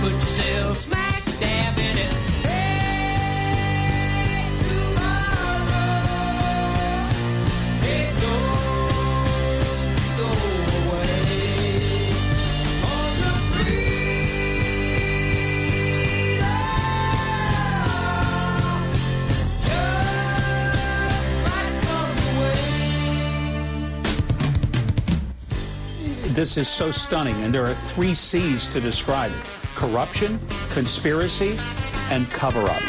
put yourself smack dab in it. Hey, tomorrow, it don't go away. On the freedom, just might come away. This is so stunning, and there are 3 C's to describe it: corruption, conspiracy, and cover-up.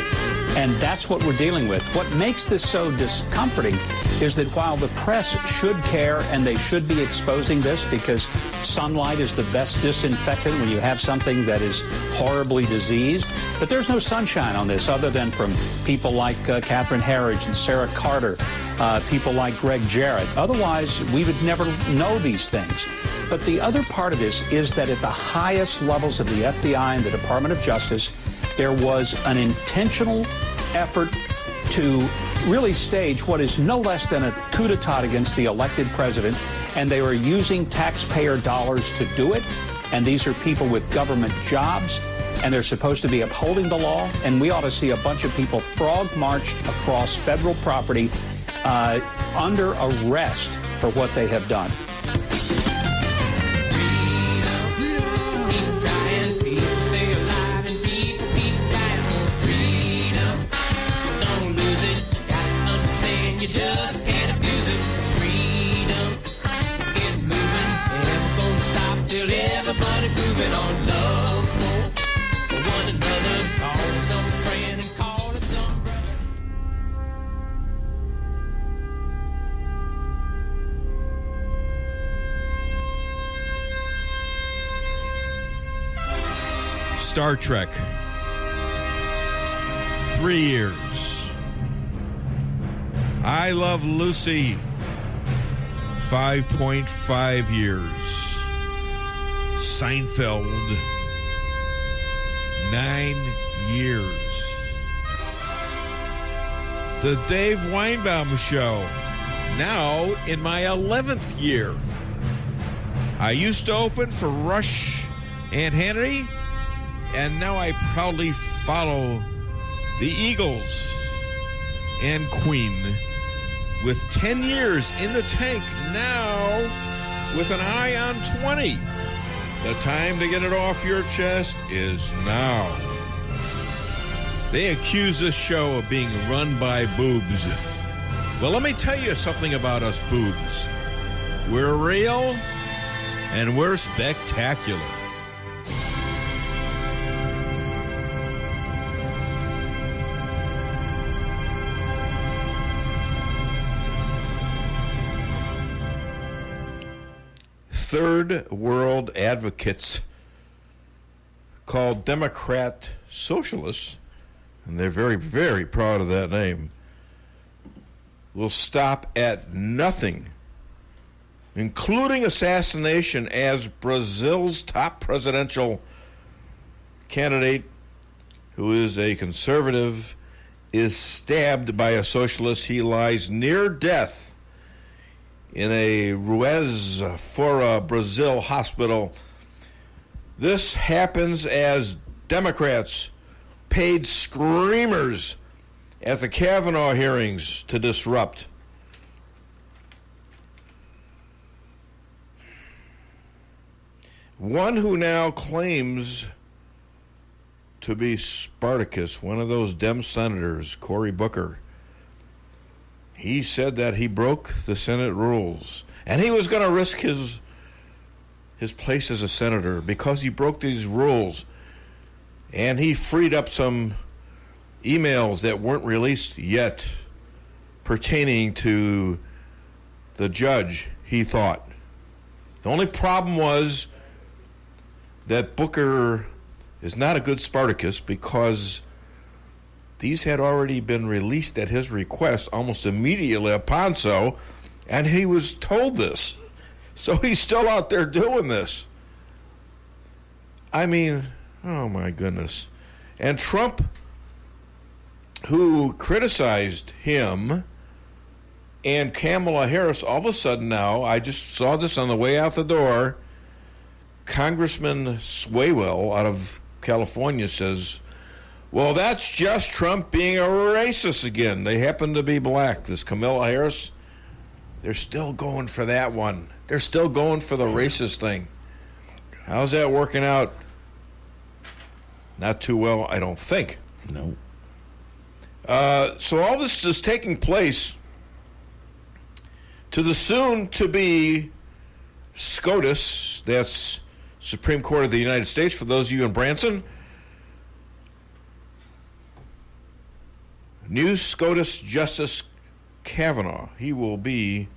And that's what we're dealing with. What makes this so discomforting is that while the press should care and they should be exposing this, because sunlight is the best disinfectant when you have something that is horribly diseased, but there's no sunshine on this other than from people like Catherine Herridge and Sarah Carter, people like Greg Jarrett. Otherwise, we would never know these things. But the other part of this is that at the highest levels of the FBI and the Department of Justice, there was an intentional effort to really stage what is no less than a coup d'etat against the elected president, and they were using taxpayer dollars to do it. And these are people with government jobs, and they're supposed to be upholding the law, and we ought to see a bunch of people frog marched across federal property under arrest for what they have done. You just can't abuse it. Freedom, get moving. Never gonna stop till everybody moving on. Love for one another. Call it some friend and call it some brother. Star Trek. 3 years. I Love Lucy, 5.5 years. Seinfeld, 9 years. The Dave Weinbaum Show, now in my 11th year. I used to open for Rush and Hannity, and now I proudly follow the Eagles and Queen. With 10 years in the tank now, with an eye on 20. The time to get it off your chest is now. They accuse this show of being run by boobs. Well, let me tell you something about us boobs. We're real, and we're spectacular. Third world advocates called Democrat Socialists, and they're very, very proud of that name, will stop at nothing, including assassination, as Brazil's top presidential candidate, who is a conservative, is stabbed by a socialist. He lies near death in a Ruiz Fora, Brazil hospital. This happens as Democrats paid screamers at the Kavanaugh hearings to disrupt. One who now claims to be Spartacus, one of those Dem senators, Cory Booker, he said that he broke the Senate rules, and he was going to risk his place as a senator because he broke these rules, and he freed up some emails that weren't released yet pertaining to the judge, he thought. The only problem was that Booker is not a good Spartacus because these had already been released at his request almost immediately upon so, and he was told this. So he's still out there doing this. I mean, oh my goodness. And Trump, who criticized him, and Kamala Harris, all of a sudden now, I just saw this on the way out the door, Congressman Swalwell out of California says, well, that's just Trump being a racist again. They happen to be black. This Kamala Harris, they're still going for that one. They're still going for the racist thing. How's that working out? Not too well, I don't think. No. So all this is taking place to the soon-to-be SCOTUS, that's Supreme Court of the United States, for those of you in Branson. New SCOTUS Justice Kavanaugh, he will be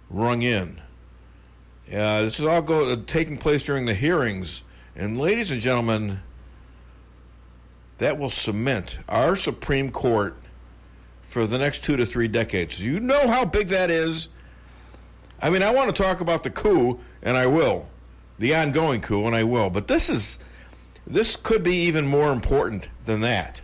rung in. This is all taking place during the hearings. And ladies and gentlemen, that will cement our Supreme Court for the next 2 to 3 decades. You know how big that is? I mean, I want to talk about the coup, and I will. The ongoing coup, and I will. But this could be even more important than that.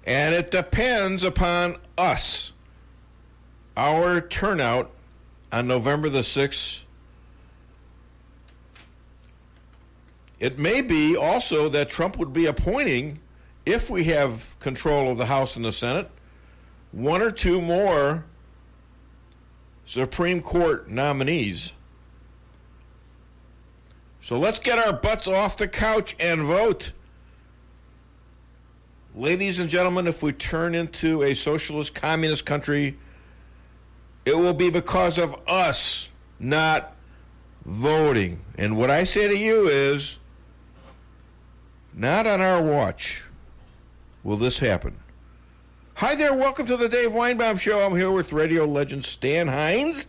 And it depends upon us. Our turnout on November the 6th. It may be also that Trump would be appointing, if we have control of the House and the Senate, 1 or 2 more Supreme Court nominees. So let's get our butts off the couch and vote. Ladies and gentlemen, if we turn into a socialist, communist country, it will be because of us not voting. And what I say to you is, not on our watch will this happen. Hi there, welcome to the Dave Weinbaum Show. I'm here with radio legend Stan Hines.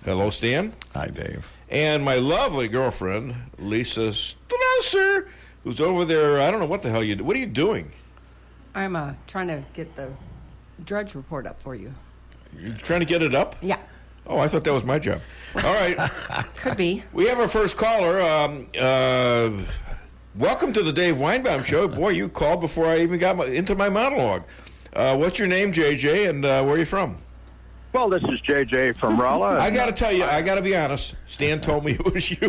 Hello, Stan. Hi, Dave. And my lovely girlfriend, Lisa Strausser, who's over there. I don't know what the hell you do. What are you doing? I'm trying to get the Drudge Report up for you. You're trying to get it up? Yeah. Oh, I thought that was my job. All right. Could be. We have our first caller. Welcome to the Dave Weinbaum Show. Boy, you called before I even got into my monologue. What's your name, JJ, and where are you from? Well, this is JJ from Rolla. I got to tell you, I got to be honest. Stan told me it was you.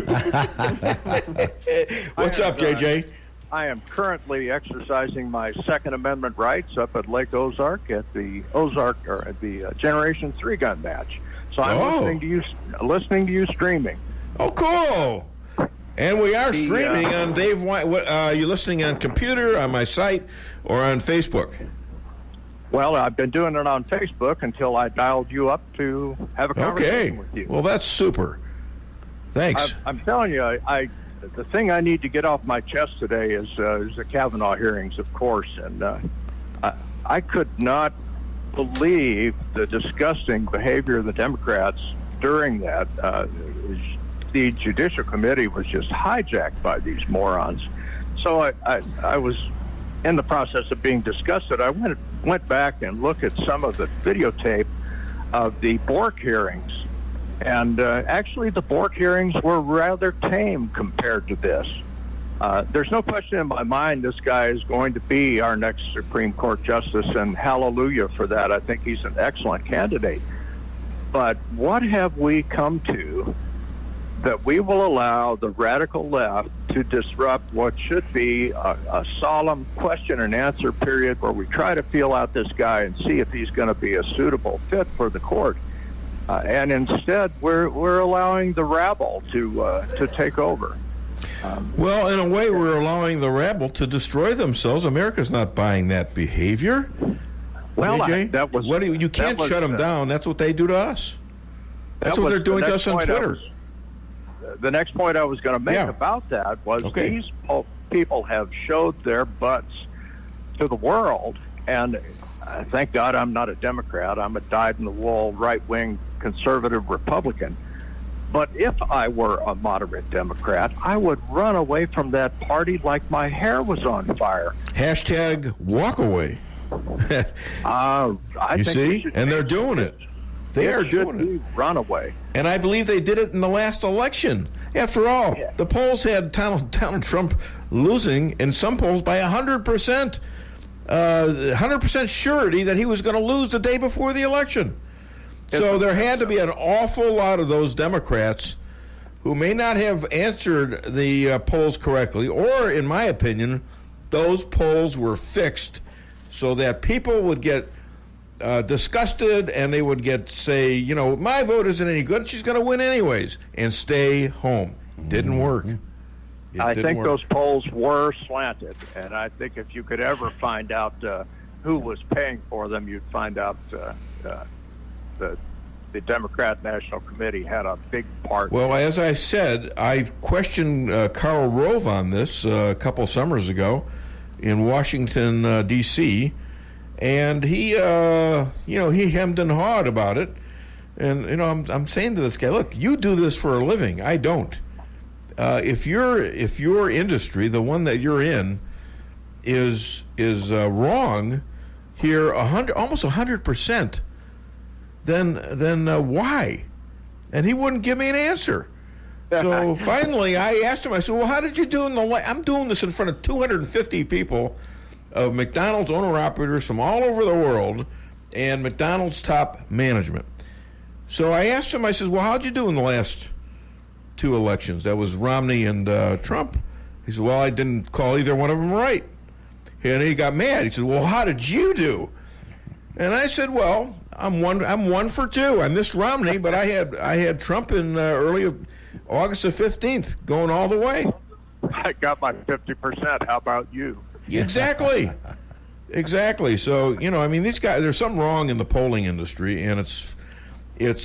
What's up, JJ? I am currently exercising my Second Amendment rights up at Lake Ozark at the Generation 3 gun match. So I'm listening to you streaming. Oh, cool. And we are streaming on Dave. Are you listening on computer, on my site, or on Facebook? Well, I've been doing it on Facebook until I dialed you up to have a conversation with you. Well, that's super. Thanks. I'm telling you, the thing I need to get off my chest today is the Kavanaugh hearings, of course, and I could not believe the disgusting behavior of the Democrats during that. The Judicial Committee was just hijacked by these morons. So I was in the process of being disgusted. I went back and looked at some of the videotape of the Bork hearings. And actually, the Bork hearings were rather tame compared to this. There's no question in my mind this guy is going to be our next Supreme Court justice, and hallelujah for that. I think he's an excellent candidate. But what have we come to that we will allow the radical left to disrupt what should be a solemn question and answer period where we try to feel out this guy and see if he's going to be a suitable fit for the court? And instead, we're allowing the rabble to take over. Well, in a way, we're allowing the rabble to destroy themselves. America's not buying that behavior. Well, AJ? You can't shut them down. That's what they do to us. That's what they're doing to us on Twitter. The next point I was going to make about that was these people have showed their butts to the world, and thank God I'm not a Democrat. I'm a dyed-in-the-wool, right-wing, conservative Republican. But if I were a moderate Democrat, I would run away from that party like my hair was on fire. Hashtag walk away. You see? And they're doing it. They are doing it. Runaway. And I believe they did it in the last election. After all, the polls had Donald Trump losing in some polls by 100%. 100% surety that he was going to lose the day before the election. So there had to be an awful lot of those Democrats who may not have answered the polls correctly, or, in my opinion, those polls were fixed so that people would get disgusted and they would say, my vote isn't any good, she's going to win anyways, and stay home. Didn't work. I think those polls were slanted, and I think if you could ever find out who was paying for them, you'd find out the Democrat National Committee had a big part. Well, as I said, I questioned Karl Rove on this a couple summers ago in Washington, D.C., and he hemmed and hawed about it. And, I'm saying to this guy, look, you do this for a living. I don't. If your industry, the one that you're in, is wrong here, almost 100%, then why? And he wouldn't give me an answer. So finally, I asked him. I said, "Well, how did you do I'm doing this in front of 250 people, of McDonald's owner-operators from all over the world, and McDonald's top management." So I asked him. I said, "Well, how'd you do in the last 2 elections? That was Romney and Trump." He said, "Well, I didn't call either one of them right." And he got mad. He said, "Well, how did you do?" And I said, "Well, I'm 1 for 2. I missed Romney, but I had Trump in early August the 15th, going all the way." I got my 50%. How about you? Exactly. Exactly. So, these guys, there's something wrong in the polling industry, and it's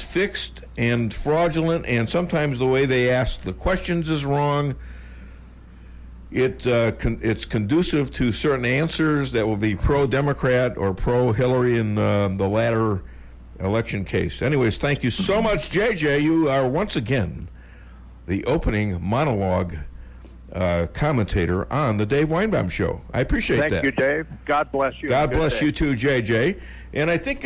fixed and fraudulent, and sometimes the way they ask the questions is wrong. It's conducive to certain answers that will be pro-Democrat or pro-Hillary in the latter election case. Anyways, thank you so much, JJ. You are once again the opening monologue commentator on the Dave Weinbaum Show. I appreciate that. Thank you, Dave. God bless you. God bless you too, JJ. And I think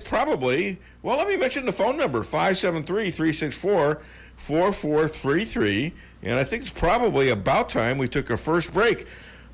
probably, well, let me mention the phone number, 573-364-4433. And I think it's probably about time we took a first break.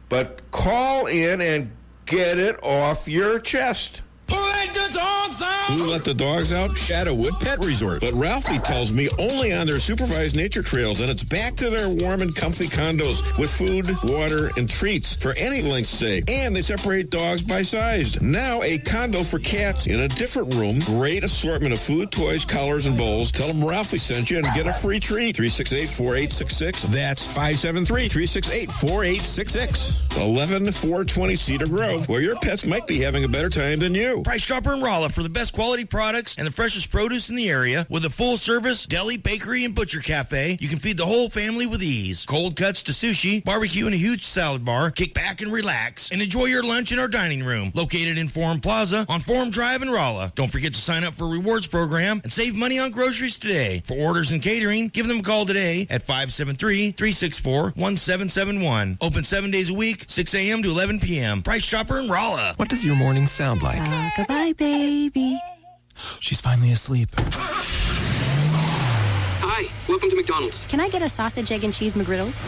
But call in and get it off your chest. Who let the dogs out? Who let the dogs out? Shadowwood Pet Resort. But Ralphie tells me only on their supervised nature trails, and it's back to their warm and comfy condos with food, water, and treats for any length stay. And they separate dogs by size. Now a condo for cats in a different room. Great assortment of food, toys, collars, and bowls. Tell them Ralphie sent you and get a free treat. 368-4866. That's 573-368-4866. 11420 Cedar Grove, where your pets might be having a better time than you. Price Chopper in Rolla for the best quality products and the freshest produce in the area with a full-service deli, bakery, and butcher cafe. You can feed the whole family with ease. Cold cuts to sushi, barbecue, and a huge salad bar. Kick back and relax and enjoy your lunch in our dining room located in Forum Plaza on Forum Drive in Rolla. Don't forget to sign up for a rewards program and save money on groceries today. For orders and catering, give them a call today at 573-364-1771. Open 7 days a week, 6 a.m. to 11 p.m. Price Chopper in Rolla. What does your morning sound like? Goodbye, baby. She's finally asleep. Hi, welcome to McDonald's. Can I get a sausage, egg, and cheese McGriddles?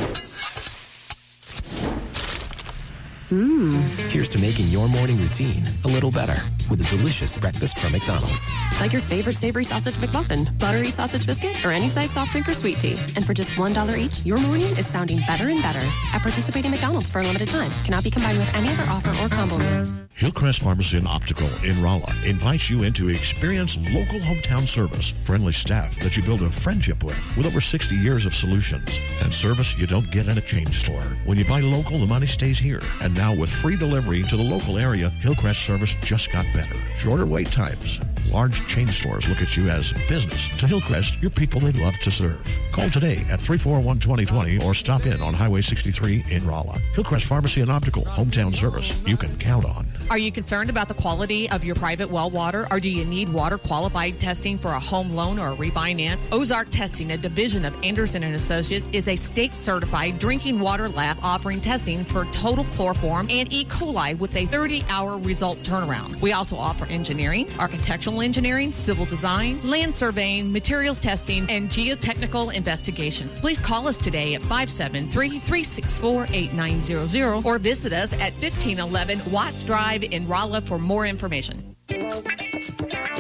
Here's to making your morning routine a little better with a delicious breakfast from McDonald's. Like your favorite savory sausage McMuffin, buttery sausage biscuit, or any size soft drink or sweet tea. And for just $1 each, your morning is sounding better and better at participating McDonald's for a limited time. Cannot be combined with any other offer or combo meal. Hillcrest Pharmacy and Optical in Rolla invites you in to experience local hometown service, friendly staff that you build a friendship with over 60 years of solutions, and service you don't get in a chain store. When you buy local, the money stays here. And now with free delivery to the local area, Hillcrest service just got better. Shorter wait times. Large chain stores look at you as business. To Hillcrest, you're people they love to serve. Call today at 341-2020 or stop in on Highway 63 in Rolla. Hillcrest Pharmacy and Optical, hometown service you can count on. Are you concerned about the quality of your private well water, or do you need water qualified testing for a home loan or a refinance? Ozark Testing, a division of Anderson & Associates, is a state-certified drinking water lab offering testing for total chloroform and E. coli with a 30-hour result turnaround. We also offer engineering, architectural engineering, civil design, land surveying, materials testing, and geotechnical investigations. Please call us today at 573-364-8900 or visit us at 1511 Watts Drive in Rolla for more information.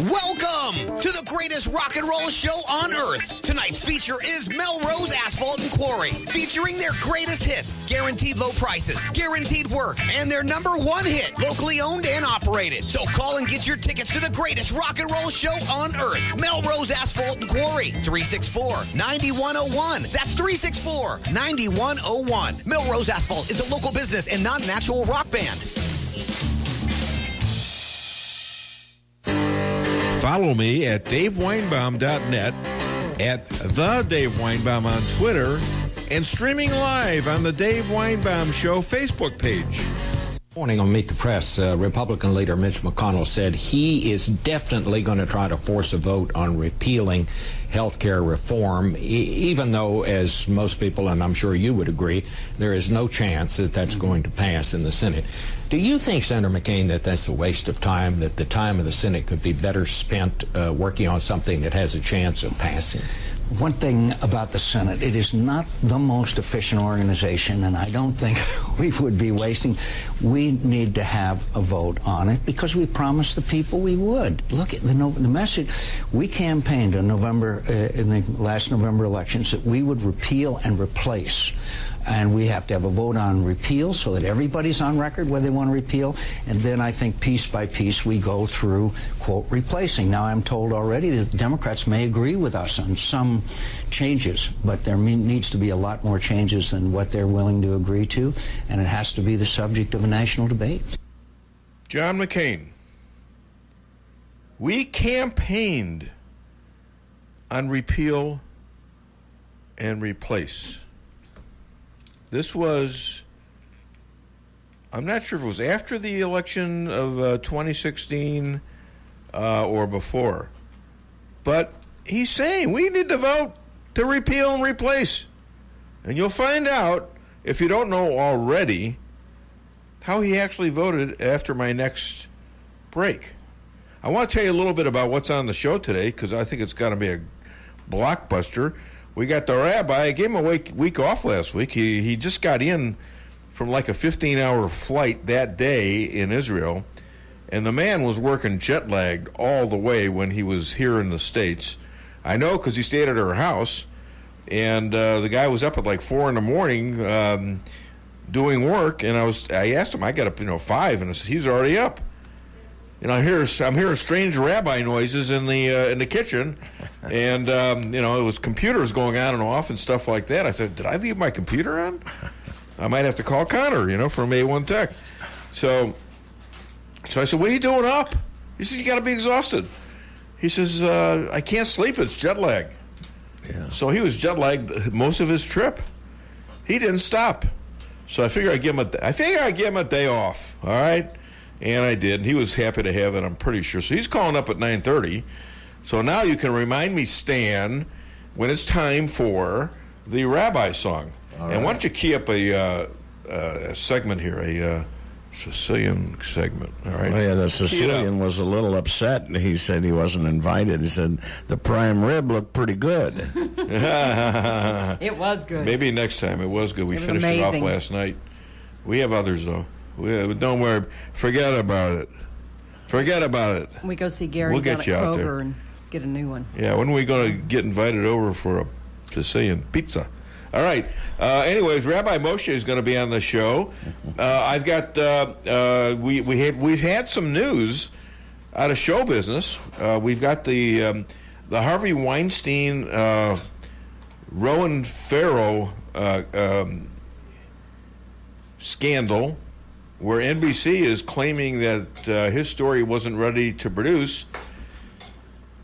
Welcome to the greatest rock and roll show on earth. Tonight's feature is Melrose Asphalt and Quarry, featuring their greatest hits, guaranteed low prices, guaranteed work, and their r1 hit, locally owned and operated. So call and get your tickets to the greatest rock and roll show on earth. Melrose Asphalt and Quarry, 364-9101. That's 364-9101. Melrose Asphalt is a local business and not an actual rock band. Follow me at DaveWeinbaum.net, at The Dave Weinbaum on Twitter, and streaming live on the Dave Weinbaum Show Facebook page. Morning on Meet the Press, Republican leader Mitch McConnell said he is definitely going to try to force a vote on repealing health care reform, even though, as most people, and I'm sure you would agree, there is no chance that that's going to pass in the Senate. Do you think, Senator McCain, that that's a waste of time, that the time of the Senate could be better spent working on something that has a chance of passing? One thing about the Senate, it is not the most efficient organization, and I don't think we would be wasting. We need to have a vote on it because we promised the people we would. Look at the message. We campaigned in November, in the last November elections, that we would repeal and replace. And we have to have a vote on repeal so that everybody's on record whether they want to repeal. And then I think piece by piece we go through, quote, replacing. Now, I'm told already that the Democrats may agree with us on some changes, but there needs to be a lot more changes than what they're willing to agree to, and it has to be the subject of a national debate. John McCain, we campaigned on repeal and replace. This was, I'm not sure if it was after the election of 2016 or before, but he's saying we need to vote to repeal and replace. And you'll find out, if you don't know already, how he actually voted after my next break. I want to tell you a little bit about what's on the show today, because I think it's got to be a blockbuster. We got the rabbi. I gave him a week off last week. He just got in from like a 15-hour flight that day in Israel, and the man was working jet-lagged all the way when he was here in the States. I know because he stayed at our house, and the guy was up at like 4 in the morning doing work, and I asked him, I got up 5, and I said, he's already up. I'm hearing strange rabbi noises in the kitchen, and it was computers going on and off and stuff like that. I said, did I leave my computer on? I might have to call Connor, from A1 Tech. So I said, what are you doing up? He said, you got to be exhausted. He says, I can't sleep. It's jet lag. Yeah. So he was jet lagged most of his trip. He didn't stop. So I figured I'd give him a day off. All right. And I did. He was happy to have it, I'm pretty sure. So he's calling up at 9:30. So now you can remind me, Stan, when it's time for the rabbi song. All right. And why don't you key up a segment here, a Sicilian segment, all right? Oh, yeah, the Sicilian was a little upset. He said he wasn't invited. He said the prime rib looked pretty good. It was good. Maybe next time. It was good. We finished it off last night. We have others, though. Don't worry. Forget about it. We go see Gary down at Kroger and get a new one. Yeah, when are we going to get invited over for a Sicilian pizza? All right. Anyways, Rabbi Moshe is going to be on the show. I've got we've had some news out of show business. We've got the Harvey Weinstein, Rowan Farrow scandal, where NBC is claiming that his story wasn't ready to produce,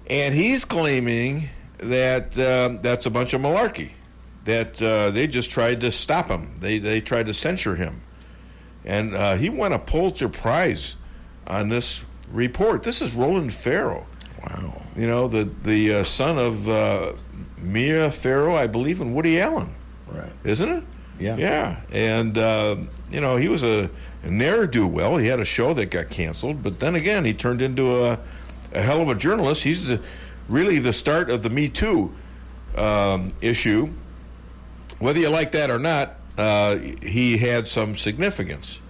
and he's claiming that that's a bunch of malarkey, that they just tried to stop him. They tried to censure him. And he won a Pulitzer Prize on this report. This is Roland Farrow. Wow. The son of Mia Farrow, I believe, and Woody Allen. Right. Isn't it? Yeah. Yeah. And, he was a ne'er-do-well. He had a show that got canceled, but then again, he turned into a hell of a journalist. He's really the start of the Me Too issue. Whether you like that or not, he had some significance.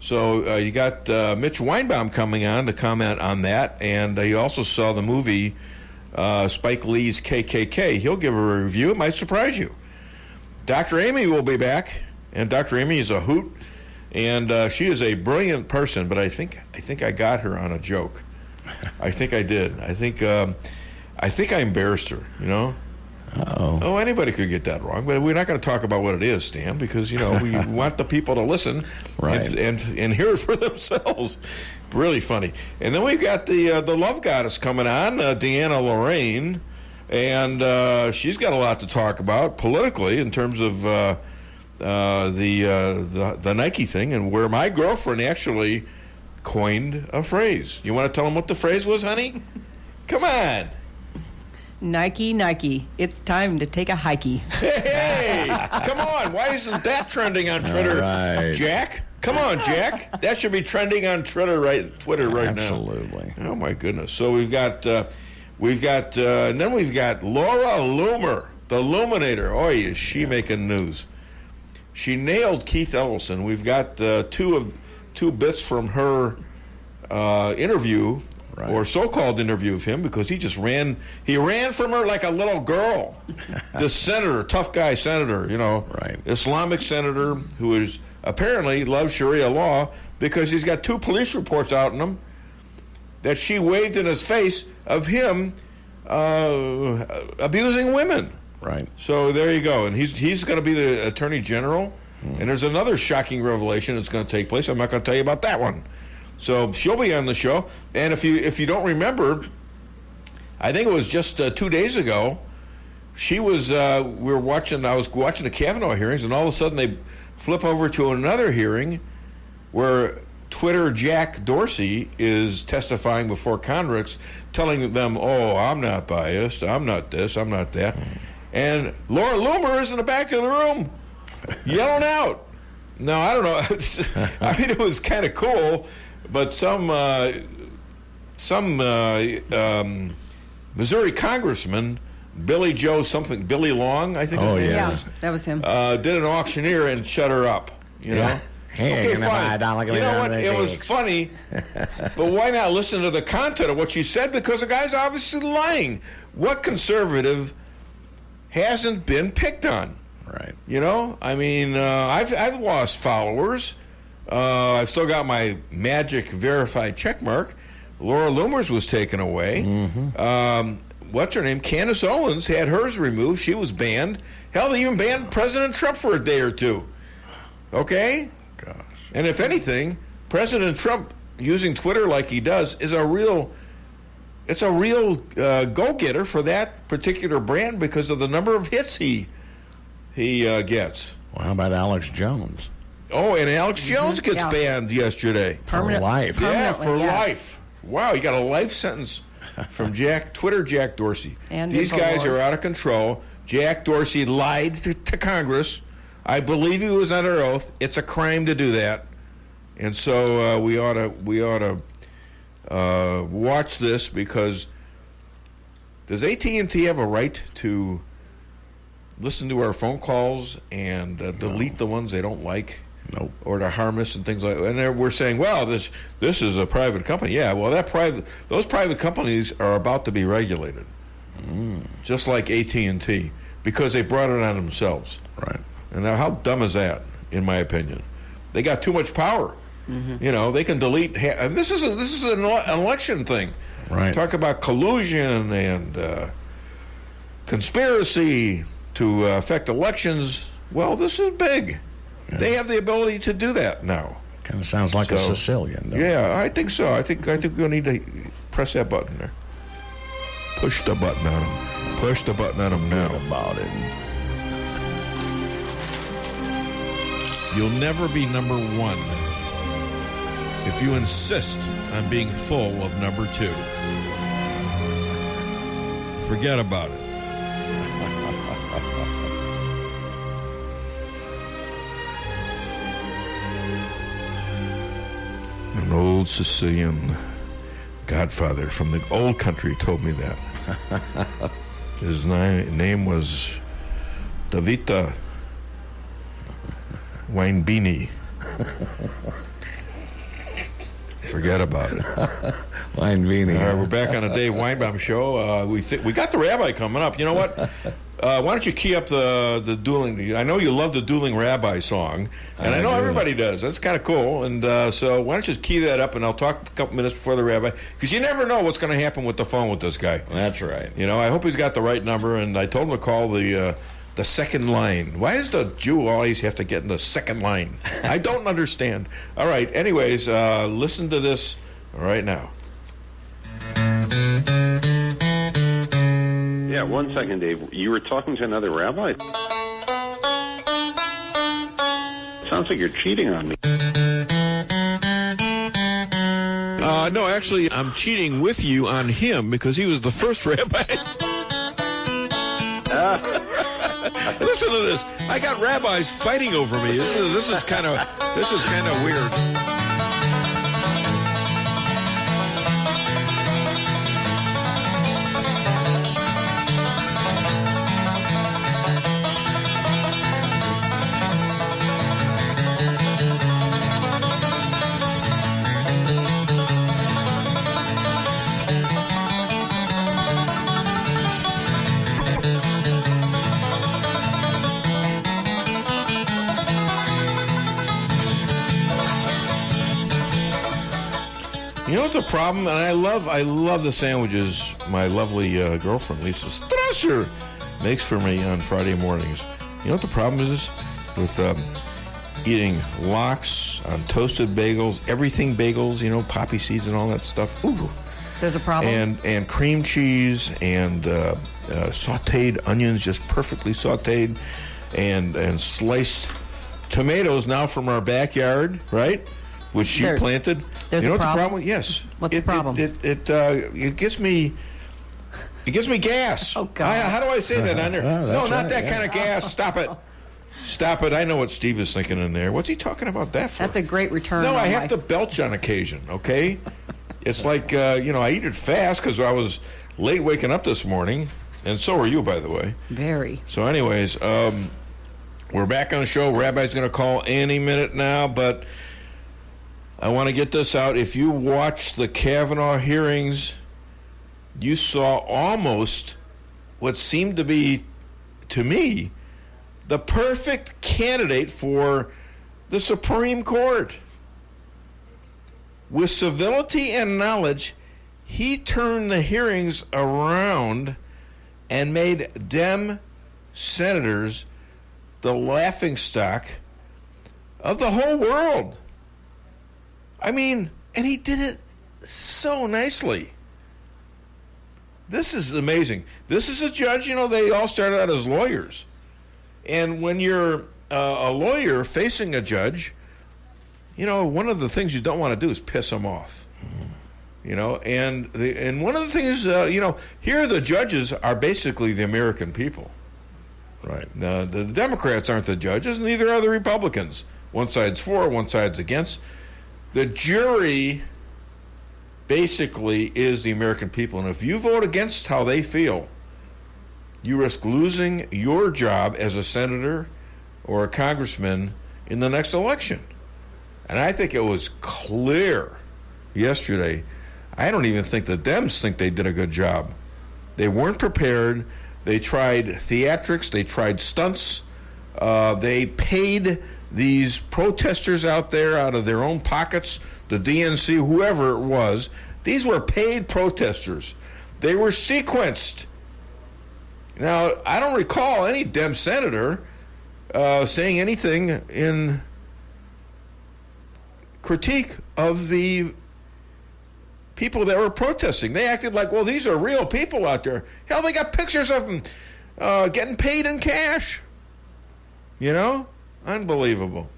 So you got Mitch Weinbaum coming on to comment on that, and you also saw the movie Spike Lee's KKK. He'll give a review. It might surprise you. Dr. Amy will be back, and Dr. Amy is a hoot, and she is a brilliant person. But I think I got her on a joke. I think I did. I think I embarrassed her. You know. Oh, anybody could get that wrong, but we're not going to talk about what it is, Stan, because we want the people to listen and hear it for themselves. Really funny. And then we've got the love goddess coming on, Deanna Lorraine, and she's got a lot to talk about politically in terms of the Nike thing, and where my girlfriend actually coined a phrase. You want to tell them what the phrase was, honey? Come on. Nike, it's time to take a hikey. Hey, come on. Why isn't that trending on Twitter, Jack? Come on, Jack. That should be trending on Twitter right now. Absolutely. Oh, my goodness. So we've got and then we've got Laura Loomer, the Luminator. Oh, is she making news? She nailed Keith Ellison. We've got two bits from her interview. Right. Or so-called interview of him, because he ran from her like a little girl. This senator, tough guy senator, Islamic senator who is apparently loves Sharia law because he's got 2 police reports out on him that she waved in his face of him abusing women. Right. So there you go. And he's going to be the attorney general. And there's another shocking revelation that's going to take place. I'm not going to tell you about that one. So she'll be on the show. And if you don't remember, I think it was just 2 days ago, she was I was watching the Kavanaugh hearings, and all of a sudden they flip over to another hearing where Twitter Jack Dorsey is testifying before Congress, telling them, "Oh, I'm not biased, I'm not this, I'm not that." And Laura Loomer is in the back of the room yelling out. Now, I don't know. I mean, it was kind of cool. But some Missouri congressman, Billy Long, I think his name is. Yeah, that was him. Did an auctioneer and shut her up, you know? Hey, okay, fine. You know what? It was funny, but why not listen to the content of what she said? Because the guy's obviously lying. What conservative hasn't been picked on? Right. You know? I mean, I've lost followers. I've still got my magic verified check mark. Laura Loomer's was taken away. Mm-hmm. What's her name? Candace Owens had hers removed. She was banned. Hell, they even banned President Trump for a day or two. Okay? Gosh. And if anything, President Trump using Twitter like he does is a real go-getter for that particular brand because of the number of hits he gets. Well, how about Alex Jones? Oh, and Alex Jones gets banned yesterday. For life. Yeah, for life. Wow, you got a life sentence from Twitter Jack Dorsey. And these guys are out of control. Jack Dorsey lied to Congress. I believe he was under oath. It's a crime to do that. And so we ought to watch this, because does AT&T have a right to listen to our phone calls and delete the ones they don't like? Nope. Or to harm us and things like that. And we're saying, well, this is a private company. Yeah, well, those private companies are about to be regulated, just like AT&T, because they brought it on themselves. Right. And now, how dumb is that? In my opinion, they got too much power. Mm-hmm. You know, they can delete. And this is an election thing. Right. Talk about collusion and conspiracy to affect elections. Well, this is big. Yeah. They have the ability to do that now. Kind of sounds like a Sicilian, doesn't it? Yeah, I think so. I think we'll need to press that button there. Push the button on them. Push the button on them now. About it. You'll never be number one if you insist on being full of number two. Forget about it. An old Sicilian godfather from the old country told me that. His name was Davita Weinbaum. Forget about it. Weinbeanie. All right, we're back on the Dave Weinbaum Show. We got the rabbi coming up. You know what? Why don't you key up the dueling? I know you love the dueling rabbi song, and I know everybody does. That's kind of cool. And so why don't you key that up, and I'll talk a couple minutes before the rabbi, because you never know what's going to happen with the phone with this guy. That's right. You know, I hope he's got the right number, and I told him to call the second line. Why does the Jew always have to get in the second line? I don't understand. All right. Anyways, listen to this right now. Yeah, 1 second, Dave. You were talking to another rabbi? Sounds like you're cheating on me. No, actually, I'm cheating with you on him because he was the first rabbi. Listen to this. I got rabbis fighting over me. This is kind of weird. You know what the problem? And I love the sandwiches my lovely girlfriend Lisa Strasser makes for me on Friday mornings. You know what the problem is with eating lox on toasted bagels, everything bagels, you know, poppy seeds and all that stuff. Ooh. There's a problem. And cream cheese and sautéed onions, just perfectly sautéed, and sliced tomatoes now from our backyard, right? Which she planted. There's you know a what problem? the problem? Yes. What's the problem? It gives me gas. Oh God! How do I say that on there? No, not that kind of gas. Stop it. Stop it. I know what Steve is thinking in there. What's he talking about that for? That's a great return. No, I have to belch on occasion, okay? It's like, I eat it fast because I was late waking up this morning, and so are you, by the way. Very. So anyways, we're back on the show. Rabbi's going to call any minute now, but I want to get this out. If you watched the Kavanaugh hearings, you saw almost what seemed to be, to me, the perfect candidate for the Supreme Court. With civility and knowledge, he turned the hearings around and made Dem senators the laughingstock of the whole world. I mean, and he did it so nicely. This is amazing. This is a judge, they all started out as lawyers. And when you're a lawyer facing a judge, one of the things you don't want to do is piss him off. And one of the things, here the judges are basically the American people. Right. The Democrats aren't the judges, neither are the Republicans. One side's for, one side's against. The jury basically is the American people. And if you vote against how they feel, you risk losing your job as a senator or a congressman in the next election. And I think it was clear yesterday. I don't even think the Dems think they did a good job. They weren't prepared. They tried theatrics. They tried stunts. They paid these protesters out there out of their own pockets, the DNC, whoever it was. These were paid protesters. They were sequenced. Now, I don't recall any Dem senator saying anything in critique of the people that were protesting. They acted like, well, these are real people out there. Hell, they got pictures of them getting paid in cash. Unbelievable.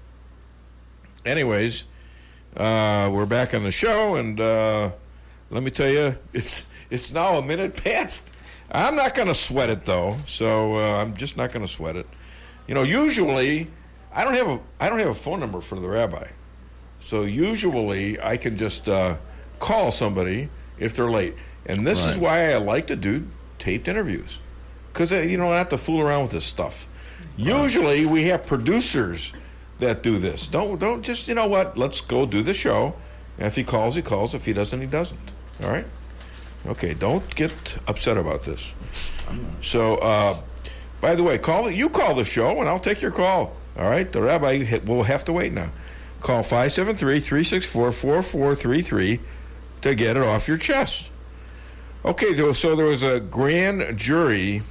Anyways, we're back on the show, and let me tell you, it's now a minute past. I'm not going to sweat it, though, so I'm just not going to sweat it. Usually, I don't have a phone number for the rabbi. So usually I can just call somebody if they're late. And this is why I like to do taped interviews. Because, I don't have to fool around with this stuff. Usually we have producers that do this. Don't just, let's go do the show If he calls, he calls. If he doesn't, he doesn't. All right? Okay, don't get upset about this. So, by the way, you call the show, and I'll take your call. All right? The rabbi will have to wait now. Call 573-364-4433 to get it off your chest. Okay, so there was a grand jury.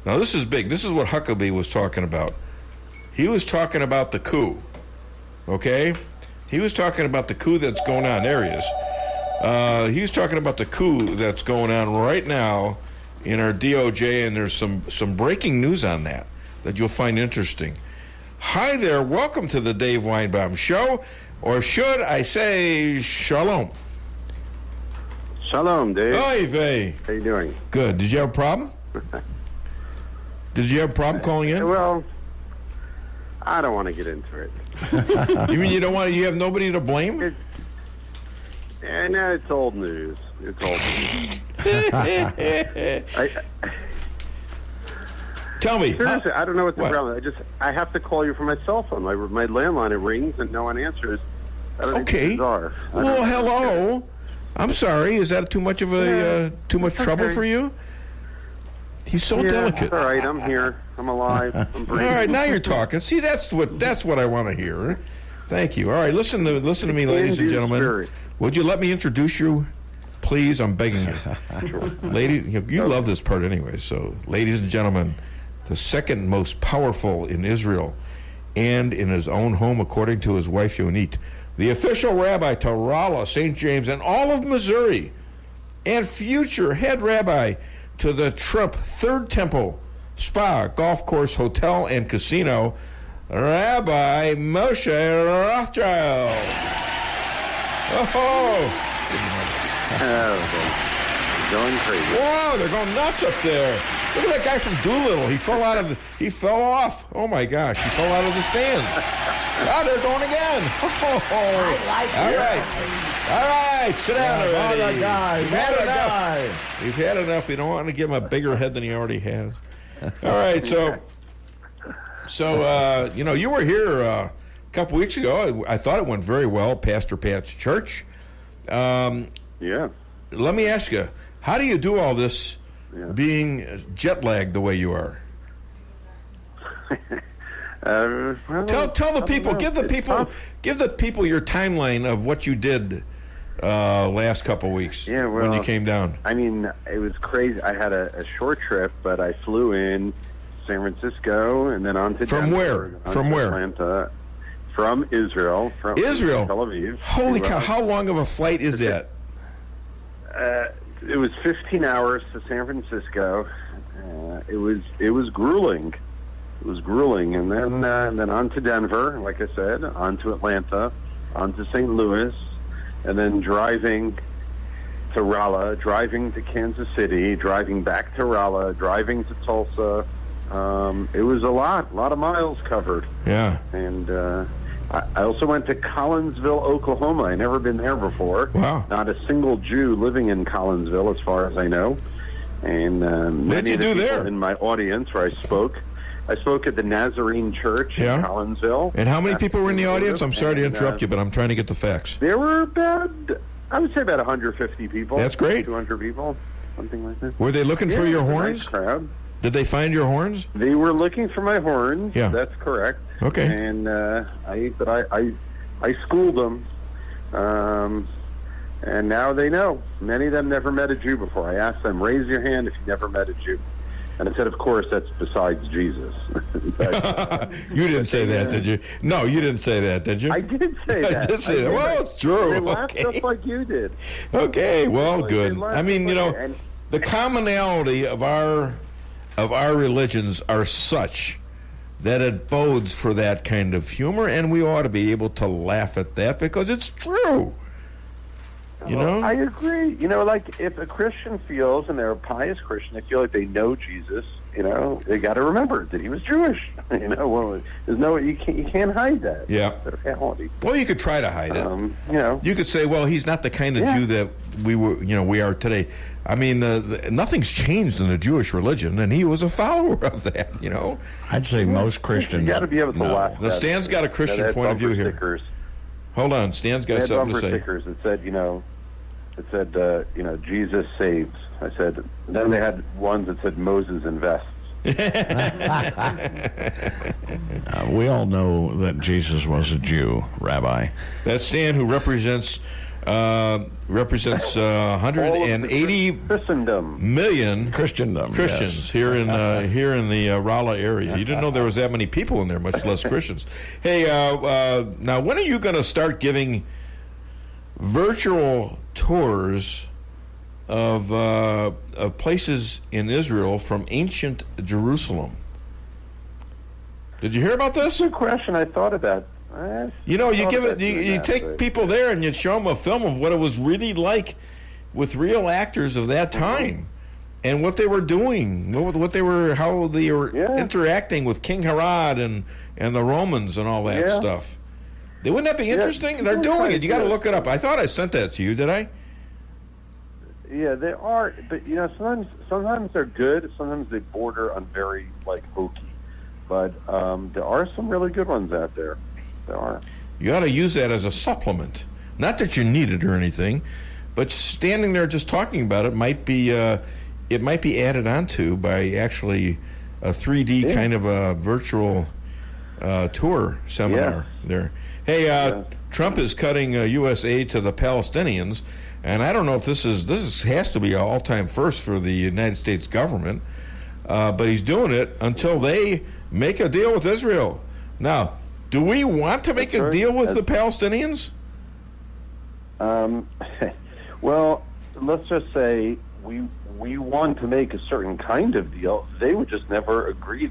Now, this is big. This is what Huckabee was talking about. He was talking about the coup. Okay? He was talking about the coup that's going on. There he is. He was talking about the coup that's going on right now in our DOJ, and there's some breaking news on that you'll find interesting. Hi there. Welcome to the Dave Weinbaum Show, or should I say shalom? Shalom, Dave. Hi, Vay. How you doing? Good. Did you have a problem? Did you have a problem calling in? Well, I don't want to get into it. You mean you don't want? You have nobody to blame? No, it's old news. It's old news. Tell me. Seriously, I don't know what the problem is. I have to call you from my cell phone. My landline, it rings and no one answers. I don't think it's bizarre. Well, hello. I'm sorry. Is that too much of too much trouble for you? He's so delicate. It's all right. I'm here. I'm alive. I'm breathing. All right, now you're talking. See, that's what I want to hear. Thank you. All right, listen to me, ladies and gentlemen. Would you let me introduce you, please? I'm begging you. Sure. Lady, you love this part anyway. So, ladies and gentlemen, the second most powerful in Israel and in his own home, according to his wife Yonit, the official rabbi to Rolla, St. James, and all of Missouri, and future head rabbi to the Trump Third Temple Spa, Golf Course, Hotel, and Casino, Rabbi Moshe Rothschild. Oh! Going crazy. Whoa, they're going nuts up there. Look at that guy from Doolittle. He fell off. Oh my gosh, he fell out of the stands. Ah, they're going again. Oh, all right, sit down already. We've had enough. We don't want to give him a bigger head than he already has. All right, so you were here a couple weeks ago. I thought it went very well, Pastor Pat's church. Yeah. Let me ask you, how do you do all this being jet lagged the way you are? Tell the people, give the people your timeline of what you did last couple weeks when you came down. I mean, it was crazy. I had a short trip, but I flew in San Francisco and then on to Denver, From where? Atlanta. From Israel. From Israel? Tel Aviv. Holy cow, how long of a flight is that? It was 15 hours to San Francisco. It was grueling. It was grueling, and then on to Denver, like I said, on to Atlanta, on to St. Louis, and then driving to Rolla, driving to Kansas City, driving back to Rolla, driving to Tulsa. It was a lot of miles covered. Yeah. And I also went to Collinsville, Oklahoma. I'd never been there before. Wow. Not a single Jew living in Collinsville, as far as I know. And many of the people in my audience where I spoke at the Nazarene Church in Collinsville. And how many people were in the audience? I'm sorry to interrupt you, but I'm trying to get the facts. There were about 150 people. That's great. 200 people, something like that. Were they looking for your horns? Nice crowd. Did they find your horns? They were looking for my horns. Yeah. That's correct. Okay. And I schooled them. And now they know. Many of them never met a Jew before. I asked them, raise your hand if you never met a Jew. And I said, of course, that's besides Jesus. You didn't say that, did you? No, you didn't say that, did you? I did say that. I did say that. Well, it's true. They laughed just like you did. Okay, well, good. I mean, the commonality of our religions are such that it bodes for that kind of humor, and we ought to be able to laugh at that because it's true. You know? I agree. Like if a Christian feels, and they're a pious Christian, they feel like they know Jesus, they got to remember that he was Jewish. Well, you can't hide that. Yeah. Reality. Well, you could try to hide it. You could say, well, he's not the kind of Jew that we are today. I mean, nothing's changed in the Jewish religion, and he was a follower of that. I'd say most Christians. You got to be able to laugh. The Stan's got a Christian point of view here. Stickers. Hold on, Stan's got something to say. Stickers that said, Jesus saves. I said, then they had ones that said Moses invests. We all know that Jesus was a Jew, Rabbi. That's Stan, who represents 180 million Christians here in the Rolla area. You didn't know there was that many people in there, much less Christians. Hey, now when are you going to start giving virtual tours of places in Israel from ancient Jerusalem? Did you hear about this? Good question. I thought of that. You take people there and you show them a film of what it was really like with real actors of that time and what they were doing, how they were interacting with King Herod and the Romans and all that stuff. Wouldn't that be interesting? They're doing it. You got to look it up. I thought I sent that to you. Did I? Yeah, they are, but sometimes they're good. Sometimes they border on very hokey. But there are some really good ones out there. There are. You ought to use that as a supplement. Not that you need it or anything, but standing there just talking about it might be added onto by actually a 3D kind of a virtual tour seminar there. Hey, Trump is cutting U.S. aid to the Palestinians, and I don't know if this has to be an all-time first for the United States government, but he's doing it until they make a deal with Israel. Now, do we want to make a deal with the Palestinians? Well, let's just say we want to make a certain kind of deal. They would just never agree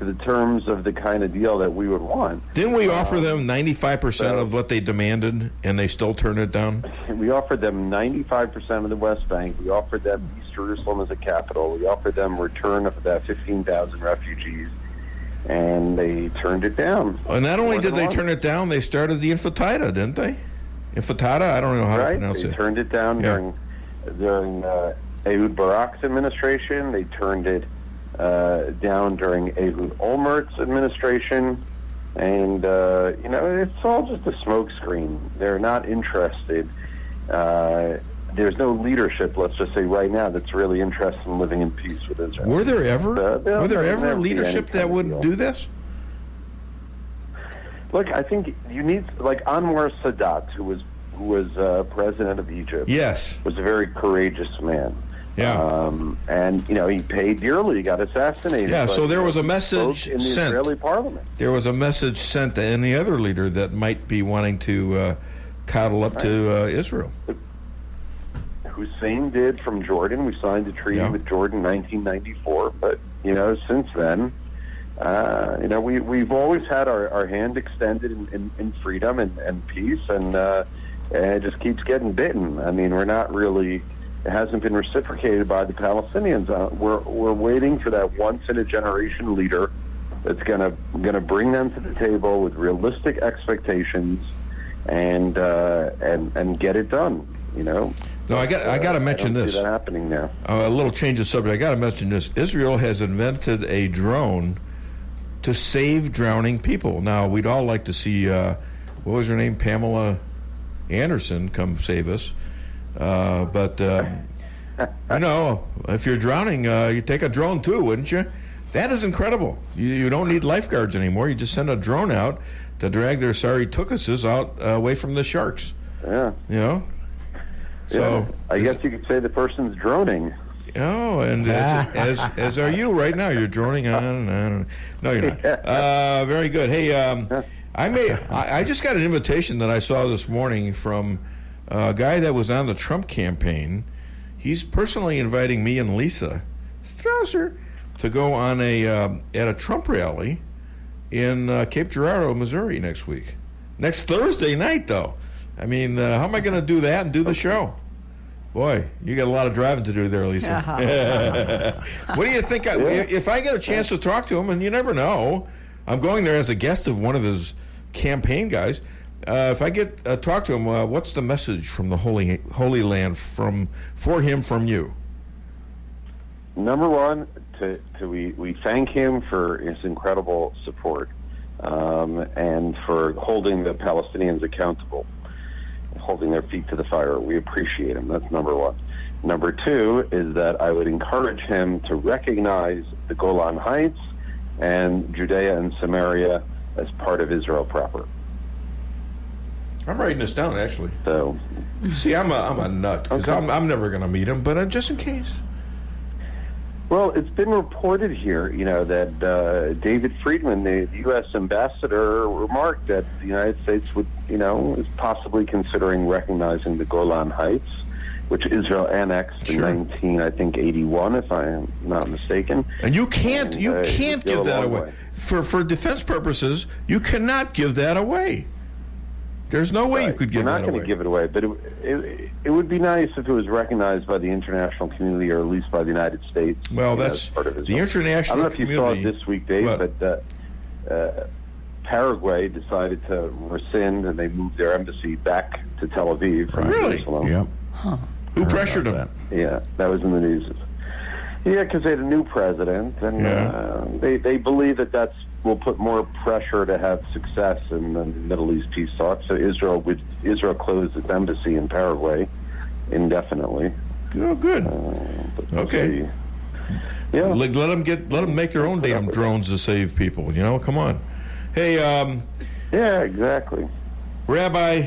to the terms of the kind of deal that we would want. Didn't we offer them 95% of what they demanded, and they still turned it down? We offered them 95% of the West Bank. We offered them East Jerusalem as a capital. We offered them return of that 15,000 refugees. And they turned it down. And not only did they turn it down, they started the Intifada, didn't they? Intifada? I don't know how to pronounce it. They turned it down during Ehud Barak's administration. They turned it down during Ehud Olmert's administration. And, it's all just a smokescreen. They're not interested. There's no leadership, let's just say right now, that's really interested in living in peace with Israel. Were there ever leadership that would do this? Look, I think you need, Anwar Sadat, who was president of Egypt. Yes, was a very courageous man. Yeah, and he paid dearly. He got assassinated. Yeah, so there was a message in the sent. Israeli parliament. There was a message sent to any other leader that might be wanting to coddle up to Israel. Hussein did from Jordan. We signed a treaty with Jordan in 1994. But, since then, we've always had our hand extended in freedom and peace, and it just keeps getting bitten. I mean, we're not really, it hasn't been reciprocated by the Palestinians. We're waiting for that once-in-a-generation leader that's gonna bring them to the table with realistic expectations and get it done, No, I got to mention this. See that happening now. A little change of subject. I got to mention this. Israel has invented a drone to save drowning people. Now, we'd all like to see, what was her name, Pamela Anderson, come save us. But if you're drowning, you take a drone too, wouldn't you? That is incredible. You don't need lifeguards anymore. You just send a drone out to drag their sorry tuchuses out away from the sharks. Yeah. So I guess you could say the person's droning. Oh, and as are you right now. You're droning on and on. No, you're not. Very good. Hey, I just got an invitation that I saw this morning from a guy that was on the Trump campaign. He's personally inviting me and Lisa Strausser to go on at a Trump rally in Cape Girardeau, Missouri next week. Next Thursday night, though. I mean, how am I going to do that and do the show? Boy, you got a lot of driving to do there, Lisa. What do you think? If I get a chance to talk to him, and you never know, I'm going there as a guest of one of his campaign guys. If I get talk to him, what's the message from the Holy Land for him from you? Number one, we thank him for his incredible support. and for holding the Palestinians accountable, holding their feet to the fire. We appreciate him. That's number one. Number two is that I would encourage him to recognize the Golan Heights and Judea and Samaria as part of Israel proper. I'm writing this down, actually. So, see, I'm a nut, because I'm never going to meet him, but just in case. Well, it's been reported here, that David Friedman, the U.S. ambassador, remarked that the United States would, is possibly considering recognizing the Golan Heights, which Israel annexed in 1981, if I am not mistaken. And you can't give that away. For defense purposes, you cannot give that away. There's no way you could give that away. You're not going to give it away, but it would be nice if it was recognized by the international community, or at least by the United States. Well, that's part of the international community. I don't know if you saw it this week, Dave, but Paraguay decided to rescind, and they moved their embassy back to Tel Aviv from Jerusalem. Yep. Huh. Who pressured them? Yeah, that was in the news. Yeah, because they had a new president, and they believe that will put more pressure to have success in the Middle East peace talks. So Israel closed its embassy in Paraguay indefinitely. Oh, good. Okay. Yeah. Let them make their own damn drones to save people. Come on. Hey. Yeah, exactly. Rabbi,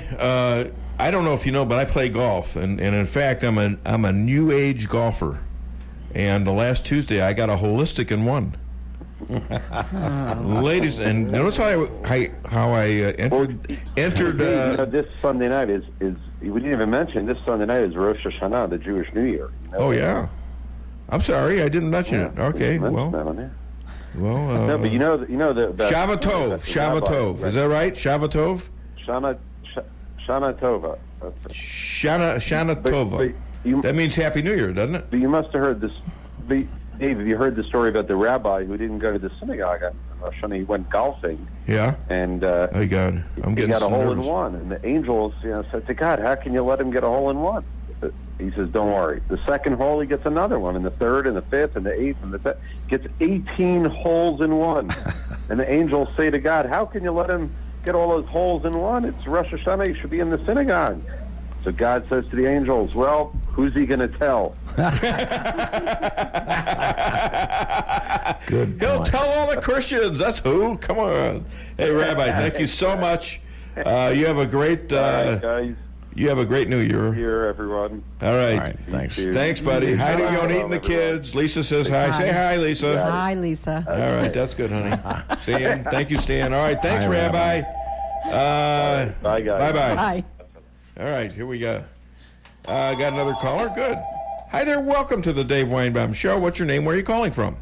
I don't know if you know, but I play golf, and in fact, I'm a new age golfer. And the last Tuesday, I got a holistic in one. Ladies, and notice how I entered. This Sunday night is we didn't even mention this Sunday night is Rosh Hashanah, the Jewish New Year. Oh yeah, I'm sorry, I didn't mention it. Okay, well, no, but you know the Shabbat Tov, is that right? Shabbat Tov. Shana Tova. Shana Tova. That means Happy New Year, doesn't it? But you must have heard this. Dave, have you heard the story about the rabbi who didn't go to the synagogue on Rosh Hashanah? He went golfing. Yeah. And oh God, I'm getting he got a hole nervous. in one. And the angels, said to God, "How can you let him get a hole in one?" He says, "Don't worry. The second hole, he gets another one, and the third, and the fifth, and the eighth, and the 10th. Gets 18 holes in one." And the angels say to God, "How can you let him get all those holes in one? It's Rosh Hashanah. He should be in the synagogue." So God says to the angels, "Well, who's he going to tell?" Good. He'll tell all the Christians. That's who. Come on. Hey, Rabbi, thank you so much. You have a great. Guys. You have a great New Year. Here, everyone. All right. All right, thanks. Thanks, buddy. Hi to Yonit and the kids. Lisa says hi. Say hi, Lisa. Hi, Lisa. All right, that's good, honey. Stan, thank you, Stan. All right, thanks, Rabbi. Bye, guys. Bye-bye. Bye. All right, here we go. Got another caller. Good. Hi there. Welcome to the Dave Weinbaum Show. What's your name? Where are you calling from?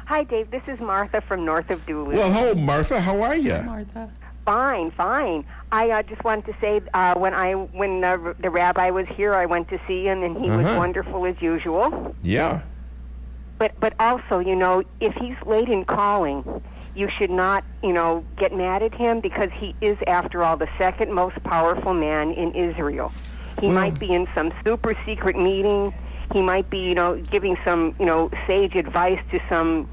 Hi, Dave. This is Martha from north of Duluth. Well, hello, Martha. How are you? Hi, Martha. Fine. I just wanted to say when the rabbi was here, I went to see him, and he was wonderful as usual. Yeah. But also, if he's late in calling, you should not, get mad at him, because he is, after all, the second most powerful man in Israel. He might be in some super secret meeting. He might be, giving some, sage advice to some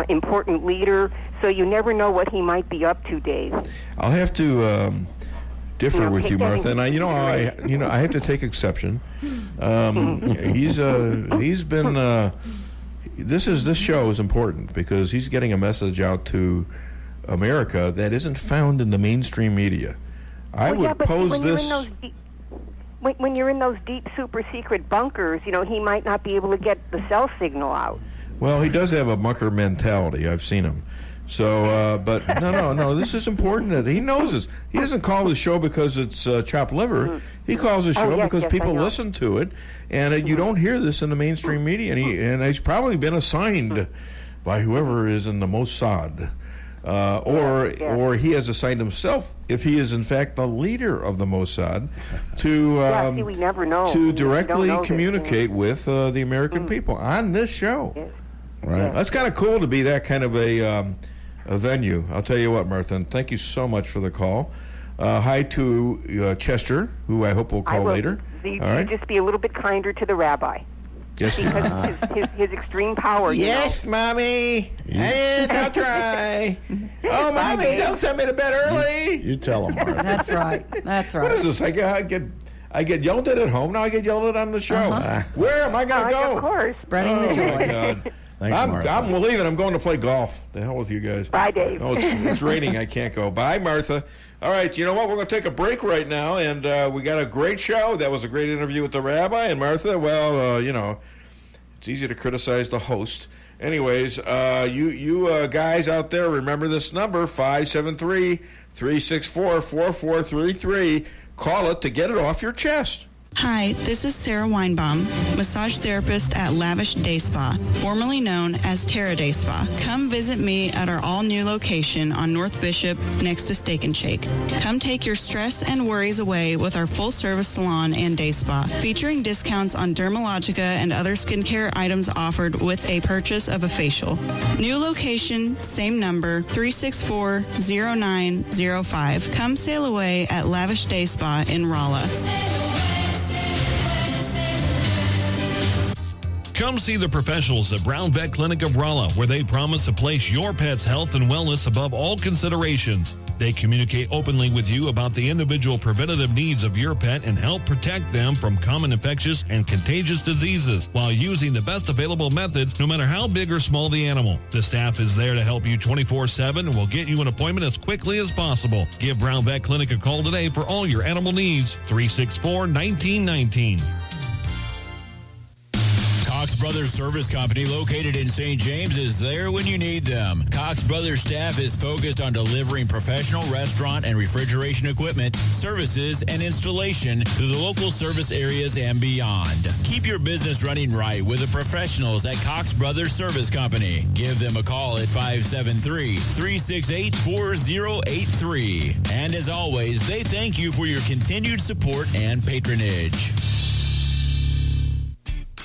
important leader. So you never know what he might be up to, Dave. I'll have to differ with you, Martha, and I have to take exception. He's been. This show is important because he's getting a message out to America that isn't found in the mainstream media. I would pose this. When you're in those deep, super secret bunkers, he might not be able to get the cell signal out. Well, he does have a bunker mentality. I've seen him. So, but no. This is important that he knows this. He doesn't call the show because it's chopped liver. He calls the show because people listen to it, and you don't hear this in the mainstream media. And he's probably been assigned by whoever is in the Mossad, or he has assigned himself, if he is in fact the leader of the Mossad, to we never know. To directly communicate with the American people on this show. Yes. Right. That's kind of cool to be that kind of a venue. I'll tell you what, Martha, and thank you so much for the call. Hi to Chester, who I hope will call later. You just be a little bit kinder to the rabbi. Yes, because his extreme power. Yes, Mommy. Yes, I'll try. Oh, Mommy, don't send me to bed early. You tell him, Martha. That's right. That's right. What is this? I get yelled at home. Now I get yelled at on the show. Where am I going to go? Of course. Spreading the joy. My God. Thanks, Martha. I'm leaving. I'm going to play golf. The hell with you guys. Bye, Dave. No, it's raining. I can't go. Bye, Martha. All right, you know what? We're going to take a break right now, and we got a great show. That was a great interview with the rabbi. And Martha, well, it's easy to criticize the host. Anyways, you guys out there, remember this number, 573-364-4433. Call it to get it off your chest. Hi, this is Sarah Weinbaum, massage therapist at Lavish Day Spa, formerly known as Terra Day Spa. Come visit me at our all-new location on North Bishop next to Steak and Shake. Come take your stress and worries away with our full-service salon and day spa, featuring discounts on Dermalogica and other skincare items offered with a purchase of a facial. New location, same number, 364-0905. Come sail away at Lavish Day Spa in Rolla. Come see the professionals at Brown Vet Clinic of Rolla, where they promise to place your pet's health and wellness above all considerations. They communicate openly with you about the individual preventative needs of your pet and help protect them from common infectious and contagious diseases while using the best available methods, no matter how big or small the animal. The staff is there to help you 24/7 and will get you an appointment as quickly as possible. Give Brown Vet Clinic a call today for all your animal needs. 364-1919. Cox Brothers Service Company, located in St. James, is there when you need them. Cox Brothers staff is focused on delivering professional restaurant and refrigeration equipment, services, and installation to the local service areas and beyond. Keep your business running right with the professionals at Cox Brothers Service Company. Give them a call at 573-368-4083. And as always, they thank you for your continued support and patronage.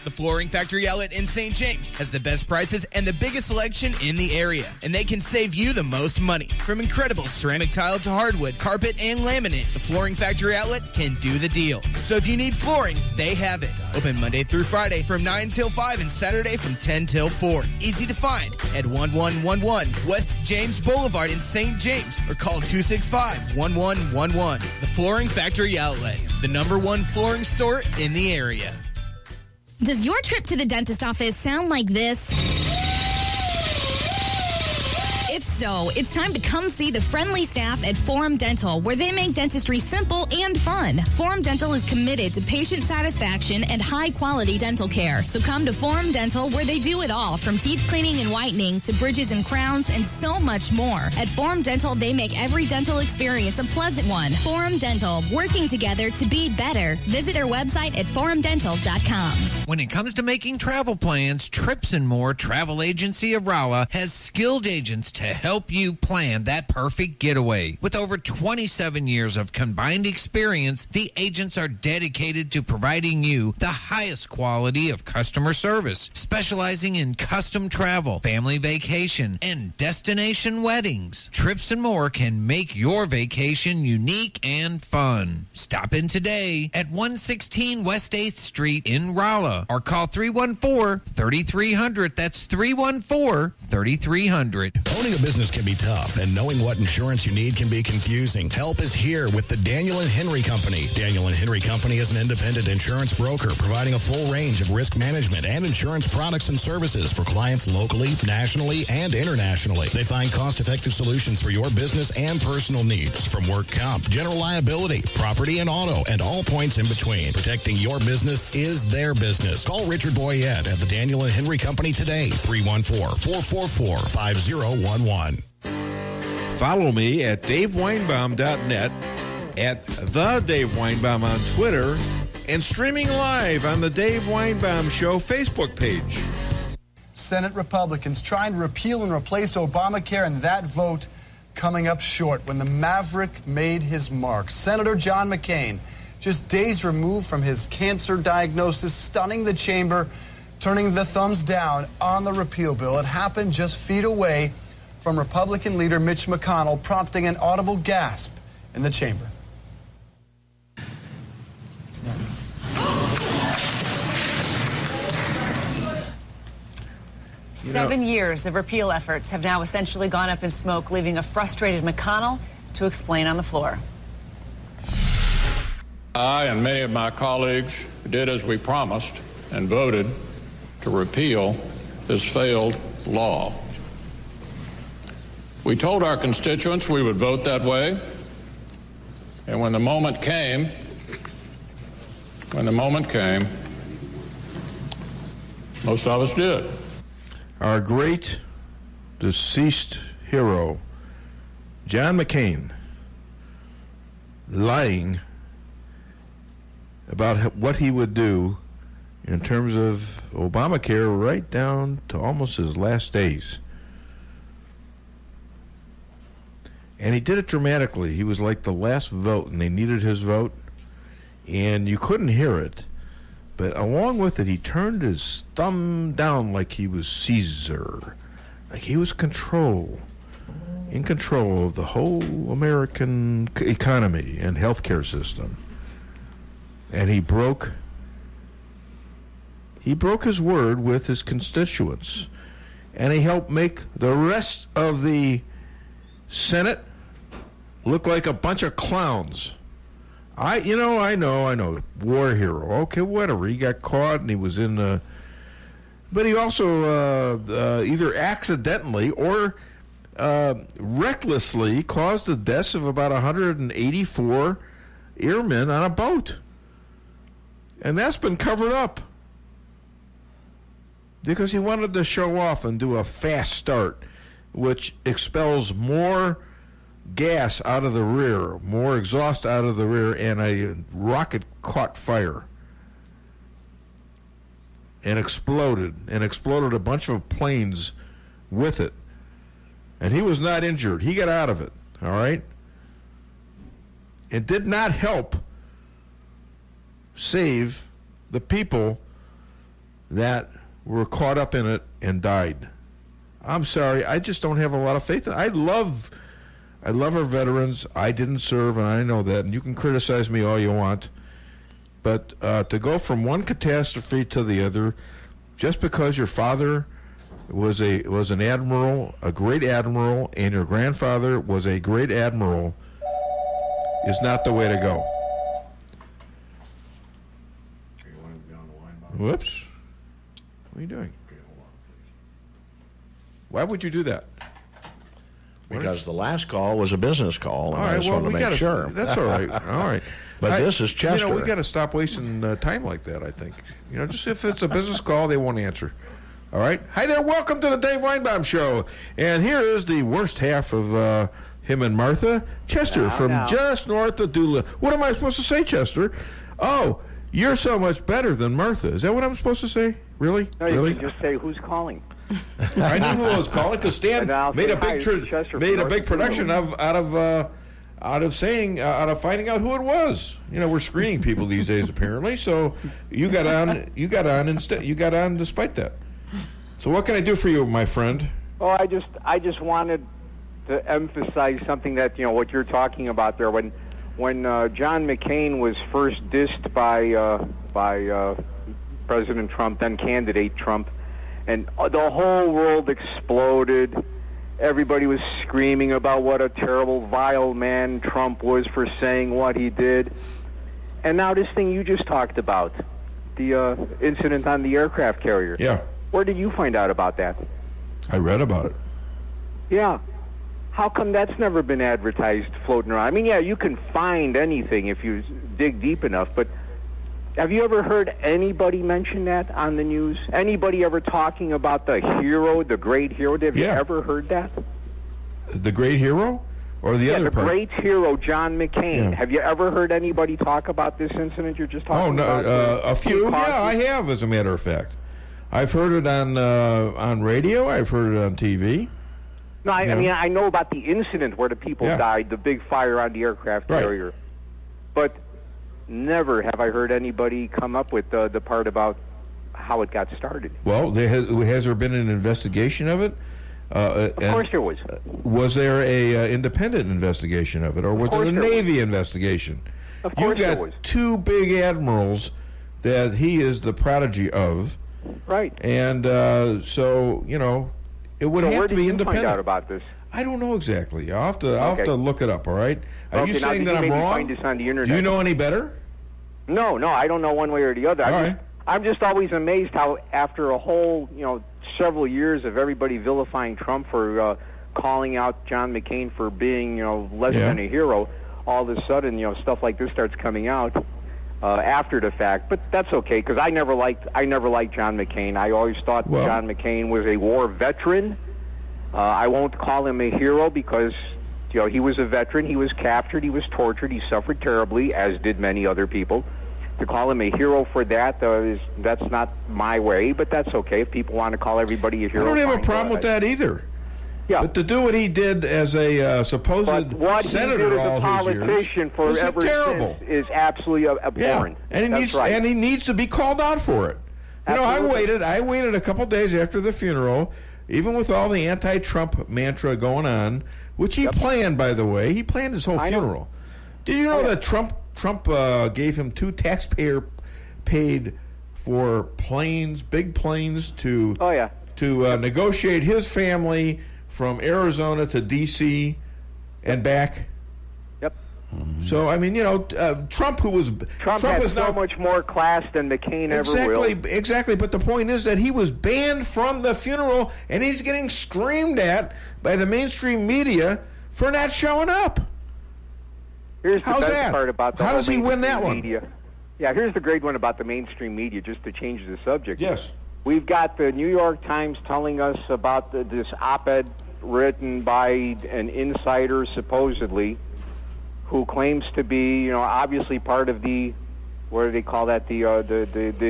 The Flooring Factory Outlet in St. James has the best prices and the biggest selection in the area, and they can save you the most money. From incredible ceramic tile to hardwood, carpet, and laminate, the Flooring Factory Outlet can do the deal. So if you need flooring, they have it. Open Monday through Friday from 9 till 5 and Saturday from 10 till 4. Easy to find at 1111 West James Boulevard in St. James or call 265-1111. The Flooring Factory Outlet, the #1 flooring store in the area. Does your trip to the dentist office sound like this? If so, it's time to come see the friendly staff at Forum Dental, where they make dentistry simple and fun. Forum Dental is committed to patient satisfaction and high-quality dental care. So come to Forum Dental, where they do it all, from teeth cleaning and whitening to bridges and crowns and so much more. At Forum Dental, they make every dental experience a pleasant one. Forum Dental, working together to be better. Visit their website at forumdental.com. When it comes to making travel plans, Trips and More Travel Agency of Rolla has skilled agents to help you plan that perfect getaway. With over 27 years of combined experience, the agents are dedicated to providing you the highest quality of customer service, specializing in custom travel, family vacation, and destination weddings. Trips and More can make your vacation unique and fun. Stop in today at 116 West 8th Street in Rolla or call 314-3300. That's 314-3300. Owning a business can be tough, and knowing what insurance you need can be confusing. Help is here with the Daniel & Henry Company. Daniel & Henry Company is an independent insurance broker providing a full range of risk management and insurance products and services for clients locally, nationally, and internationally. They find cost-effective solutions for your business and personal needs, from work comp, general liability, property and auto, and all points in between. Protecting your business is their business. Call Richard Boyette at the Daniel & Henry Company today, 314-444-5011. Follow me at DaveWeinbaum.net, at The Dave Weinbaum on Twitter, and streaming live on the Dave Weinbaum Show Facebook page. Senate Republicans trying to repeal and replace Obamacare, and that vote coming up short when the maverick made his mark. Senator John McCain, just days removed from his cancer diagnosis, stunning the chamber, turning the thumbs down on the repeal bill. It happened just feet away from Republican leader Mitch McConnell, prompting an audible gasp in the chamber. 7 years of repeal efforts have now essentially gone up in smoke, leaving a frustrated McConnell to explain on the floor. I and many of my colleagues did as we promised and voted to repeal this failed law. We told our constituents we would vote that way, and when the moment came, most of us did. Our great deceased hero, John McCain, lying about what he would do in terms of Obamacare right down to almost his last days. And he did it dramatically. He was like the last vote, and they needed his vote, and you couldn't hear it. But along with it, he turned his thumb down like he was Caesar, like he was in control of the whole American economy and healthcare system. And he broke his word with his constituents, and he helped make the rest of the Senate look like a bunch of clowns. I know, war hero. Okay, whatever. He got caught, and he was in but he also either accidentally or recklessly caused the deaths of about 184 airmen on a boat. And that's been covered up because he wanted to show off and do a fast start, which expels more gas out of the rear, more exhaust out of the rear, and a rocket caught fire and exploded a bunch of planes with it. And he was not injured. He got out of it, all right? It did not help save the people that were caught up in it and died. I'm sorry, I just don't have a lot of faith in it. I love our veterans. I didn't serve, and I know that, and you can criticize me all you want. But to go from one catastrophe to the other, just because your father was an admiral, a great admiral, and your grandfather was a great admiral, is not the way to go. Whoops. What are you doing? Why would you do that? Because the last call was a business call, and all right, I just want to make sure. That's all right. All right. But this is Chester. We got to stop wasting time like that, I think. Just if it's a business call, they won't answer. All right? Hi there. Welcome to the Dave Weinbaum Show. And here is the worst half of him and Martha, Chester, just north of Doolittle. What am I supposed to say, Chester? Oh, you're so much better than Martha. Is that what I'm supposed to say? Really? No, really? You can just say who's calling. I knew who I was calling because Stan made a big production out of finding out who it was. We're screening people these days apparently. So you got on despite that. So what can I do for you, my friend? Oh, I just wanted to emphasize something that what you're talking about there. When John McCain was first dissed by President Trump, then candidate Trump, and the whole world exploded. Everybody was screaming about what a terrible, vile man Trump was for saying what he did. And now this thing you just talked about, the incident on the aircraft carrier. Yeah. Where did you find out about that? I read about it. Yeah. How come that's never been advertised, floating around? I mean, yeah, you can find anything if you dig deep enough, but have you ever heard anybody mention that on the news? Anybody ever talking about the hero, the great hero? Have you ever heard that? The great hero? Or the other part? The great hero, John McCain. Yeah. Have you ever heard anybody talk about this incident you're just talking about? Oh, no, a few. Yeah, I have, as a matter of fact. I've heard it on radio. I've heard it on TV. No, I mean, I know about the incident where the people died, the big fire on the aircraft carrier. But never have I heard anybody come up with the part about how it got started. Well, has there been an investigation of it? Of course there was. Was there a independent investigation of it, or was it a Navy investigation? Of course there was. You've got two big admirals that he is the prodigy of, Right. And so, it would have to be independent. Where did you find out about this? I don't know exactly. I'll have to look it up, all right? Are you saying that I'm wrong? Find this on the internet? Do you know any better? No, I don't know one way or the other. I'm just always amazed how after a whole, several years of everybody vilifying Trump for calling out John McCain for being, less than a hero, all of a sudden, stuff like this starts coming out after the fact. But that's okay, because I never liked John McCain. I always thought John McCain was a war veteran. I won't call him a hero because, he was a veteran. He was captured. He was tortured. He suffered terribly, as did many other people. To call him a hero for that, that's not my way, but that's okay. If people want to call everybody a hero, I don't have a problem with that either. Yeah. But to do what he did as a supposed senator all his years, politician for ever terrible. Since is absolutely abhorrent. Yeah. And he needs to be called out for it. I waited a couple days after the funeral, even with all the anti-Trump mantra going on, which he planned, by the way. He planned his whole funeral. Did you know that Trump gave him 2 taxpayer-paid for planes, big planes, to negotiate his family from Arizona to D.C. and back? Yep. So, Trump, Trump has so much more class than McCain ever will. Exactly, but the point is that he was banned from the funeral, and he's getting screamed at by the mainstream media for not showing up. Here's the best part about the How does he win that one? Media. Yeah, here's the great one about the mainstream media, just to change the subject. Yes. We've got the New York Times telling us about this op-ed written by an insider, supposedly, who claims to be, obviously part of the, what do they call that, the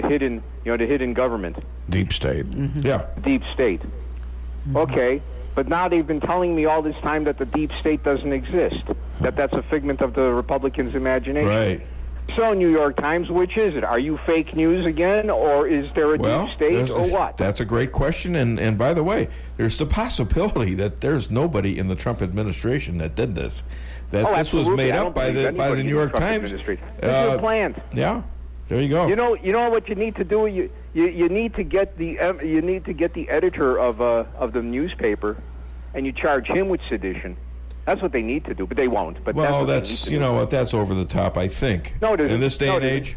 hidden, the hidden government. Deep state. Mm-hmm. Yeah. Deep state. Mm-hmm. Okay. But now they've been telling me all this time that the deep state doesn't exist, that's a figment of the Republicans' imagination. Right. So, New York Times, which is it? Are you fake news again, or is there a deep state, or what? That's a great question, and by the way, there's the possibility that there's nobody in the Trump administration that did this. That this was made up by the New York Times. This is planned. Yeah. There you go. You know what you need to do. You need to get the editor of the newspaper, and you charge him with sedition. That's what they need to do, but they won't. But that's that's over the top, I think. No, it isn't. In this day and age.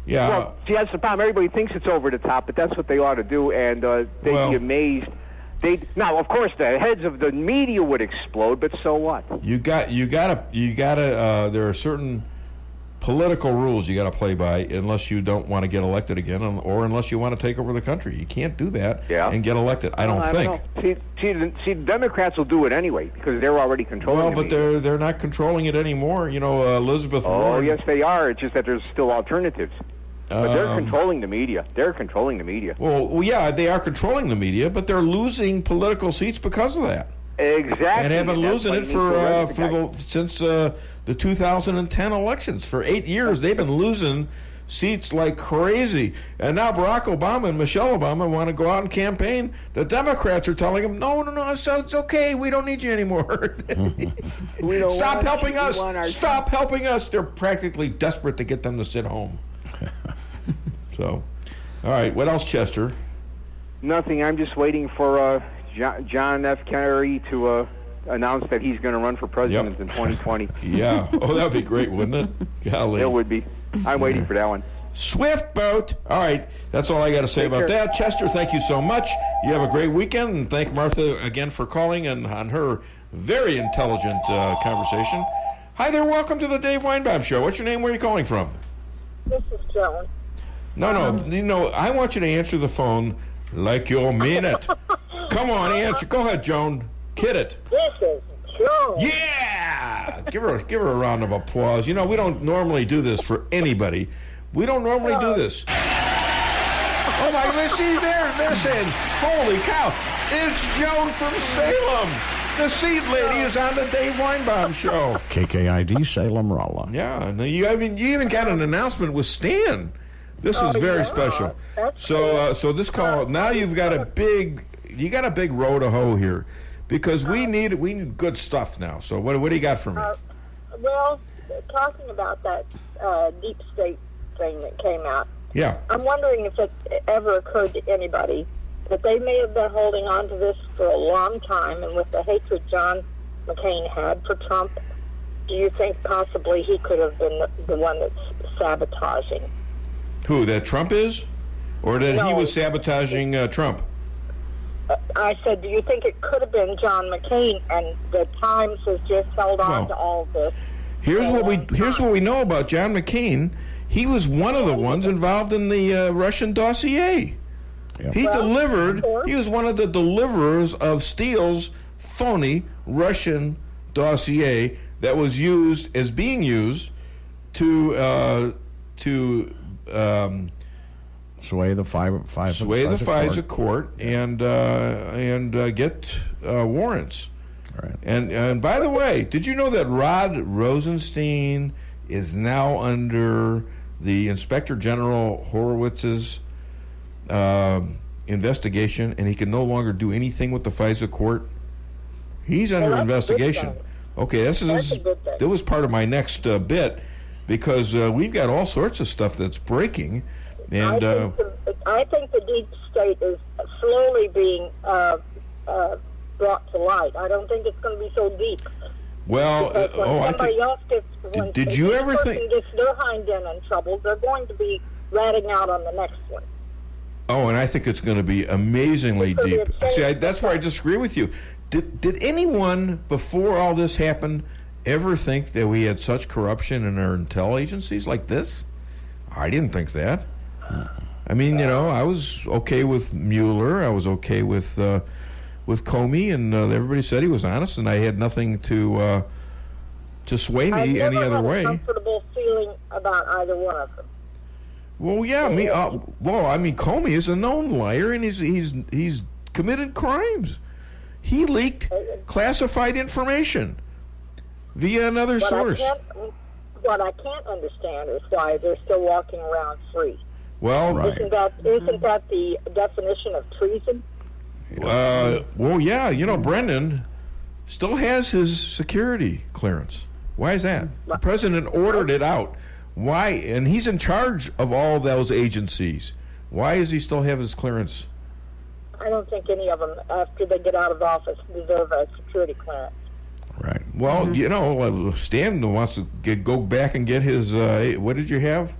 Yeah. Well, see, that's the problem. Everybody thinks it's over the top, but that's what they ought to do, and they'd be amazed. Now, of course, the heads of the media would explode, but so what? You gotta. There are certain political rules you got to play by, unless you don't want to get elected again, or unless you want to take over the country. You can't do that and get elected. I don't think. See, the Democrats will do it anyway because they're already controlling. Well, but they're not controlling it anymore. Elizabeth Warren. Oh, yes, they are. It's just that there's still alternatives. But they're controlling the media. Well, yeah, they are controlling the media, but they're losing political seats because of that. Exactly. And have been losing it since the 2010 elections. For 8 years, they've been losing seats like crazy. And now Barack Obama and Michelle Obama want to go out and campaign. The Democrats are telling them, no, it's okay. We don't need you anymore. Stop helping us. Stop helping us. They're practically desperate to get them to sit home. So, all right. What else, Chester? Nothing. I'm just waiting for John F. Kennedy to announce that he's going to run for president in 2020. Yeah. Oh, that would be great, wouldn't it? Golly. It would be. I'm waiting for that one. Swift boat. All right. That's all I got to say about that. Chester, thank you so much. You have a great weekend. And thank Martha again for calling and on her very intelligent conversation. Hi there. Welcome to the Dave Weinbaum Show. What's your name? Where are you calling from? This is Joan. No. I want you to answer the phone like you'll mean it. Come on, answer. Go ahead, Joan. Kid it. This is Joan. Yeah! Give her a round of applause. We don't normally do this for anybody. We don't normally do this. Oh my goodness, see, they're saying, holy cow, it's Joan from Salem. The seed lady is on the Dave Weinbaum Show. KKID Salem Rolla. Yeah, and you even got an announcement with Stan. This is very special. So this call, now you got a big row to hoe here, because we need good stuff now. So what do you got for me? Well, talking about that deep state thing that came out, Yeah. I'm wondering if it ever occurred to anybody that they may have been holding on to this for a long time, and with the hatred John McCain had for Trump, do you think possibly he could have been the one that's sabotaging? Who, that Trump is? Or that he was sabotaging Trump? I said, do you think it could have been John McCain, and the Times has just held on to all of this? Here's what we know about John McCain. He was one of the ones involved in the Russian dossier. Yep. He was one of the deliverers of Steele's phony Russian dossier that was being used to sway the FISA court and get warrants. Right. And by the way, did you know that Rod Rosenstein is now under the Inspector General Horowitz's investigation, and he can no longer do anything with the FISA court? He's under investigation. Okay, that was part of my next bit, because we've got all sorts of stuff that's breaking. And I think the deep state is slowly being brought to light. I don't think it's going to be so deep. Well, did you ever think gets their hind end in trouble, they're going to be ratting out on the next one. Oh, and I think it's going to be amazingly deep. See, that's where I disagree with you. Did anyone before all this happened ever think that we had such corruption in our intel agencies like this? I didn't think that. I mean, I was okay with Mueller. I was okay with Comey, and everybody said he was honest, and I had nothing to sway me any other way. I never had a comfortable feeling about either one of them. Well, yeah, Comey is a known liar, and he's committed crimes. He leaked classified information via another source. What I can't understand is why they're still walking around free. Well, isn't that the definition of treason? Well, yeah, Brendan still has his security clearance. Why is that? The president ordered it out. Why? And he's in charge of all those agencies. Why does he still have his clearance? I don't think any of them, after they get out of office, deserve a security clearance. Right. Well, Stan wants to go back and get his, what did you have?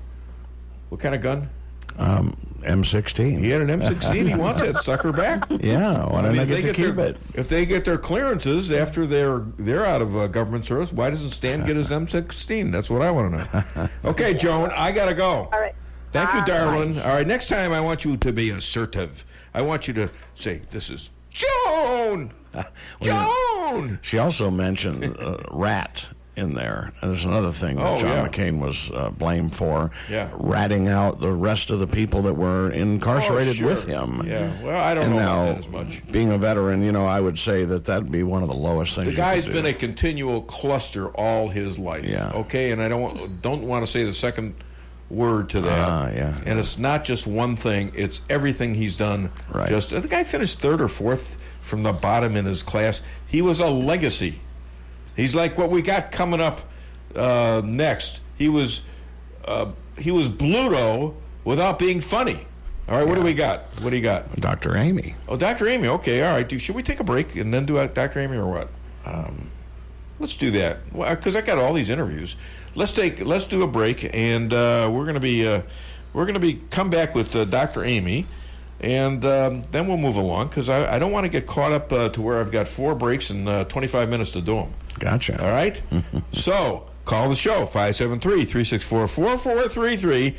What kind of gun? M16. He had an M16. He wants that sucker back. Yeah, why don't I get to keep it? If they get their clearances after they're out of government service, why doesn't Stan get his M16? That's what I want to know. Okay, Joan, I got to go. All right. Thank you, darling. All right, next time I want you to be assertive. I want you to say, this is Joan! Joan! She also mentioned rat in there. And there's another thing that John McCain was blamed for, ratting out the rest of the people that were incarcerated with him. Yeah, well, I don't know about that as much. Being a veteran, I would say that'd be one of the lowest things. The guy's been a continual cluster all his life. Yeah. Okay, and I don't want to say the second word to that. And it's not just one thing, it's everything he's done. Right. The guy finished third or fourth from the bottom in his class. He was a legacy. He's like what we got coming up next. He was Bluto without being funny. All right, what do we got? What do you got? Dr. Amy. Oh, Dr. Amy. Okay, all right. Should we take a break and then do Dr. Amy or what? Let's do that because I got all these interviews. Let's do a break, and we're gonna be come back with Dr. Amy, and then we'll move along because I don't want to get caught up to where I've got 4 breaks and 25 minutes to do them. Gotcha. All right. So call the show 573-364-4433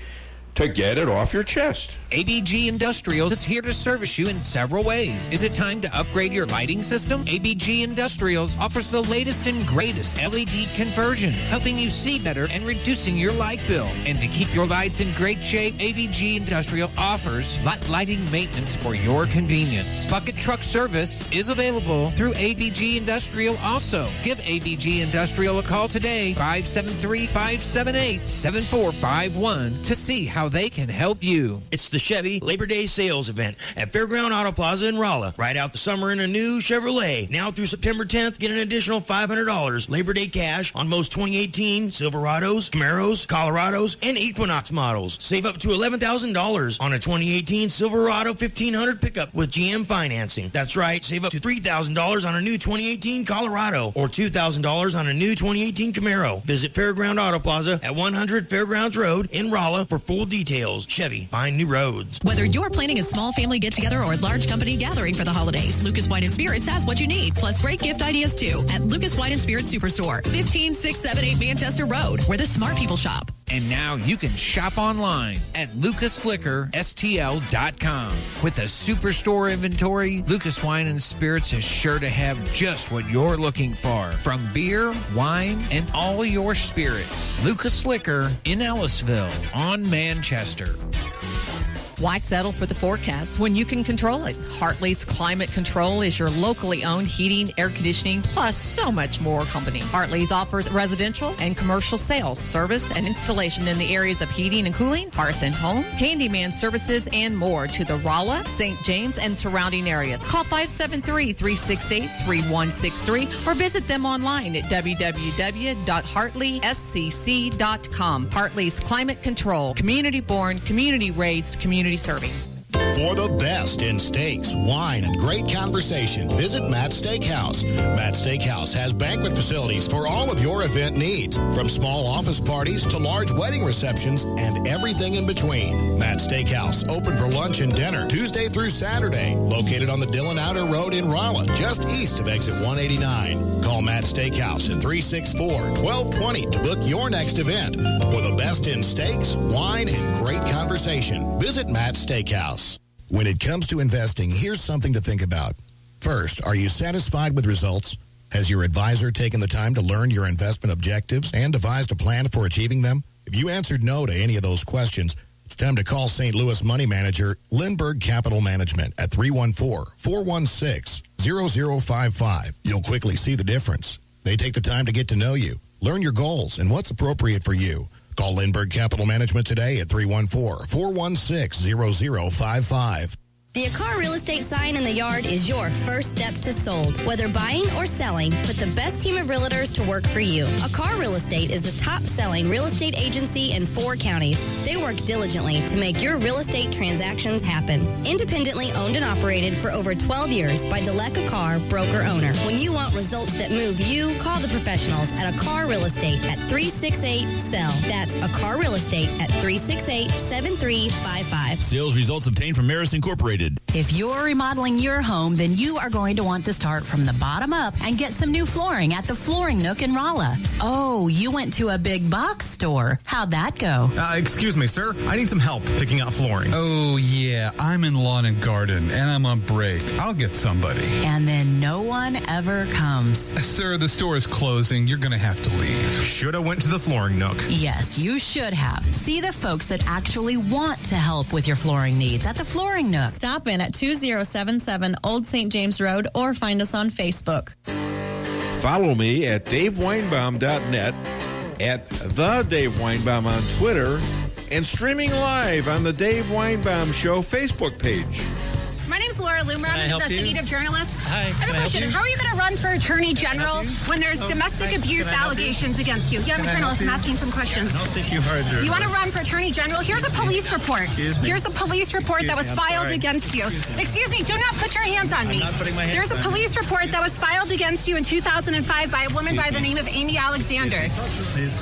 to get it off your chest. ABG Industrials is here to service you in several ways. Is it time to upgrade your lighting system? ABG Industrials offers the latest and greatest LED conversion, helping you see better and reducing your light bill. And to keep your lights in great shape, ABG Industrial offers lighting maintenance for your convenience. Bucket truck service is available through ABG Industrial also. Give ABG Industrial a call today, 573-578-7451, to see how how they can help you. It's the Chevy Labor Day sales event at Fairground Auto Plaza in Rolla. Ride out the summer in a new Chevrolet. Now through September 10th, get an additional $500 Labor Day cash on most 2018 Silverados, Camaros, Colorados, and Equinox models. Save up to $11,000 on a 2018 Silverado 1500 pickup with GM financing. That's right, save up to $3,000 on a new 2018 Colorado or $2,000 on a new 2018 Camaro. Visit Fairground Auto Plaza at 100 Fairgrounds Road in Rolla for full details. Chevy, find new roads. Whether you're planning a small family get-together or a large company gathering for the holidays, Lucas Wine & Spirits has what you need, plus great gift ideas too at Lucas Wine & Spirits Superstore, 15678 Manchester Road, where the smart people shop. And now you can shop online at lucasliquorstl.com. With a superstore inventory, Lucas Wine & Spirits is sure to have just what you're looking for. From beer, wine, and all your spirits. Lucas Liquor in Ellisville on Manchester. Why settle for the forecast when you can control it? Hartley's Climate Control is your locally owned heating, air conditioning, plus so much more company. Hartley's offers residential and commercial sales, service, and installation in the areas of heating and cooling, hearth and home, handyman services, and more to the Rolla, St. James, and surrounding areas. Call 573-368-3163 or visit them online at www.hartleyscc.com. Hartley's Climate Control, community-born, community-raised, community serving. For the best in steaks, wine, and great conversation, visit Matt's Steakhouse. Matt's Steakhouse has banquet facilities for all of your event needs, from small office parties to large wedding receptions and everything in between. Matt's Steakhouse, open for lunch and dinner Tuesday through Saturday, located on the Dillon Outer Road in Rolla, just east of exit 189. Call Matt's Steakhouse at 364-1220 to book your next event. For the best in steaks, wine, and great conversation, visit Matt's Steakhouse. When it comes to investing, here's something to think about. First, are you satisfied with results? Has your advisor taken the time to learn your investment objectives and devised a plan for achieving them? If you answered no to any of those questions, it's time to call St. Louis money manager Lindbergh Capital Management at 314-416-0055. You'll quickly see the difference. They take the time to get to know you, learn your goals, and what's appropriate for you. Call Lindbergh Capital Management today at 314-416-0055. The Akar Real Estate sign in the yard is your first step to sold. Whether buying or selling, put the best team of realtors to work for you. Akar Real Estate is the top-selling real estate agency in 4 counties. They work diligently to make your real estate transactions happen. Independently owned and operated for over 12 years by Delek Akar, broker-owner. When you want results that move you, call the professionals at Akar Real Estate at 368-SELL. That's Akar Real Estate at 368-7355. Sales results obtained from Maris Incorporated. If you're remodeling your home, then you are going to want to start from the bottom up and get some new flooring at the Flooring Nook in Rolla. Oh, you went to a big box store. How'd that go? Excuse me, sir. I need some help picking out flooring. Oh, yeah. I'm in lawn and garden, and I'm on break. I'll get somebody. And then no one ever comes. Sir, the store is closing. You're going to have to leave. Should have went to the Flooring Nook. Yes, you should have. See the folks that actually want to help with your flooring needs at the Flooring Nook. Stop in at 2077 Old St. James Road or find us on Facebook. Follow me at DaveWeinbaum.net, at The Dave Weinbaum on Twitter, and streaming live on the Dave Weinbaum Show Facebook page. My name's Laura Loomer. I'm an investigative journalist. Hi. I have a question. How are you going to run for Attorney General when there's domestic abuse allegations against you? Yeah, I'm a journalist. I'm asking some questions. I don't think you heard her. You want to run for Attorney General? Here's a police report. Excuse me. Here's a police report that was filed against you. Excuse me. Do not put your hands on me. I'm not putting my hands There's a on police report that was filed against you in 2005 by a woman by the name of Amy Alexander.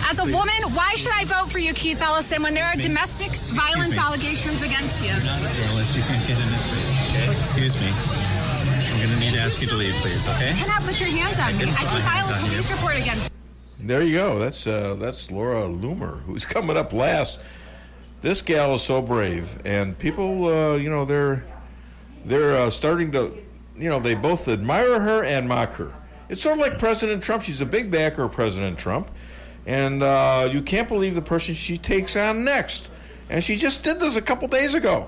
As a woman, why should I vote for you, Keith Ellison, when there are domestic violence allegations against you? You're not a journalist. You can't get in this place. Okay? Excuse me. I'm going to need to ask you to leave, please, okay? You cannot put your hands on me. I can file a police report against you. There you go. That's Laura Loomer, who's coming up last. This gal is so brave, and people, they're starting to, they both admire her and mock her. It's sort of like President Trump. She's a big backer of President Trump, and you can't believe the person she takes on next. And she just did this a couple days ago.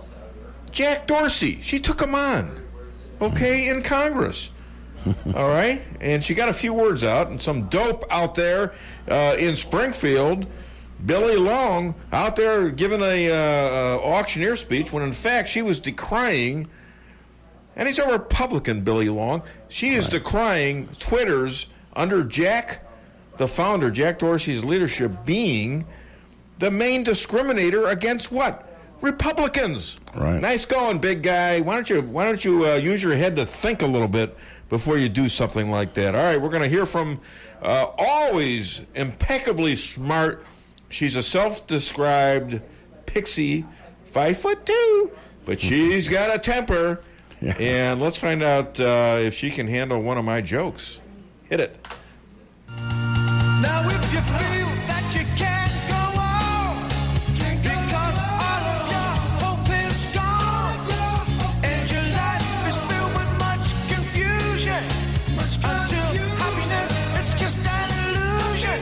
Jack Dorsey. She took him on, in Congress. All right? And she got a few words out, and some dope out there in Springfield Billy Long out there giving a auctioneer speech when in fact she was decrying, and he's a Republican, Billy Long. She is decrying Twitter's under Jack, the founder, Jack Dorsey's leadership, being the main discriminator against what? Republicans. Right. Nice going, big guy. Why don't you use your head to think a little bit before you do something like that? All right, we're going to hear from always impeccably smart. She's a self-described pixie, 5'2", but she's got a temper. Yeah. And let's find out if she can handle one of my jokes. Hit it. Now if you feel that you can't go on, because all of your hope is gone, and your life is filled with much confusion, until happiness is just an illusion,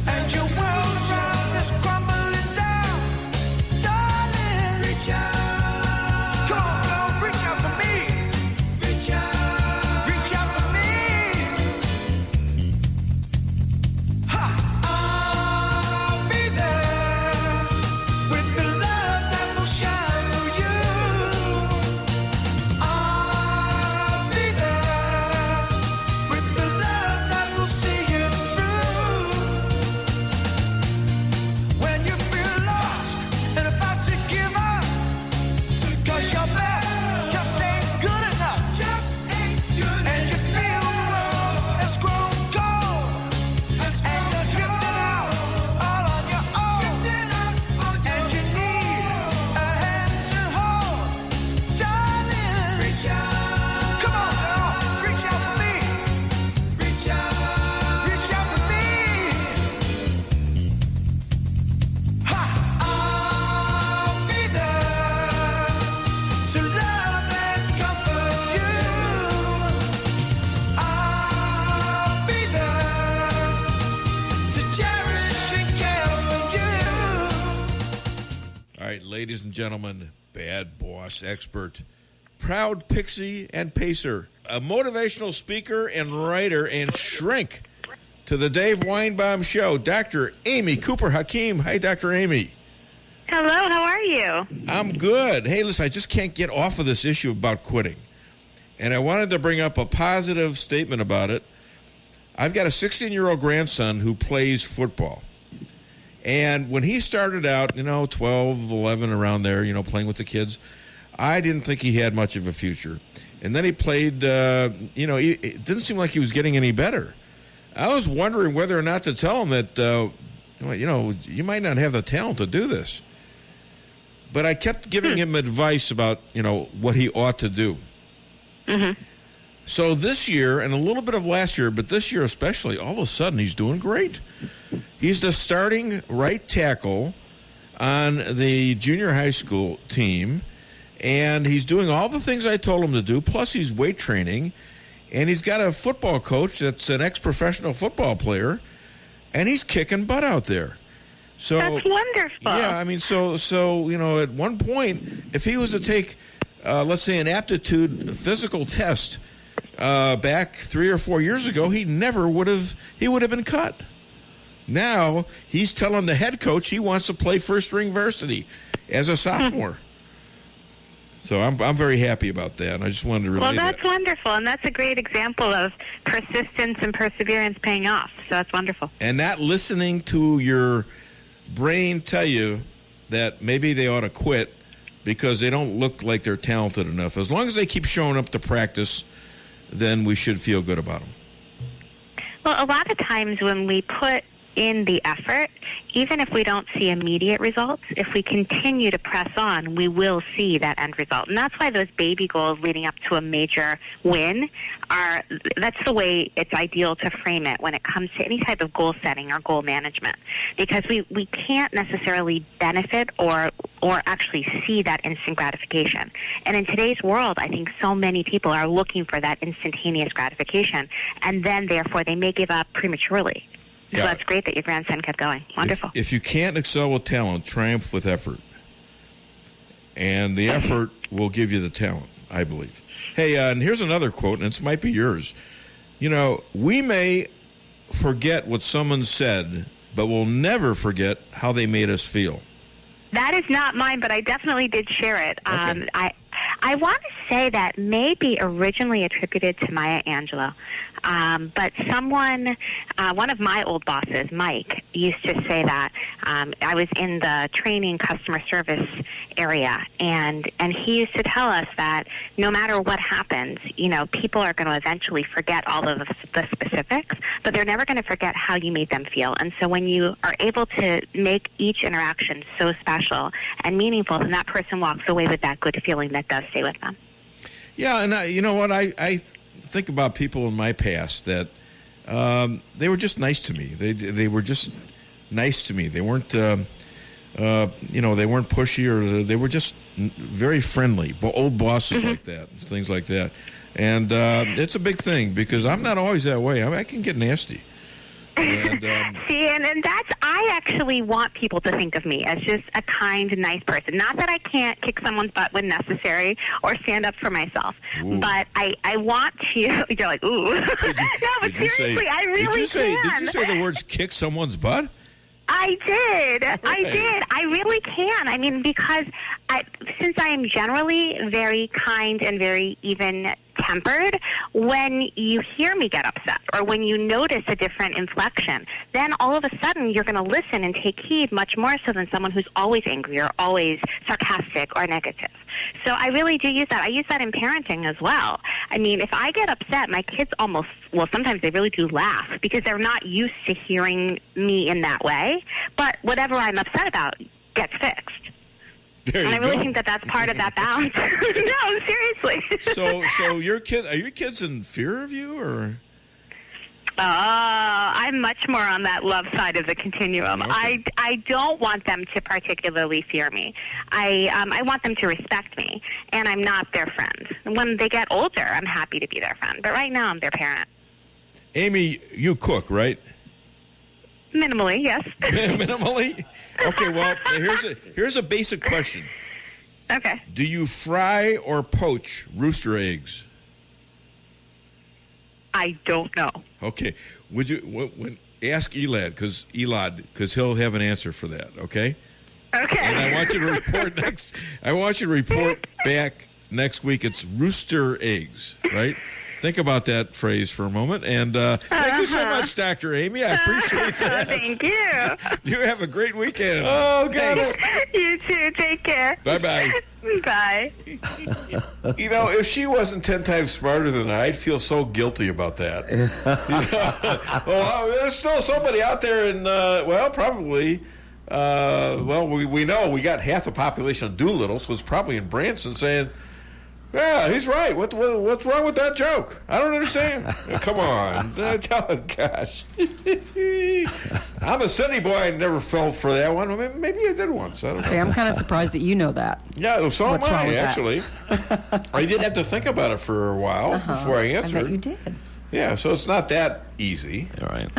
and your world around is crumbling down, darling, reach out. Come on, girl, reach out for me. Reach out. Reach out for me. I'll be there with the love that will shine for you. I'll be there with the love that will see you through. When you feel lost and about to give up, 'cause your best just ain't good enough. And you feel the world has grown cold, and you're drifting out all on your own, and you need a hand to hold, darling. Reach out. Come on, girl, reach out for me. Reach out. Reach out for me. I'll be there to love and comfort you. I'll be there to cherish and care for you. All right, ladies and gentlemen, bad boss expert, proud pixie and pacer, a motivational speaker and writer and shrink to the Dave Weinbaum Show, Dr. Amy Cooper Hakeem. Hi, Dr. Amy. Hello, how are you? I'm good. Hey, listen, I just can't get off of this issue about quitting. And I wanted to bring up a positive statement about it. I've got a 16-year-old grandson who plays football. And when he started out, 12, 11, around there, playing with the kids, I didn't think he had much of a future. And then he played, it didn't seem like he was getting any better. I was wondering whether or not to tell him that, you might not have the talent to do this. But I kept giving him advice about, what he ought to do. Mm-hmm. So this year, and a little bit of last year, but this year especially, all of a sudden he's doing great. He's the starting right tackle on the junior high school team, and he's doing all the things I told him to do, plus he's weight training, and he's got a football coach that's an ex-professional football player, and he's kicking butt out there. So that's wonderful. Yeah, I mean, so at one point, if he was to take, let's say, an aptitude physical test back 3 or 4 years ago, he would have been cut. Now he's telling the head coach he wants to play first-string varsity as a sophomore. So I'm very happy about that, and I just wanted to relay that. Well, that's wonderful, and that's a great example of persistence and perseverance paying off. So that's wonderful. And not listening to your brain tell you that maybe they ought to quit because they don't look like they're talented enough. As long as they keep showing up to practice, then we should feel good about them. Well, a lot of times when we put in the effort, even if we don't see immediate results, if we continue to press on, we will see that end result. And that's why those baby goals leading up to a major win that's the way it's ideal to frame it when it comes to any type of goal setting or goal management. Because we can't necessarily benefit or actually see that instant gratification. And in today's world, I think so many people are looking for that instantaneous gratification, and then therefore they may give up prematurely. So Yeah. that's great that your grandson kept going. Wonderful. If you can't excel with talent, triumph with effort. And the effort will give you the talent, I believe. Hey, and here's another quote, and this might be yours. We may forget what someone said but we'll never forget how they made us feel. That is not mine, but I definitely did share it. Okay. I want to say that may be originally attributed to Maya Angelou. But someone, one of my old bosses, Mike, used to say that. I was in the training customer service area, and he used to tell us that no matter what happens, people are going to eventually forget all of the specifics, but they're never going to forget how you made them feel. And so when you are able to make each interaction so special and meaningful, then that person walks away with that good feeling that does stay with them. Yeah, and you know what? I think about people in my past that they were just nice to me. They were just nice to me. They weren't, they weren't pushy, or they were just very friendly. Old bosses like that, things like that. And it's a big thing because I'm not always that way. I can get nasty. And, See, and that's, I actually want people to think of me as just a kind, nice person. Not that I can't kick someone's butt when necessary or stand up for myself, but I want to, you're like, ooh. No, but seriously, I really can. Did you say the words kick someone's butt? I did. I did. I really can. I mean, because since I am generally very kind and very even-tempered, when you hear me get upset or when you notice a different inflection, then all of a sudden you're going to listen and take heed much more so than someone who's always angry or always sarcastic or negative. So I really do use that. I use that in parenting as well. I mean, if I get upset, my kids sometimes they really do laugh because they're not used to hearing me in that way. But whatever I'm upset about gets fixed. And I really think that that's part of that balance. No, seriously. So are your kids in fear of you, or? I'm much more on that love side of the continuum. Okay. I don't want them to particularly fear me. I want them to respect me, and I'm not their friend. When they get older, I'm happy to be their friend. But right now, I'm their parent. Amy, you cook, right? Minimally, yes. Minimally? Okay, well, here's a basic question. Okay. Do you fry or poach rooster eggs? I don't know. Okay. Would you ask Elad, because he'll have an answer for that, okay? Okay. And I want you to report back next week. It's rooster eggs, right? Think about that phrase for a moment. And thank you so much, Dr. Amy. I appreciate that. Thank you. You have a great weekend. Oh, God. You too. Take care. Bye-bye. Bye. If she wasn't 10 times smarter than I, I'd feel so guilty about that. Well, there's still somebody out there in, probably, we know we got half the population of Doolittle, so it's probably in Branson saying, yeah, he's right. What's wrong with that joke? I don't understand. Come on. Gosh. I'm a city boy. I never fell for that one. Maybe I did once. I don't know. See, I'm kind of surprised that you know that. Yeah, so am I, actually. I did have to think about it for a while before I answered. I bet you did. Yeah, so it's not that easy. All right.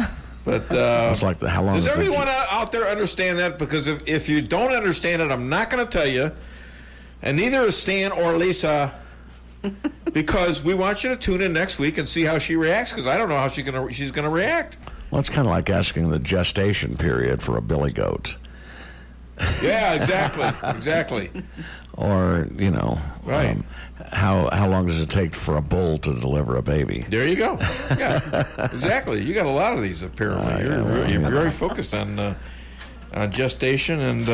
But it's like how long does everyone out there understand that? Because if you don't understand it, I'm not going to tell you. And neither is Stan or Lisa. Because we want you to tune in next week and see how she reacts, because I don't know how she's going to react. Well, it's kind of like asking the gestation period for a billy goat. Yeah, exactly. Or, right. How long does it take for a bull to deliver a baby? There you go. Yeah, exactly. You got a lot of these, apparently. You're very focused on gestation and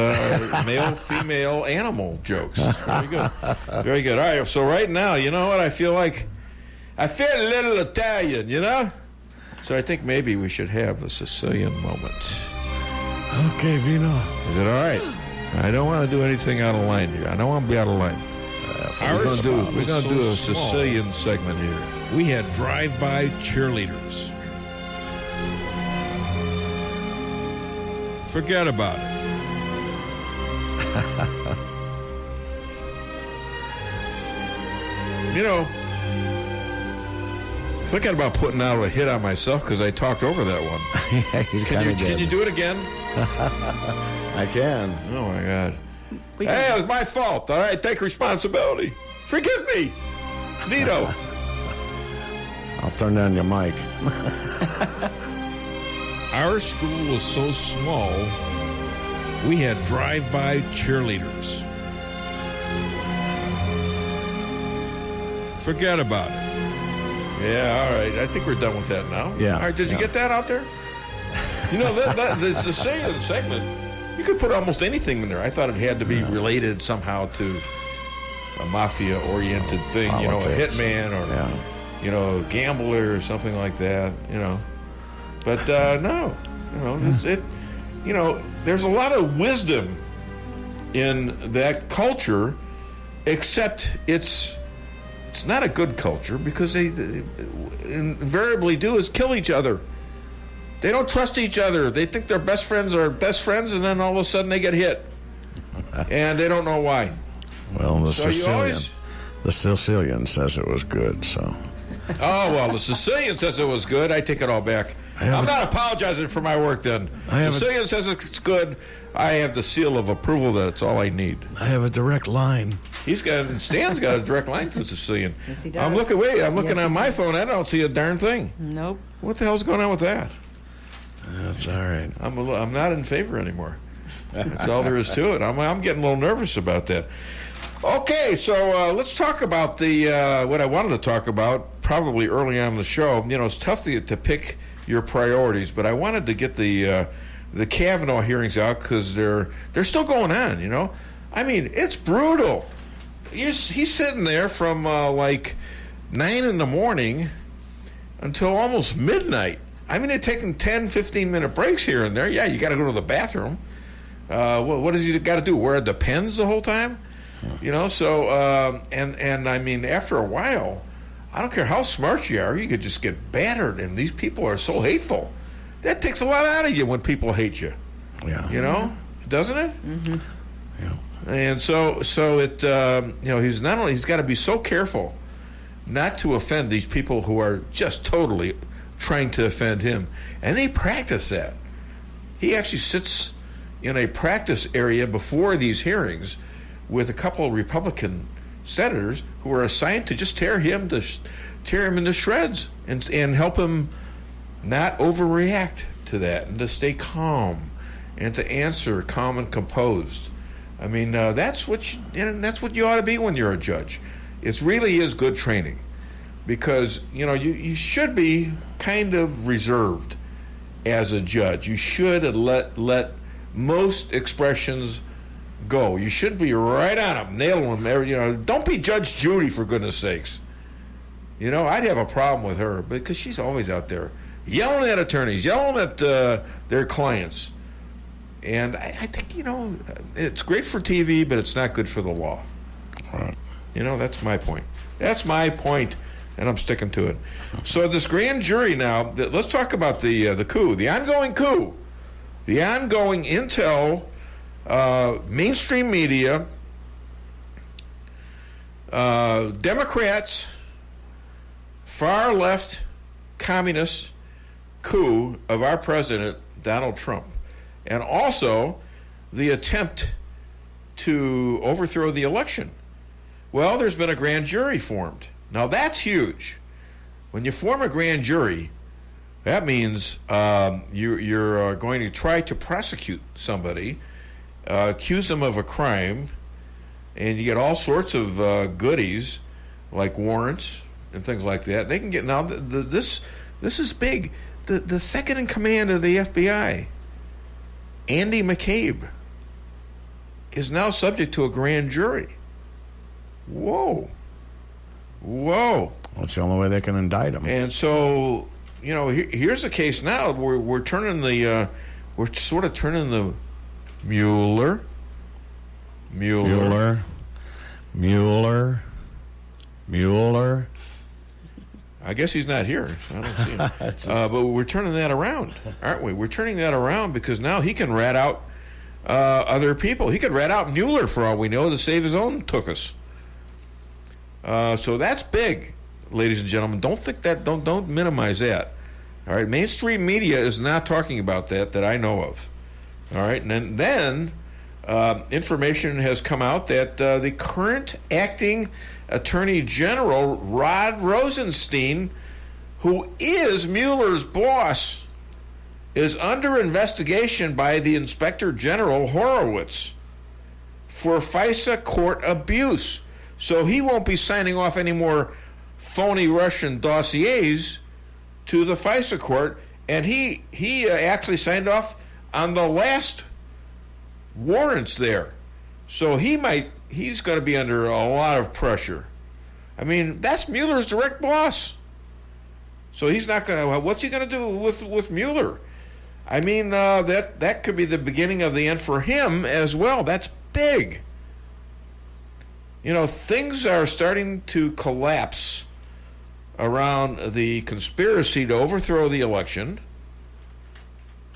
male-female animal jokes. Very good. Very good. All right, so right now, you know what? I feel a little Italian, So I think maybe we should have a Sicilian moment. Okay, Vino. Is it all right? I don't want to do anything out of line here. I don't want to be out of line. We're going to do a Sicilian segment here. We had drive-by cheerleaders. Forget about it. Thinking about putting out a hit on myself because I talked over that one. Yeah, he's kind of good. Can you do it again? I can. Oh, my God. Hey, it was my fault. All right, take responsibility. Forgive me. Vito. I'll turn down your mic. Our school was so small, we had drive-by cheerleaders. Forget about it. Yeah, all right. I think we're done with that now. Yeah. All right, did you get that out there? You know, that's the segment. You could put almost anything in there. I thought it had to be related somehow to a mafia-oriented thing. Politics. You know, a hitman or, you know, gambler or something like that, you know. But, no. You know, you know, there's a lot of wisdom in that culture, except it's not a good culture because they invariably do is kill each other. They don't trust each other. They think their best friends are best friends, and then all of a sudden they get hit. And they don't know why. Well, the Sicilian says it was good, so. Oh, well, the Sicilian says it was good. I take it all back. I'm not apologizing for my work then. The Sicilian says it's good. I have the seal of approval that it's all I need. I have a direct line. Stan's got a direct line to the Sicilian. Yes, he does. I'm looking on my phone. I don't see a darn thing. Nope. What the hell's going on with that? That's all right. I'm not in favor anymore. That's all there is to it. I'm getting a little nervous about that. Okay, so let's talk about what I wanted to talk about probably early on in the show. You know, it's tough to pick your priorities, but I wanted to get the Kavanaugh hearings out because they're still going on. You know, I mean, it's brutal. He's sitting there from like 9 in the morning until almost midnight. I mean, they're taking 10, 15-minute breaks here and there. Yeah, you got to go to the bathroom. What does he got to do? Wear a Depends the whole time? You know, so, and I mean, after a while, I don't care how smart you are, you could just get battered, and these people are so hateful. That takes a lot out of you when people hate you. Yeah. You know? Doesn't it? Mm-hmm. Yeah. And so it, you know, he's got to be so careful not to offend these people who are just totally trying to offend him. And they practice that. He actually sits in a practice area before these hearings with a couple of Republican senators who are assigned to just tear him into shreds and help him not overreact to that and to stay calm and to answer calm and composed. I mean, that's what you ought to be when you're a judge. It really is good training because, you know, you should be kind of reserved as a judge. You should let most expressions go. You shouldn't be right on them, nailing them. You know, don't be Judge Judy, for goodness sakes. You know, I'd have a problem with her because she's always out there yelling at attorneys, yelling at their clients. And I think, you know, it's great for TV, but it's not good for the law. Right. You know, that's my point. That's my point, and I'm sticking to it. So this grand jury now, let's talk about the coup, the ongoing coup, the ongoing intel, mainstream media, Democrats, far left communist coup of our president, Donald Trump. And also the attempt to overthrow the election. Well, there's been a grand jury formed. Now, that's huge. When you form a grand jury, that means you're going to try to prosecute somebody, accuse them of a crime, and you get all sorts of goodies, like warrants and things like that. They can get, now, this is big. The second in command of the FBI, Andy McCabe, is now subject to a grand jury. Whoa. Well, it's the only way they can indict him. And so, you know, here's the case now. We're turning the Mueller. I guess he's not here. So I don't see him. But we're turning that around, aren't we? We're turning that around because now he can rat out other people. He could rat out Mueller for all we know to save his own tuchus. So that's big, ladies and gentlemen. Don't think that. Don't minimize that. All right, mainstream media is not talking about that I know of. All right, and then information has come out that the current acting Attorney General, Rod Rosenstein, who is Mueller's boss, is under investigation by the Inspector General Horowitz for FISA court abuse. So he won't be signing off any more phony Russian dossiers to the FISA court. And he actually signed off on the last warrants there. So he's going to be under a lot of pressure. I mean, that's Mueller's direct boss. So he's not going to, what's he going to do with Mueller? I mean, that could be the beginning of the end for him as well. That's big. You know, things are starting to collapse around the conspiracy to overthrow the election.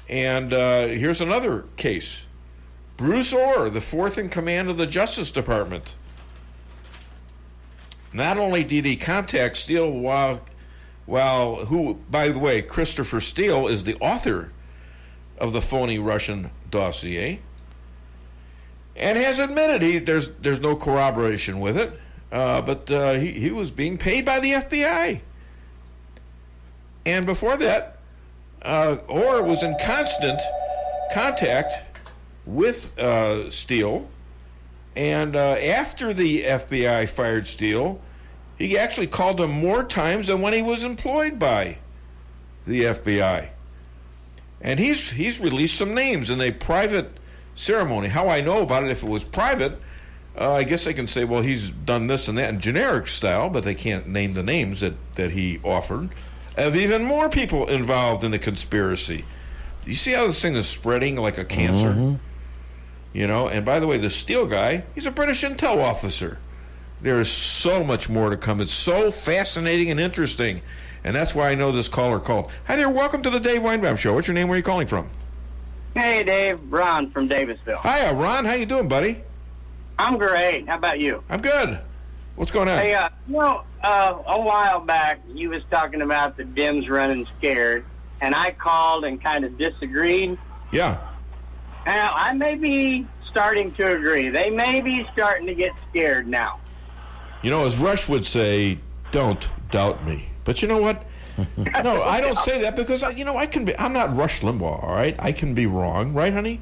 And here's another case. Bruce Orr, the fourth in command of the Justice Department. Not only did he contact Steele who, by the way, Christopher Steele is the author of the phony Russian dossier, and has admitted there's no corroboration with it, but he was being paid by the FBI. And before that, Orr was in constant contact with Steele, and after the FBI fired Steele, he actually called him more times than when he was employed by the FBI. And he's released some names in a private ceremony. How I know about it, if it was private, I guess they can say, well, he's done this and that in generic style, but they can't name the names that he offered, of even more people involved in the conspiracy. You see how this thing is spreading like a cancer? Mm-hmm. You know, and by the way, the Steele guy, he's a British intel officer. There is so much more to come. It's so fascinating and interesting. And that's why I know this caller called. Hi there, welcome to the Dave Weinbaum Show. What's your name? Where are you calling from? Hey, Dave. Ron from Davisville. Hiya, Ron. How you doing, buddy? I'm great. How about you? I'm good. What's going on? Hey, a while back, you was talking about the Dems running scared, and I called and kind of disagreed. Yeah. Now, I may be starting to agree. They may be starting to get scared now. You know, as Rush would say, don't doubt me. But you know what? No, I don't say that because, I'm not Rush Limbaugh, all right? I can be wrong, right, honey?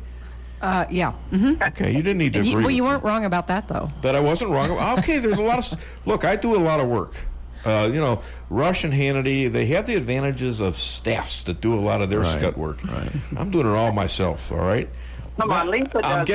Yeah. Mm-hmm. Okay, you didn't need to agree. Well, you weren't wrong about that, though. But I wasn't wrong. Okay, there's a lot of... Look, I do a lot of work. Rush and Hannity, they have the advantages of staffs that do a lot of their scut work. Right. I'm doing it all myself, all right? Come on, Lisa does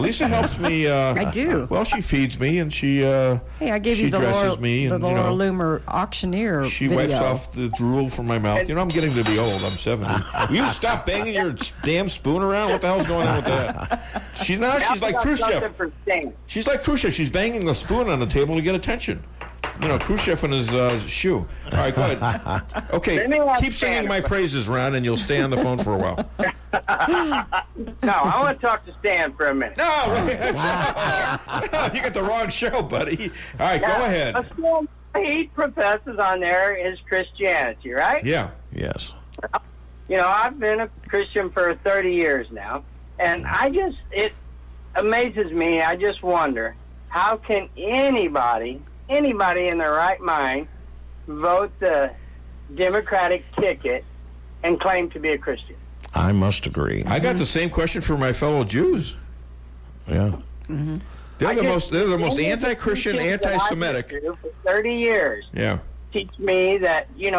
Lisa helps me. I do. Well, she feeds me and she hey, I gave you the dresses Laura, me and, the Laura Loomer auctioneer She video. wipes off the drool from my mouth. You know, I'm getting to be old. I'm 70. Will you stop banging your damn spoon around? What the hell's going on with that? She's like Khrushchev. She's like Khrushchev. She's banging the spoon on the table to get attention. You know, Khrushchev in his shoe. All right, go ahead. Okay, keep singing my praises, Ron, and you'll stay on the phone for a while. No, I want to talk to Stan for a minute. No, you got the wrong show, buddy. All right, go ahead. Stan, he professes on there his Christianity, right? Yeah. Yes. You know, I've been a Christian for 30 years now, and it amazes me. I just wonder, how can anybody in their right mind vote the Democratic ticket and claim to be a Christian? I must agree. I got the same question for my fellow Jews. Yeah. Mm-hmm. They're the most anti-Christian, anti-Semitic. For 30 years. Yeah. Teach me that, you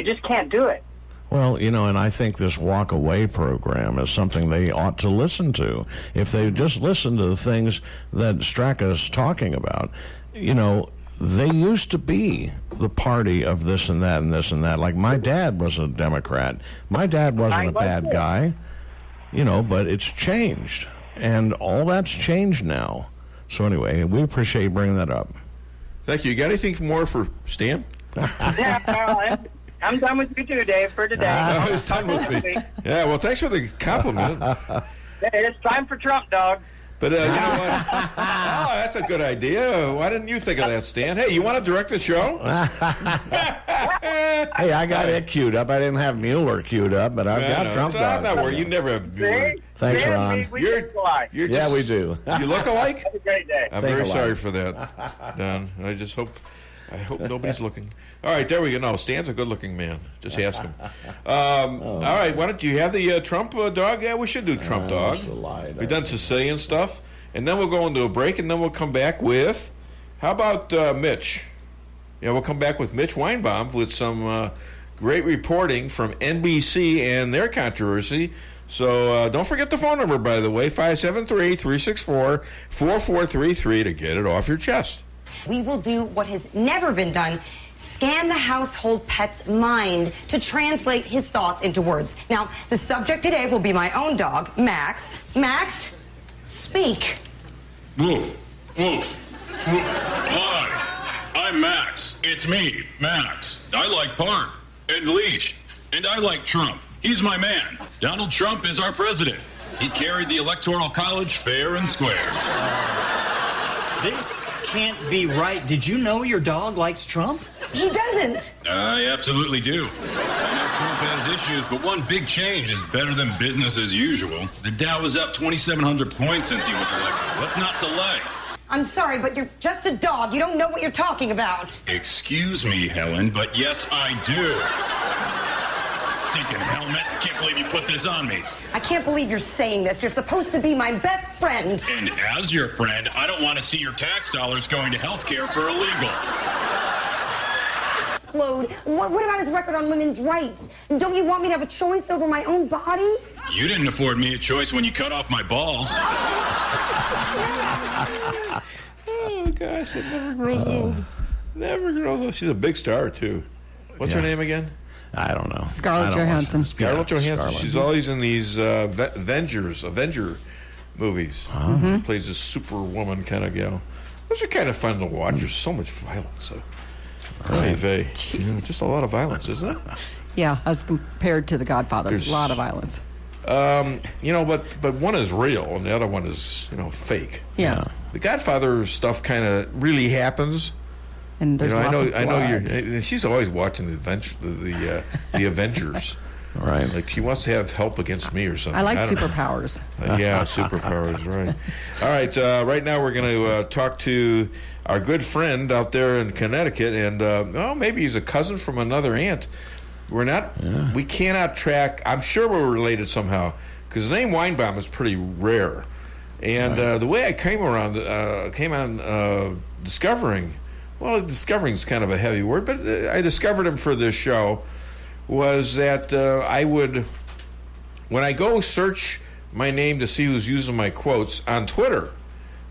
just can't do it. Well, and I think this walk away program is something they ought to listen to. If they just listen to the things that Straka's talking about, they used to be the party of this and that and this and that. Like, my dad was a Democrat. My dad wasn't a bad guy, but it's changed. And all that's changed now. So anyway, we appreciate you bringing that up. Thank you. You got anything more for Stan? Yeah, well, I'm done with you too, Dave, for today. He's done with me. Yeah, well, thanks for the compliment. It's time for Trump, dog. But you know what? Oh, that's a good idea. Why didn't you think of that, Stan? Hey, you want to direct the show? Hey, I got it queued up. I didn't have Mueller queued up, but I've got Trump. I'm not worried. You never have Mueller. Thanks, Ron. You're just, we do. You look alike? Have a great day. I'm very sorry for that, Don. I just hope I hope nobody's looking. All right, there we go. No, Stan's a good-looking man. Just ask him. All right, why don't you have the Trump dog? Yeah, we should do Trump dog. We've done Sicilian stuff, and then we'll go into a break, and then we'll come back with, how about Mitch? Yeah, we'll come back with Mitch Weinbaum with some great reporting from NBC and their controversy. So don't forget the phone number, by the way, 573-364-4433 to get it off your chest. We will do what has never been done, scan the household pet's mind to translate his thoughts into words. Now, the subject today will be my own dog, Max. Max, speak. Woof, woof. Hi, I'm Max. It's me, Max. I like Park and Leash, and I like Trump. He's my man. Donald Trump is our president. He carried the Electoral College fair and square. This can't be right. Did you know your dog likes Trump? He doesn't. I absolutely do. I know Trump has issues, but one big change is better than business as usual. The Dow is up 2,700 points since he was elected. Let's not delay. I'm sorry, but you're just a dog. You don't know what you're talking about. Excuse me, Helen, but yes, I do. Stinking helmet. Can't believe you put this on me. I can't believe you're saying this. You're supposed to be my best friend. And as your friend, I don't want to see your tax dollars going to health care for illegals. Explode. What about his record on women's rights? Don't you want me to have a choice over my own body? You didn't afford me a choice when you cut off my balls. Oh, gosh, it never grows old. Never grows old. She's a big star, too. What's her name again? I don't know. Scarlett Johansson. Scarlett Johansson. Scarlett. She's always in these Avenger movies. She plays a superwoman kind of gal. Those are kind of fun to watch. There's so much violence. Just a lot of violence, isn't it? Yeah, as compared to The Godfather. There's a lot of violence. But one is real and the other one is, fake. Yeah. The Godfather stuff kind of really happens. And there's lots of blood. I know she's always watching the Avengers. Right. Like she wants to have help against me or something. I like superpowers. Yeah, superpowers, right. All right, right now we're going to talk to our good friend out there in Connecticut, and maybe he's a cousin from another aunt. We cannot track, I'm sure we're related somehow, because the name Weinbaum is pretty rare. And the way I came on discovering, discovering is kind of a heavy word, but I discovered him for this show, was that when I go search my name to see who's using my quotes on Twitter,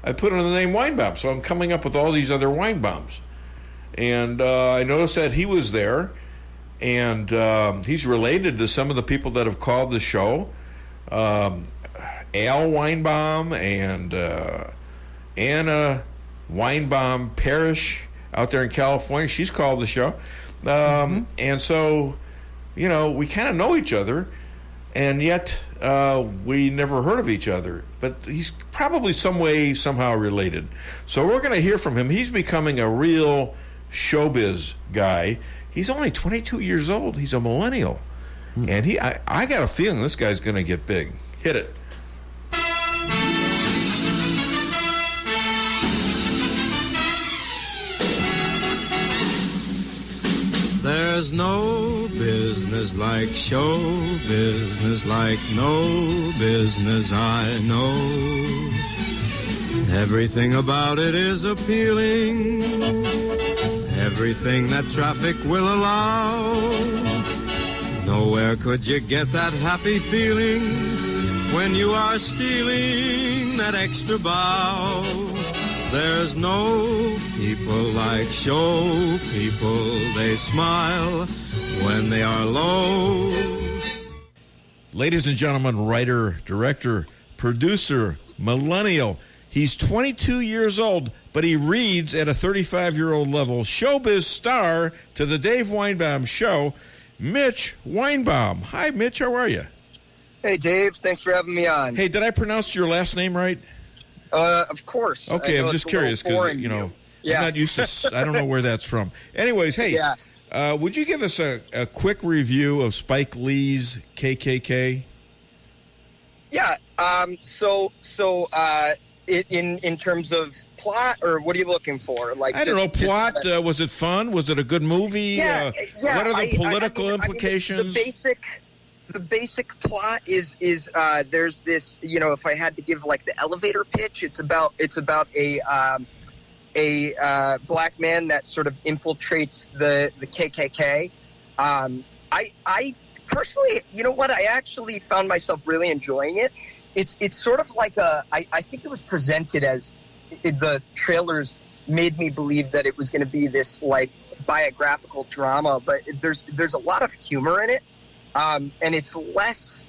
I put in the name Weinbaum, so I'm coming up with all these other Weinbaums. And I noticed that he was there, and he's related to some of the people that have called the show. Al Weinbaum and Anna Weinbaum Parrish out there in California. She's called the show. And so, we kind of know each other, and yet we never heard of each other. But he's probably somehow related. So we're going to hear from him. He's becoming a real showbiz guy. He's only 22 years old. He's a millennial. And I got a feeling this guy's going to get big. Hit it. There's no business like show business, like no business I know. Everything about it is appealing, everything that traffic will allow. Nowhere could you get that happy feeling when you are stealing that extra bow. There's no people like show people. They smile when they are low. Ladies and gentlemen, writer, director, producer, millennial. He's 22 years old, but he reads at a 35-year-old level. Showbiz star to the Dave Weinbaum Show, Mitch Weinbaum. Hi, Mitch. How are you? Hey, Dave. Thanks for having me on. Hey, did I pronounce your last name right? Of course. Okay, I'm just curious because, I'm not used to, I don't know where that's from. Anyways, hey, would you give us a quick review of Spike Lee's KKK? Yeah. in terms of plot, or what are you looking for? Like, I don't know. Plot. Was it fun? Was it a good movie? Yeah. What are the political implications? The basic plot is there's this, if I had to give like the elevator pitch, it's about a black man that sort of infiltrates the KKK. I personally, you know what? I actually found myself really enjoying it. It's sort of like I think it was presented as the trailers made me believe that it was going to be this like biographical drama, but there's a lot of humor in it, and it's less.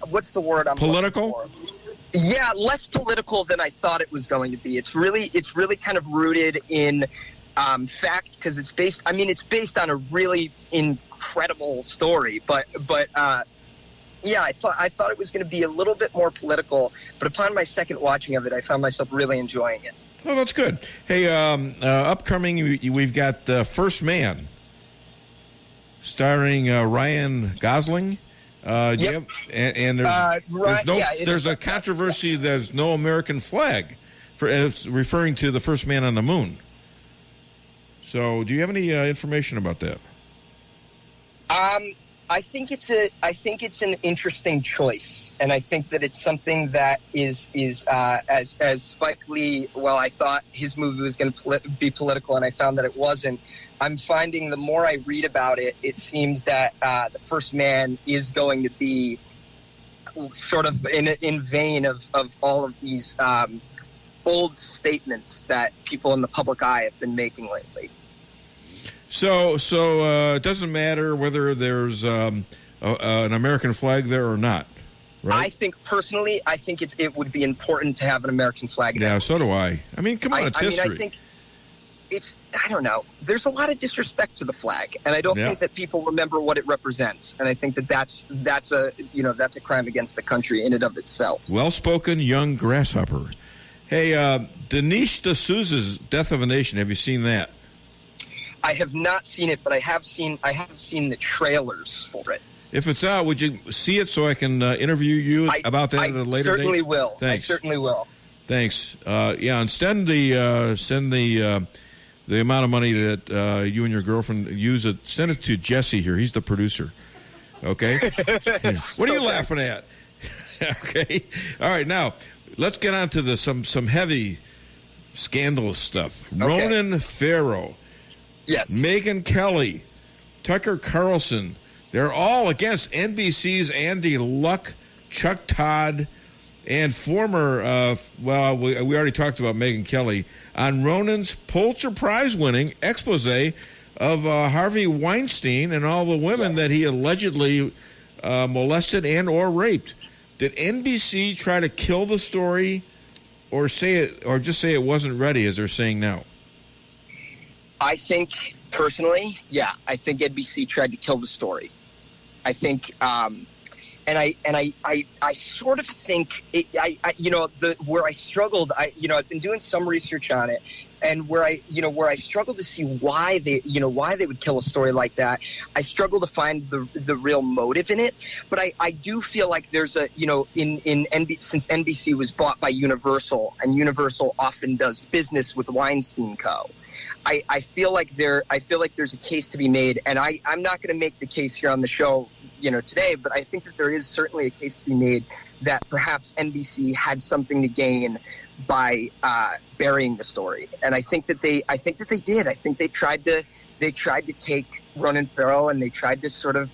What's the word I'm political? looking for? Yeah, less political than I thought it was going to be. It's really kind of rooted in fact, because it's based on a really incredible story, but yeah, I thought it was going to be a little bit more political, but upon my second watching of it, I found myself really enjoying it. Oh, that's good. Hey, upcoming, we've got First Man, starring Ryan Gosling. Yep. And there's a controversy. There's no American flag, referring to the first man on the moon. So, do you have any information about that? I think it's an interesting choice, and I think that it's something that is as Spike Lee. Well, I thought his movie was going to be political, and I found that it wasn't. I'm finding the more I read about it, it seems that the First Man is going to be sort of in vein of all of these bold statements that people in the public eye have been making lately. So it doesn't matter whether there's an American flag there or not, right? I think personally, it would be important to have an American flag there. Yeah, so do I. I mean, come on, it's history. I think I don't know. There's a lot of disrespect to the flag, and I don't think that people remember what it represents. And I think that's a crime against the country in and of itself. Well-spoken young grasshopper. Hey, Dinesh D'Souza's Death of a Nation. Have you seen that? I have not seen it, but I have seen the trailers for it. If it's out, would you see it so I can interview you about that at a later date? Certainly will. Thanks. I certainly will. Thanks. And send the amount of money that you and your girlfriend use. Send it to Jesse here. He's the producer. Okay. What are you laughing at? Okay. All right. Now let's get on to some heavy, scandalous stuff. Okay. Ronan Farrow. Yes. Megyn Kelly, Tucker Carlson, they're all against NBC's Andy Luck, Chuck Todd, and former, we already talked about Megyn Kelly, on Ronan's Pulitzer Prize-winning expose of Harvey Weinstein and all the women that he allegedly molested and or raped. Did NBC try to kill the story or just say it wasn't ready, as they're saying now? I think personally, I think NBC tried to kill the story. I think, and I sort of think where I struggled. I've been doing some research on it, and where I struggled to see why they would kill a story like that. I struggle to find the real motive in it. But I do feel like there's a since NBC was bought by Universal, and Universal often does business with Weinstein Co. I feel like there's a case to be made, and I'm not going to make the case here on the show, today, but I think that there is certainly a case to be made that perhaps NBC had something to gain by burying the story, and I think that they did. I think they tried to take Ronan Farrow, and they tried to sort of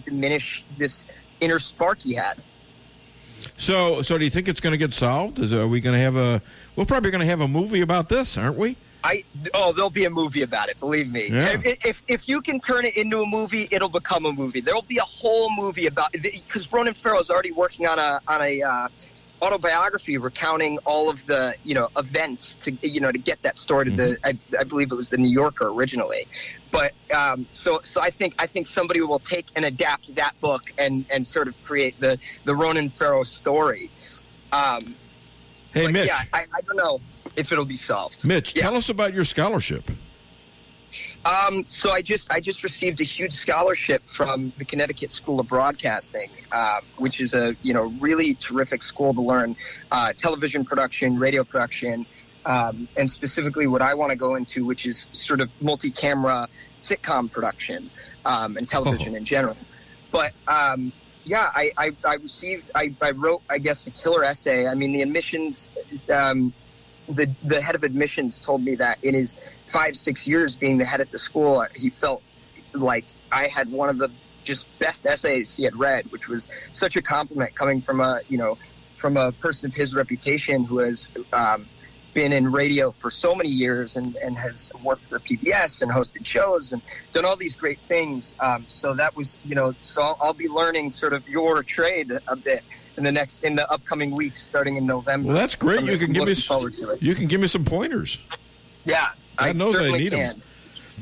diminish this inner spark he had. So do you think it's going to get solved? We're probably going to have a movie about this, aren't we? There'll be a movie about it. Believe me. Yeah. If you can turn it into a movie, it'll become a movie. There'll be a whole movie about it, because Ronan Farrow's already working on a autobiography recounting all of the events to get that story to the I believe it was the New Yorker originally. But so I think somebody will take and adapt that book and sort of create the Ronan Farrow story. Hey, Mitch. Yeah, I don't know if it'll be solved. Mitch, tell us about your scholarship. So I just received a huge scholarship from the Connecticut School of Broadcasting, which is a really terrific school to learn television production, radio production, and specifically what I want to go into, which is sort of multi-camera sitcom production and television in general. But I wrote, I guess, a killer essay. I mean, the admissions. The head of admissions told me that in his 5-6 years being the head at the school, he felt like I had one of the just best essays he had read, which was such a compliment coming from a person of his reputation who has been in radio for so many years and has worked for PBS and hosted shows and done all these great things. So that was, so I'll be learning sort of your trade a bit in the upcoming weeks, starting in November. Well, that's great. You can give me some pointers. Yeah, God knows I need them.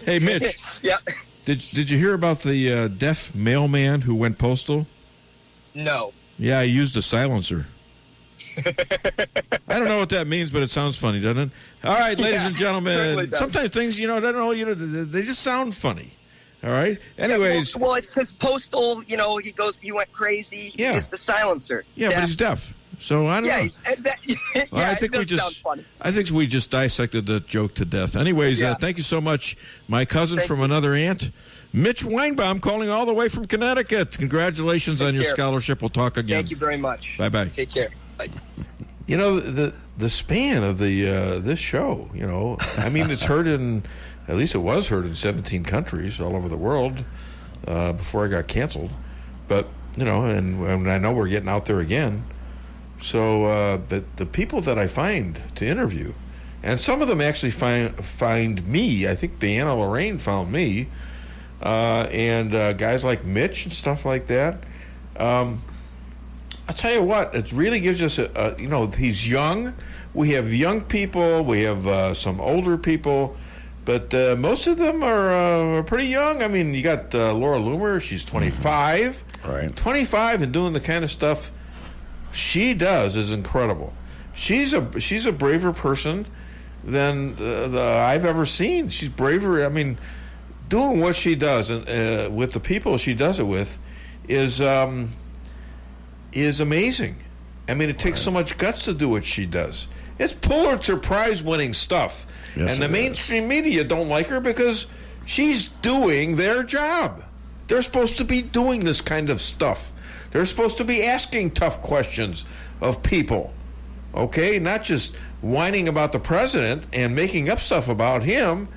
Hey, Mitch. Yeah. Did you hear about the deaf mailman who went postal? No. Yeah, he used a silencer. I don't know what that means, but it sounds funny, doesn't it? All right, ladies and gentlemen. Sometimes things, they just sound funny. All right. Anyways, well, it's because postal. He went crazy. He used the silencer. Yeah, but he's deaf. So I don't know. I think we just dissected the joke to death. Anyways, thank you so much, my cousin from another aunt, Mitch Weinbaum, calling all the way from Connecticut. Congratulations on your scholarship. We'll talk again. Thank you very much. Bye-bye. Take care. Bye. The span of this show. I mean, it's heard in. At least it was heard in 17 countries all over the world before I got canceled. But, and I know we're getting out there again. So the people that I find to interview, and some of them actually find me. I think Deanna Lorraine found me, and guys like Mitch and stuff like that. I'll tell you what, it really gives us he's young. We have young people. We have some older people. But most of them are pretty young. I mean, you got Laura Loomer. She's 25. Right. 25 and doing the kind of stuff she does is incredible. She's a braver person than I've ever seen. She's braver. I mean, doing what she does and with the people she does it with is amazing. I mean, it takes so much guts to do what she does. It's Pulitzer Prize-winning stuff. Yes, and the mainstream media don't like her because she's doing their job. They're supposed to be doing this kind of stuff. They're supposed to be asking tough questions of people. Okay? Not just whining about the president and making up stuff about him.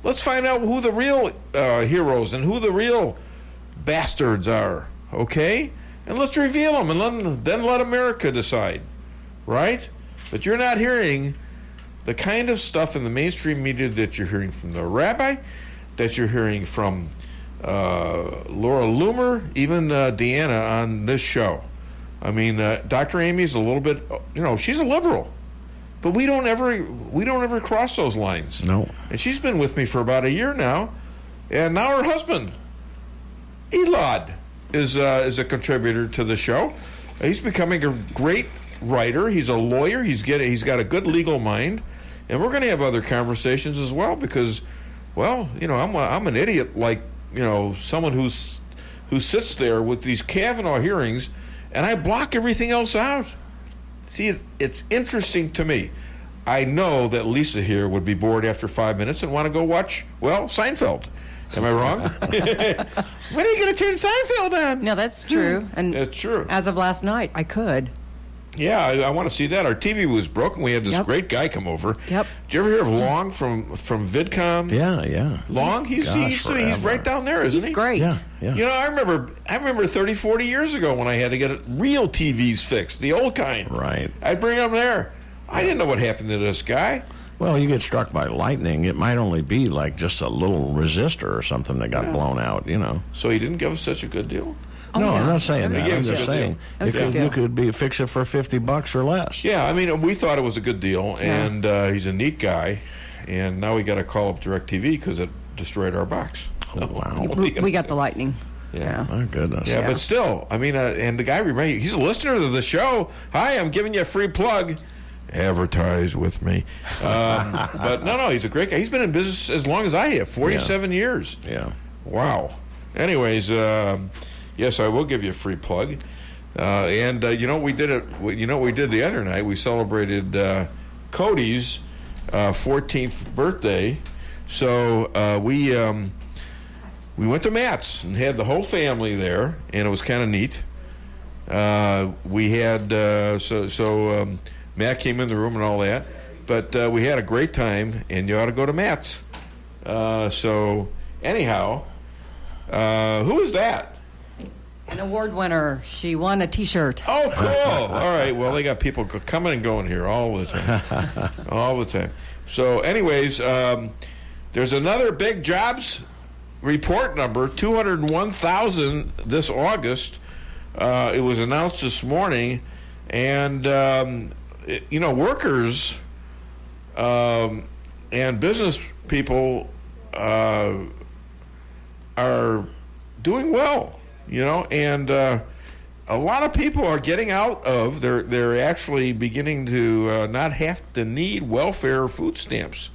Let's find out who the real heroes and who the real bastards are. Okay? And let's reveal them and then let America decide. Right? But you're not hearing the kind of stuff in the mainstream media that you're hearing from the rabbi, that you're hearing from Laura Loomer, even Deanna on this show. I mean, Dr. Amy's a little bit, she's a liberal, but we don't ever cross those lines. No. And she's been with me for about a year now, and now her husband, Elad, is a contributor to the show. He's becoming a great writer. He's a lawyer. He's got a good legal mind, and we're going to have other conversations as well because, well, I'm an idiot like someone who sits there with these Kavanaugh hearings, and I block everything else out. See, it's interesting to me. I know that Lisa here would be bored after 5 minutes and want to go watch Seinfeld. Am I wrong? When are you going to turn Seinfeld on? No, that's true. And it's true. As of last night, I could. Yeah, I want to see that. Our TV was broken. We had this great guy come over. Yep. Did you ever hear of Long from VidCom? Yeah. Long? He's right down there, isn't he? He's great. Yeah. I remember 30, 40 years ago when I had to get real TVs fixed, the old kind. Right. I'd bring them there. I didn't know what happened to this guy. Well, you get struck by lightning, it might only be like just a little resistor or something that got blown out, So he didn't give us such a good deal? No, I'm not saying that. I'm just saying you could fix it for $50 or less. Yeah, I mean, we thought it was a good deal, and he's a neat guy, and now we got to call up DirecTV because it destroyed our box. Oh, wow. We got the lightning. Yeah. My goodness. Yeah, but still, I mean, and the guy, he's a listener to the show. Hi, I'm giving you a free plug. advertise with me. But no, he's a great guy. He's been in business as long as I have, 47 years. Yeah. Wow. Anyways, yes, I will give you a free plug. And you know, we did it. You know what we did the other night? We celebrated Cody's 14th birthday. So we went to Matt's and had the whole family there, and it was kind of neat. We had Matt came in the room and all that, but we had a great time, and you ought to go to Matt's. So anyhow, who is that? An award winner. She won a T-shirt. Oh, cool. All right. Well, they got people coming and going here all the time. All the time. So anyways, there's another big jobs report number, 201,000 this August. It was announced this morning. And, you know, workers and business people are doing well. You know, and a lot of people are getting out of. They're actually beginning to not have to need welfare or food stamps,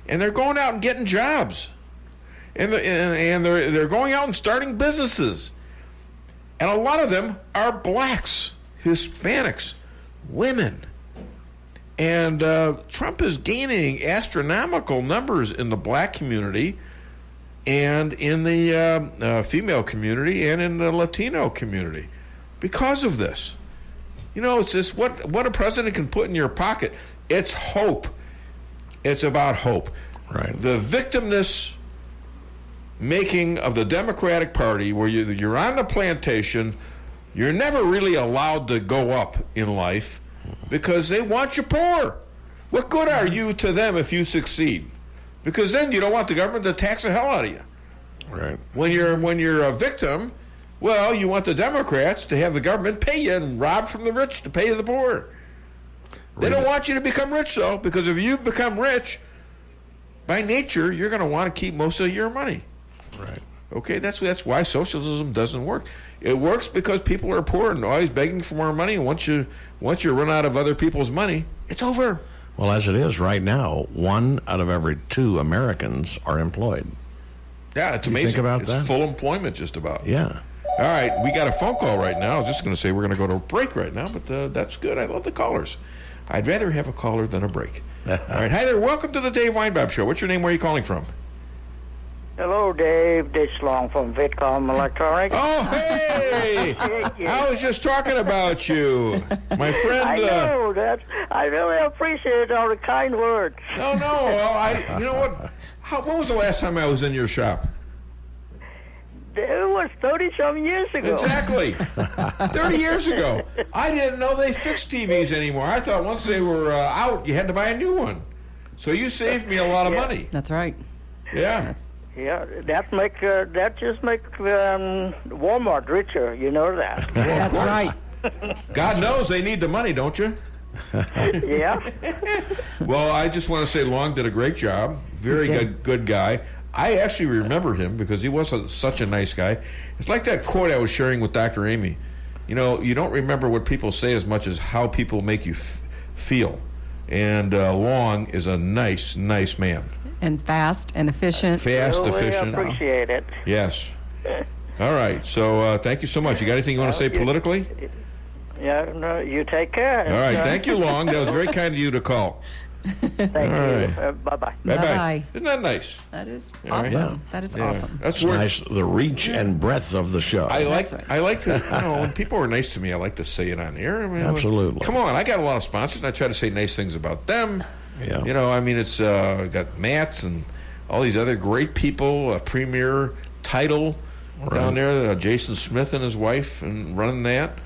and they're going out and getting jobs, and they're going out and starting businesses, and a lot of them are blacks, Hispanics, women, and Trump is gaining astronomical numbers in the black community. And in the female community and in the Latino community because of this. You know, it's just what a president can put in your pocket. It's hope. It's about hope. Right. The victimness making of the Democratic Party, where you're on the plantation, you're never really allowed to go up in life because they want you poor. What good are you to them if you succeed? Because then you don't want the government to tax the hell out of you. Right. When you're a victim, well, you want the Democrats to have the government pay you and rob from the rich to pay the poor. They don't want you to become rich, though, because if you become rich, by nature, you're going to want to keep most of your money. Right. Okay, that's why socialism doesn't work. It works because people are poor and always begging for more money. And once you run out of other people's money, it's over. Well, as it is right now, 1 out of every 2 Americans are employed. Yeah, it's amazing. Think about it's that? full employment just about. Yeah. All right, we got a phone call right now. I was just going to say we're going to go to a break right now, but that's good. I love the callers. I'd rather have a caller than a break. All right, hi there. Welcome to the Dave Weinbaum Show. What's your name? Where are you calling from? Hello, Dave. This Long from Vidcom Electronics. Oh, hey! I was just talking about you. My friend... I know that. I really appreciate all the kind words. No. Well, you know what? When was the last time I was in your shop? It was 30-some years ago. Exactly. 30 years ago. I didn't know they fixed TVs anymore. I thought once they were out, you had to buy a new one. So you saved me a lot of money. That's right. Yeah. Yeah, that just make Walmart richer. You know that. That's right. God knows they need the money, don't you? Yeah. Well, I just want to say Long did a great job. Very good guy. I actually remember him because he was such a nice guy. It's like that quote I was sharing with Dr. Amy. You know, you don't remember what people say as much as how people make you feel. And Long is a nice man. And fast and efficient. Efficient. I appreciate it. Yes. All right. So thank you so much. You got anything you want to say politically? Yeah, no, you take care. All right. Thank you, Long. That was very kind of you to call. Thank you. Bye-bye. Bye-bye. Isn't that nice? That is All right. awesome. Yeah. That is Yeah. awesome. That's Nice, the reach and breadth of the show. I like to, you know, when people are nice to me, I like to say it on air. I mean, Absolutely. Come on, I got a lot of sponsors, and I try to say nice things about them. Yeah. You know, I mean, it's got Matt's and all these other great people, Premier Title down there, Jason Smith and his wife, and running that.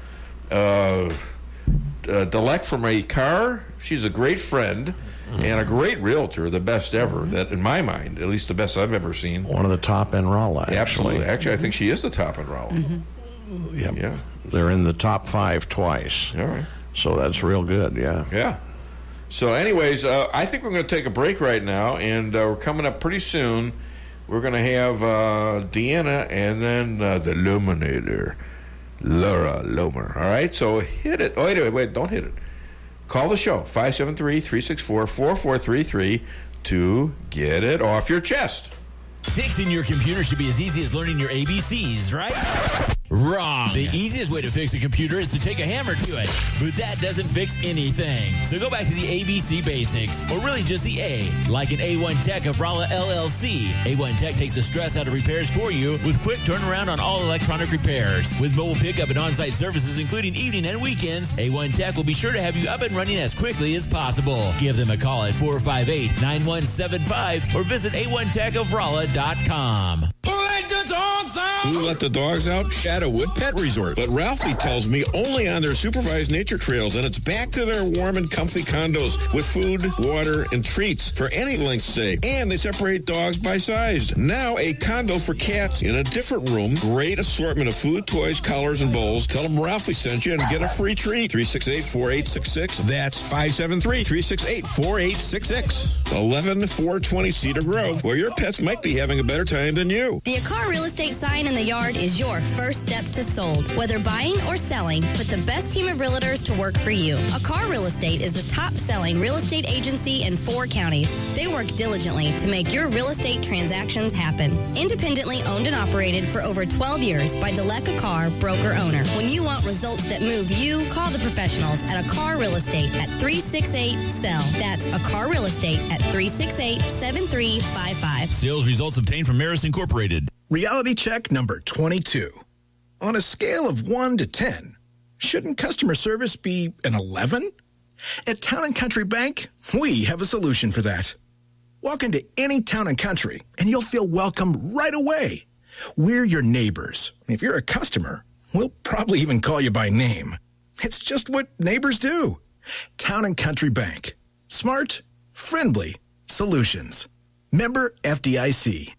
Delek from a car, she's a great friend and a great realtor, the best ever, that in my mind, at least the best I've ever seen. One of the top in Rolla, actually. Absolutely. Actually, I think she is the top in Rolla. Yeah. They're in the top 5 twice. All right. So that's real good, yeah. Yeah. So anyways, I think we're going to take a break right now, and we're coming up pretty soon. We're going to have Deanna and then the Luminator, Laura Lomer. All right, so hit it. Oh, wait, don't hit it. Call the show, 573-364-4433, to get it off your chest. Fixing your computer should be as easy as learning your ABCs, right? Wrong. The easiest way to fix a computer is to take a hammer to it, but that doesn't fix anything. So go back to the ABC basics, or really just the A, like an A1 Tech of Rolla LLC. A1 Tech takes the stress out of repairs for you with quick turnaround on all electronic repairs. With mobile pickup and on-site services, including evening and weekends, A1 Tech will be sure to have you up and running as quickly as possible. Give them a call at 458-9175 or visit A1TechofRolla.com. Who let the dogs out? Shadowwood Pet Resort. But Ralphie tells me only on their supervised nature trails, and it's back to their warm and comfy condos with food, water, and treats for any length stay. And they separate dogs by size. Now a condo for cats in a different room. Great assortment of food, toys, collars, and bowls. Tell them Ralphie sent you and get a free treat. 368-4866. That's 573-368-4866. 11420 Cedar Grove, where your pets might be having a better time than you. The Akar Real Estate sign in the yard is your first step to sold. Whether buying or selling, put the best team of realtors to work for you. Akar Real Estate is the top-selling real estate agency in 4 counties. They work diligently to make your real estate transactions happen. Independently owned and operated for over 12 years by Delek Akar, broker-owner. When you want results that move you, call the professionals at Akar Real Estate at 368-SELL. That's Akar Real Estate at 368-7355. Sales results obtained from Maris Incorporated. Reality check number 22. On a scale of 1 to 10, shouldn't customer service be an 11? At Town & Country Bank, we have a solution for that. Walk into any Town & Country and you'll feel welcome right away. We're your neighbors. If you're a customer, we'll probably even call you by name. It's just what neighbors do. Town & Country Bank. Smart, friendly solutions. Member FDIC.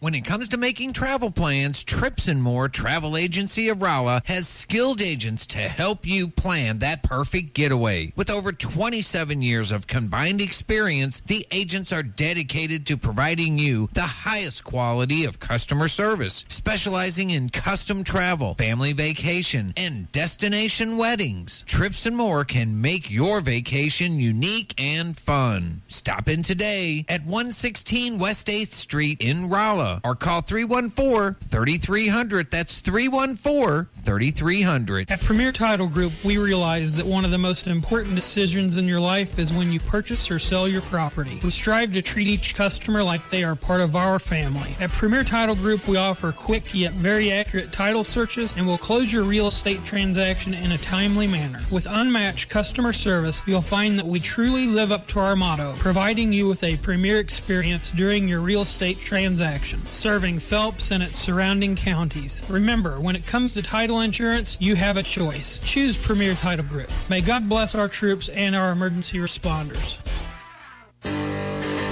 When it comes to making travel plans, Trips and More Travel Agency of Rolla has skilled agents to help you plan that perfect getaway. With over 27 years of combined experience, the agents are dedicated to providing you the highest quality of customer service, specializing in custom travel, family vacation, and destination weddings. Trips and More can make your vacation unique and fun. Stop in today at 116 West 8th Street in Rolla. Or call 314-3300. That's 314-3300. At Premier Title Group, we realize that one of the most important decisions in your life is when you purchase or sell your property. We strive to treat each customer like they are part of our family. At Premier Title Group, we offer quick yet very accurate title searches and will close your real estate transaction in a timely manner. With unmatched customer service, you'll find that we truly live up to our motto, providing you with a premier experience during your real estate transaction. Serving Phelps and its surrounding counties. Remember, when it comes to title insurance, you have a choice. Choose Premier Title Group. May God bless our troops and our emergency responders.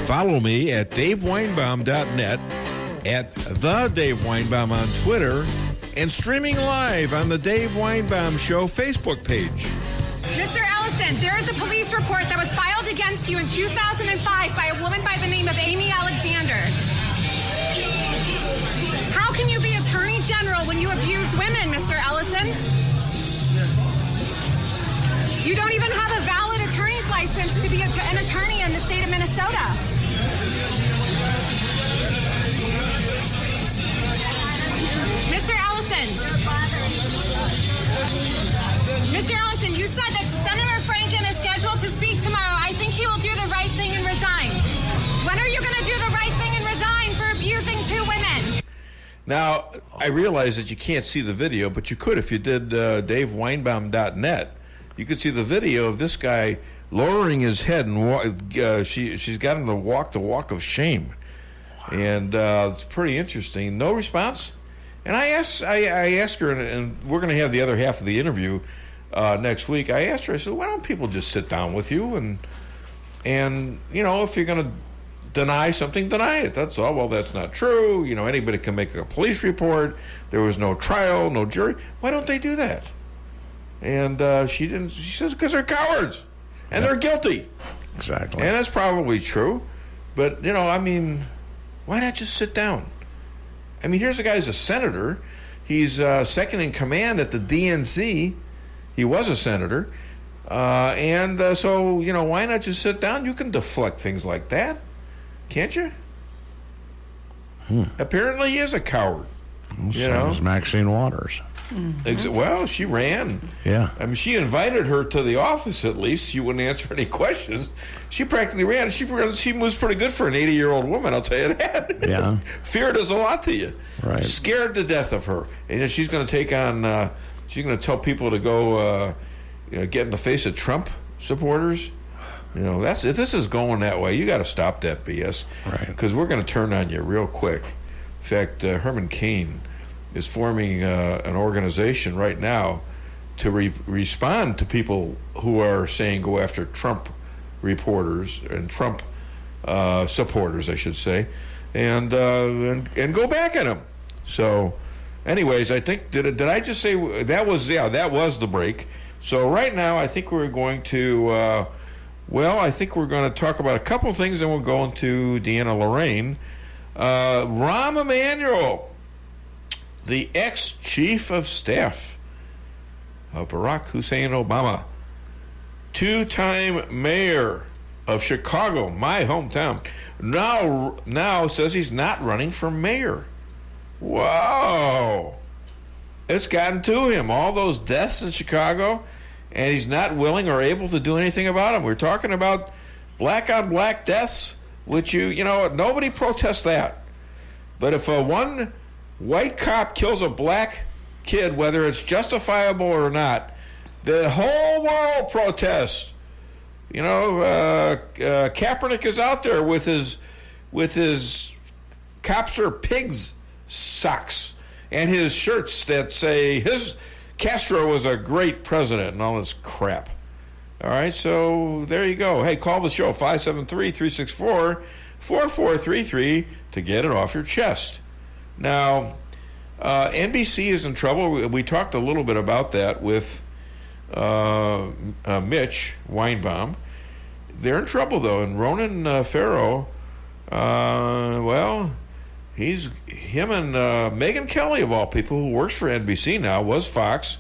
Follow me at DaveWeinbaum.net, at The Dave Weinbaum on Twitter, and streaming live on the Dave Weinbaum Show Facebook page. Mr. Ellison, there is a police report that was filed against you in 2005 by a woman by the name of Amy Alexander. How can you be Attorney General when you abuse women, Mr. Ellison? You don't even have a valid attorney's license to be an attorney in the state of Minnesota. Mr. Ellison. Mr. Ellison, you said that Senator Franken is scheduled to speak tomorrow. I think he will do the right thing and resign. When are you going to do the right thing and resign for abusing 2 women? Now, I realize that you can't see the video, but you could if you did DaveWeinbaum.net. You could see the video of this guy lowering his head, and she's got him to walk the walk of shame. Wow. And it's pretty interesting. No response. And I asked her, and we're going to have the other half of the interview next week. I asked her, I said, why don't people just sit down with you and you know, if you're going to deny something, deny it. That's all. Well, that's not true. You know, anybody can make a police report. There was no trial, no jury. Why don't they do that? And she didn't. She says because they're cowards and they're guilty. Exactly. And that's probably true. But, you know, I mean, why not just sit down? I mean, here's a guy who's a senator. He's second in command at the DNC. He was a senator. So, why not just sit down? You can deflect things like that, can't you? Apparently he is a coward. So is Maxine Waters. Well, she ran. Yeah. I mean, she invited her to the office at least. She wouldn't answer any questions. She practically ran. She moves pretty good for an 80-year-old woman, I'll tell you that. Yeah. Fear does a lot to you. Right. Scared to death of her. And she's going to take on, she's going to tell people to go get in the face of Trump supporters. If this is going that way, you got to stop that BS. Right. Because we're going to turn on you real quick. In fact, Herman Cain is forming an organization right now to respond to people who are saying go after Trump reporters and Trump supporters, I should say, and go back at them. So, anyways, I think did I just say that was the break. So right now, I think we're going to I think we're going to talk about a couple things, and we'll go into Deanna Lorraine. Rahm Emanuel, the ex-chief of staff of Barack Hussein Obama, two-time mayor of Chicago, my hometown, now says he's not running for mayor. Whoa. It's gotten to him. All those deaths in Chicago, and he's not willing or able to do anything about them. We're talking about black-on-black deaths, which nobody protests that. But if one white cop kills a black kid, whether it's justifiable or not, the whole world protests. Kaepernick is out there with his cops are pigs socks and his shirts that say Castro was a great president and all this crap. All right, so there you go. Hey, call the show, 573-364-4433 to get it off your chest. Now, NBC is in trouble. We talked a little bit about that with Mitch Weinbaum. They're in trouble, though. And Ronan Farrow, him and Megyn Kelly, of all people, who works for NBC now, was Fox.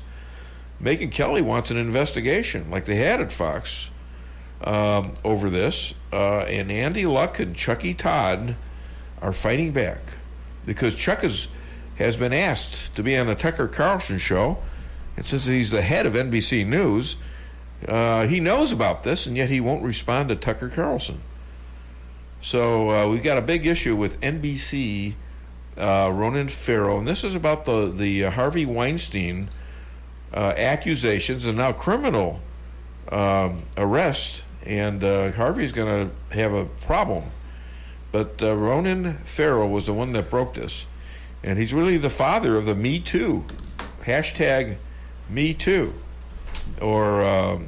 Megyn Kelly wants an investigation, like they had at Fox, over this. And Andy Luck and Chucky Todd are fighting back because Chuck has been asked to be on the Tucker Carlson show. And since he's the head of NBC News, he knows about this, and yet he won't respond to Tucker Carlson. So we've got a big issue with NBC, Ronan Farrow, and this is about the Harvey Weinstein accusations and now criminal arrest, and Harvey's going to have a problem. But Ronan Farrow was the one that broke this, and he's really the father of the Me Too, hashtag Me Too, or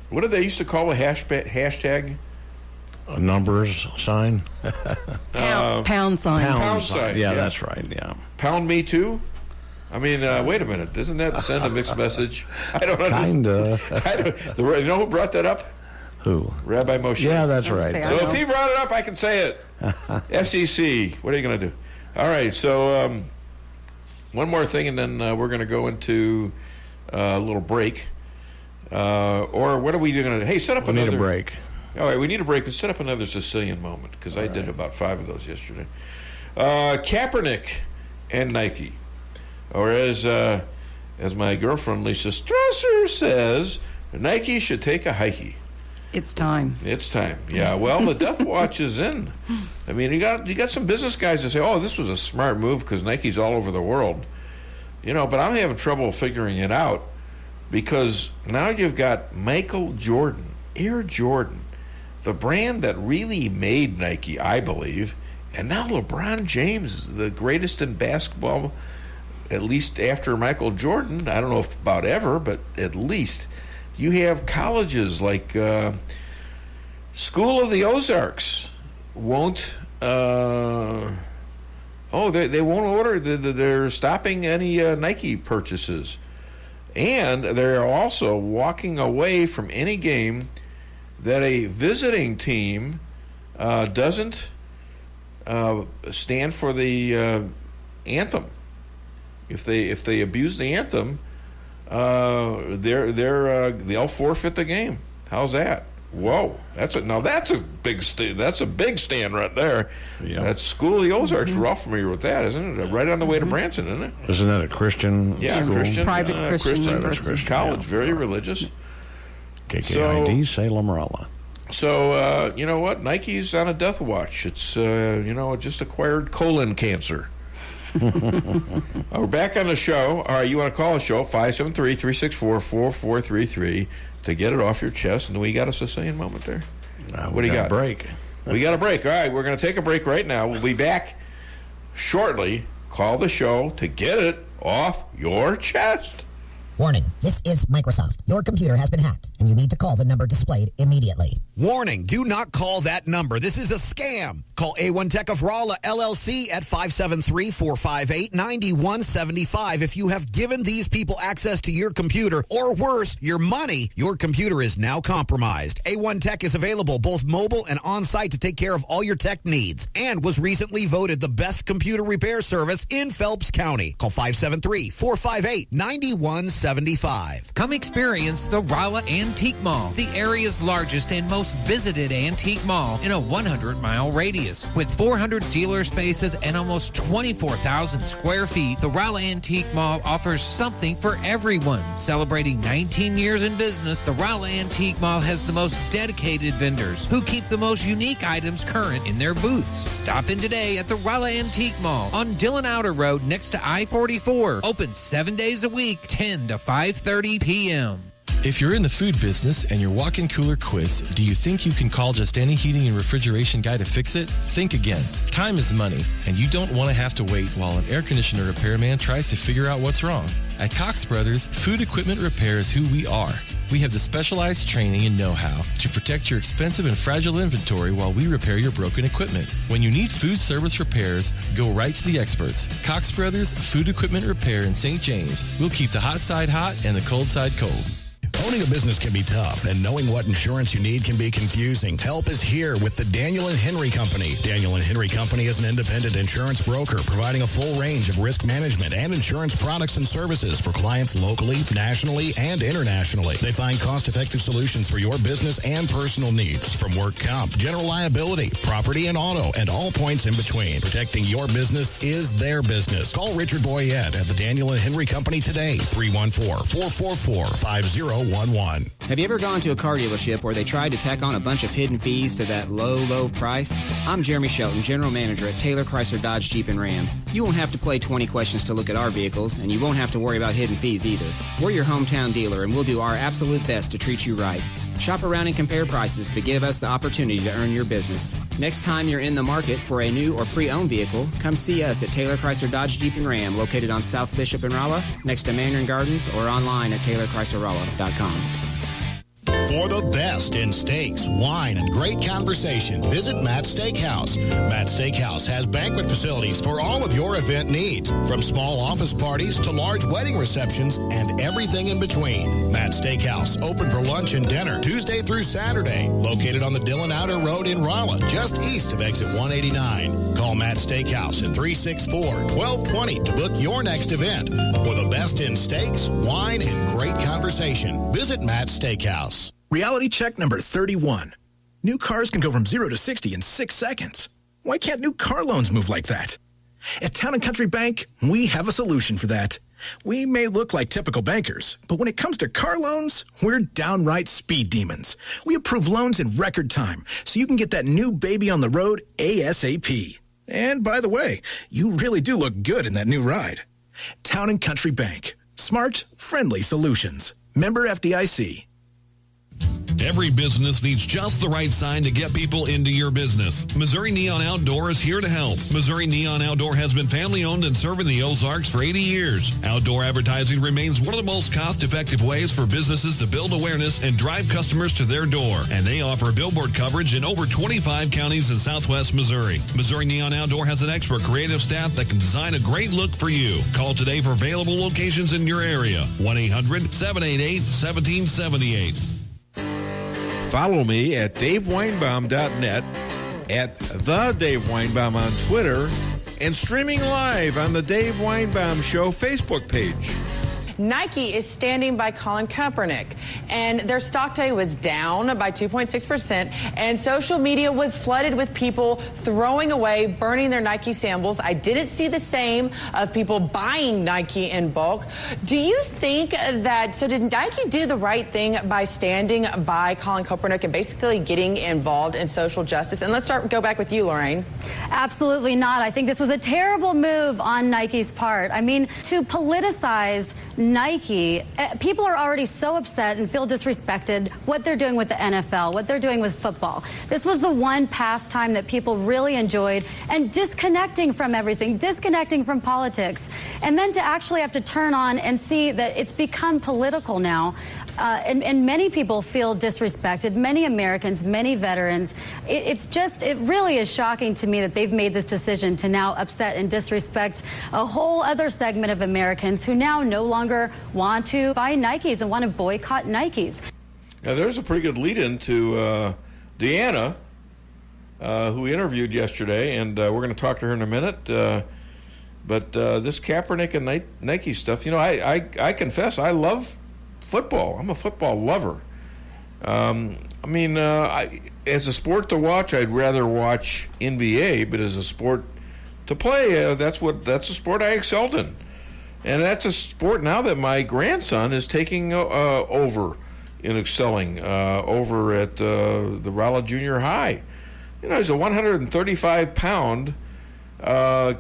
what did they used to call a hashtag? A numbers sign? Pound sign. Pound sign. Yeah, that's right. Yeah. Pound Me Too? I mean, wait a minute. Doesn't that send a mixed message? I don't understand. Kinda. You know who brought that up? Who? Rabbi Moshe. Yeah, that's right. So if he brought it up, I can say it. FCC. What are you going to do? All right. So one more thing, and then we're going to go into a little break. Or what are we going to do? Hey, set up another. We need a break. All right, we need a break, but set up another Sicilian moment, because I did about 5 of those yesterday. Kaepernick and Nike. Or as my girlfriend Lisa Strasser says, Nike should take a hikey. It's time. It's time. Yeah, well, the death watch is in. I mean, you got some business guys that say, oh, this was a smart move because Nike's all over the world. But I'm having trouble figuring it out because now you've got Michael Jordan, Air Jordan, the brand that really made Nike, I believe, and now LeBron James, the greatest in basketball, at least after Michael Jordan. I don't know if about ever, but at least. You have colleges like School of the Ozarks won't. They won't order. They're stopping any Nike purchases, and they're also walking away from any game that a visiting team doesn't stand for the anthem. If they abuse the anthem, they'll forfeit the game. How's that? Whoa, that's a big stand right there. Yep. That's School of the Ozarks. We're all familiar with that, isn't it? Right on the way to Branson, isn't it? Isn't that a Christian school? Private Christian college, very religious. KKID, Salem, Rolla. So, you know what? Nike's on a death watch. It's, just acquired colon cancer. We're back on the show. All right, you want to call the show, 573-364-4433, to get it off your chest. And we got a Sicilian moment there. What do you got? Break. We got a break. All right, we're going to take a break right now. We'll be back shortly. Call the show to get it off your chest. Warning, this is Microsoft. Your computer has been hacked, and you need to call the number displayed immediately. Warning, do not call that number. This is a scam. Call A1 Tech of Rolla, LLC at 573-458-9175. If you have given these people access to your computer, or worse, your money, your computer is now compromised. A1 Tech is available both mobile and on-site to take care of all your tech needs, and was recently voted the best computer repair service in Phelps County. Call 573-458-9175. Come experience the Rolla Antique Mall, the area's largest and most visited antique mall in a 100-mile radius. With 400 dealer spaces and almost 24,000 square feet, the Rolla Antique Mall offers something for everyone. Celebrating 19 years in business, the Rolla Antique Mall has the most dedicated vendors who keep the most unique items current in their booths. Stop in today at the Rolla Antique Mall on Dillon Outer Road next to I-44. Open 7 days a week, 10 to 5:30 p.m. If you're in the food business and your walk-in cooler quits, do you think you can call just any heating and refrigeration guy to fix it? Think again. Time is money, and you don't want to have to wait while an air conditioner repairman tries to figure out what's wrong. At Cox Brothers, food equipment repair is who we are. We have the specialized training and know-how to protect your expensive and fragile inventory while we repair your broken equipment. When you need food service repairs, go right to the experts. Cox Brothers Food Equipment Repair in St. James. We'll keep the hot side hot and the cold side cold. Owning a business can be tough, and knowing what insurance you need can be confusing. Help is here with the Daniel and Henry Company. Daniel and Henry Company is an independent insurance broker providing a full range of risk management and insurance products and services for clients locally, nationally, and internationally. They find cost-effective solutions for your business and personal needs, from work comp, general liability, property and auto, and all points in between. Protecting your business is their business. Call Richard Boyette at the Daniel and Henry Company today, 314-444-5011. Have you ever gone to a car dealership where they tried to tack on a bunch of hidden fees to that low price? I'm Jeremy Shelton, General Manager at Taylor Chrysler Dodge Jeep and Ram. You won't have to play 20 questions to look at our vehicles, and you won't have to worry about hidden fees either. We're your hometown dealer, and we'll do our absolute best to treat you right. Shop around and compare prices, but give us the opportunity to earn your business. Next time you're in the market for a new or pre-owned vehicle, come see us at Taylor Chrysler Dodge Jeep and Ram, located on South Bishop and Rolla, next to Mandarin Gardens, or online at TaylorChryslerRolla.com. For the best in steaks, wine, and great conversation, visit Matt's Steakhouse. Matt's Steakhouse has banquet facilities for all of your event needs, from small office parties to large wedding receptions and everything in between. Matt's Steakhouse, open for lunch and dinner Tuesday through Saturday, located on the Dillon Outer Road in Rolla, just east of exit 189. Call Matt's Steakhouse at 364-1220 to book your next event. For the best in steaks, wine, and great conversation, visit Matt's Steakhouse. Reality check number 31. New cars can go from 0 to 60 in 6 seconds. Why can't new car loans move like that? At Town & Country Bank, we have a solution for that. We may look like typical bankers, but when it comes to car loans, we're downright speed demons. We approve loans in record time, so you can get that new baby on the road ASAP. And by the way, you really do look good in that new ride. Town & Country Bank. Smart, friendly solutions. Member FDIC. Every business needs just the right sign to get people into your business. Missouri Neon Outdoor is here to help. Missouri Neon Outdoor has been family-owned and serving the Ozarks for 80 years. Outdoor advertising remains one of the most cost-effective ways for businesses to build awareness and drive customers to their door. And they offer billboard coverage in over 25 counties in southwest Missouri. Missouri Neon Outdoor has an expert creative staff that can design a great look for you. Call today for available locations in your area. 1-800-788-1778. Follow me at DaveWeinbaum.net, at The Dave Weinbaum on Twitter, and streaming live on the Dave Weinbaum Show Facebook page. Nike is standing by Colin Kaepernick, and their stock today was down by 2.6%, and social media was flooded with people throwing away, burning their Nike sandals. I didn't see the same of people buying Nike in bulk. Do you think did Nike do the right thing by standing by Colin Kaepernick and basically getting involved in social justice? And let's go back with you, Lorraine. Absolutely not. I think this was a terrible move on Nike's part. I mean, to politicize Nike, people are already so upset and feel disrespected what they're doing with the NFL, what they're doing with football. This was the one pastime that people really enjoyed, and disconnecting from everything, disconnecting from politics. And then to actually have to turn on and see that it's become political now. And many people feel disrespected, many Americans, many veterans. It really is shocking to me that they've made this decision to now upset and disrespect a whole other segment of Americans who now no longer want to buy Nikes and want to boycott Nikes. Now, there's a pretty good lead-in to Deanna, who we interviewed yesterday, and we're going to talk to her in a minute. But this Kaepernick and Nike stuff, I confess, I love football. I'm a football lover. As a sport to watch, I'd rather watch NBA, but as a sport to play, that's a sport I excelled in. And that's a sport now that my grandson is taking over in excelling over at the Rolla Junior High. He's a 135-pound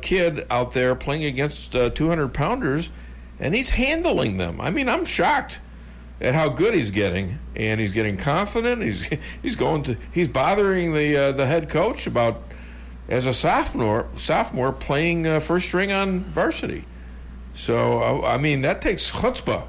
kid out there playing against 200-pounders, and he's handling them. I'm shocked at how good he's getting, and he's getting confident. He's bothering the head coach about, as a sophomore playing first string on varsity. So that takes chutzpah.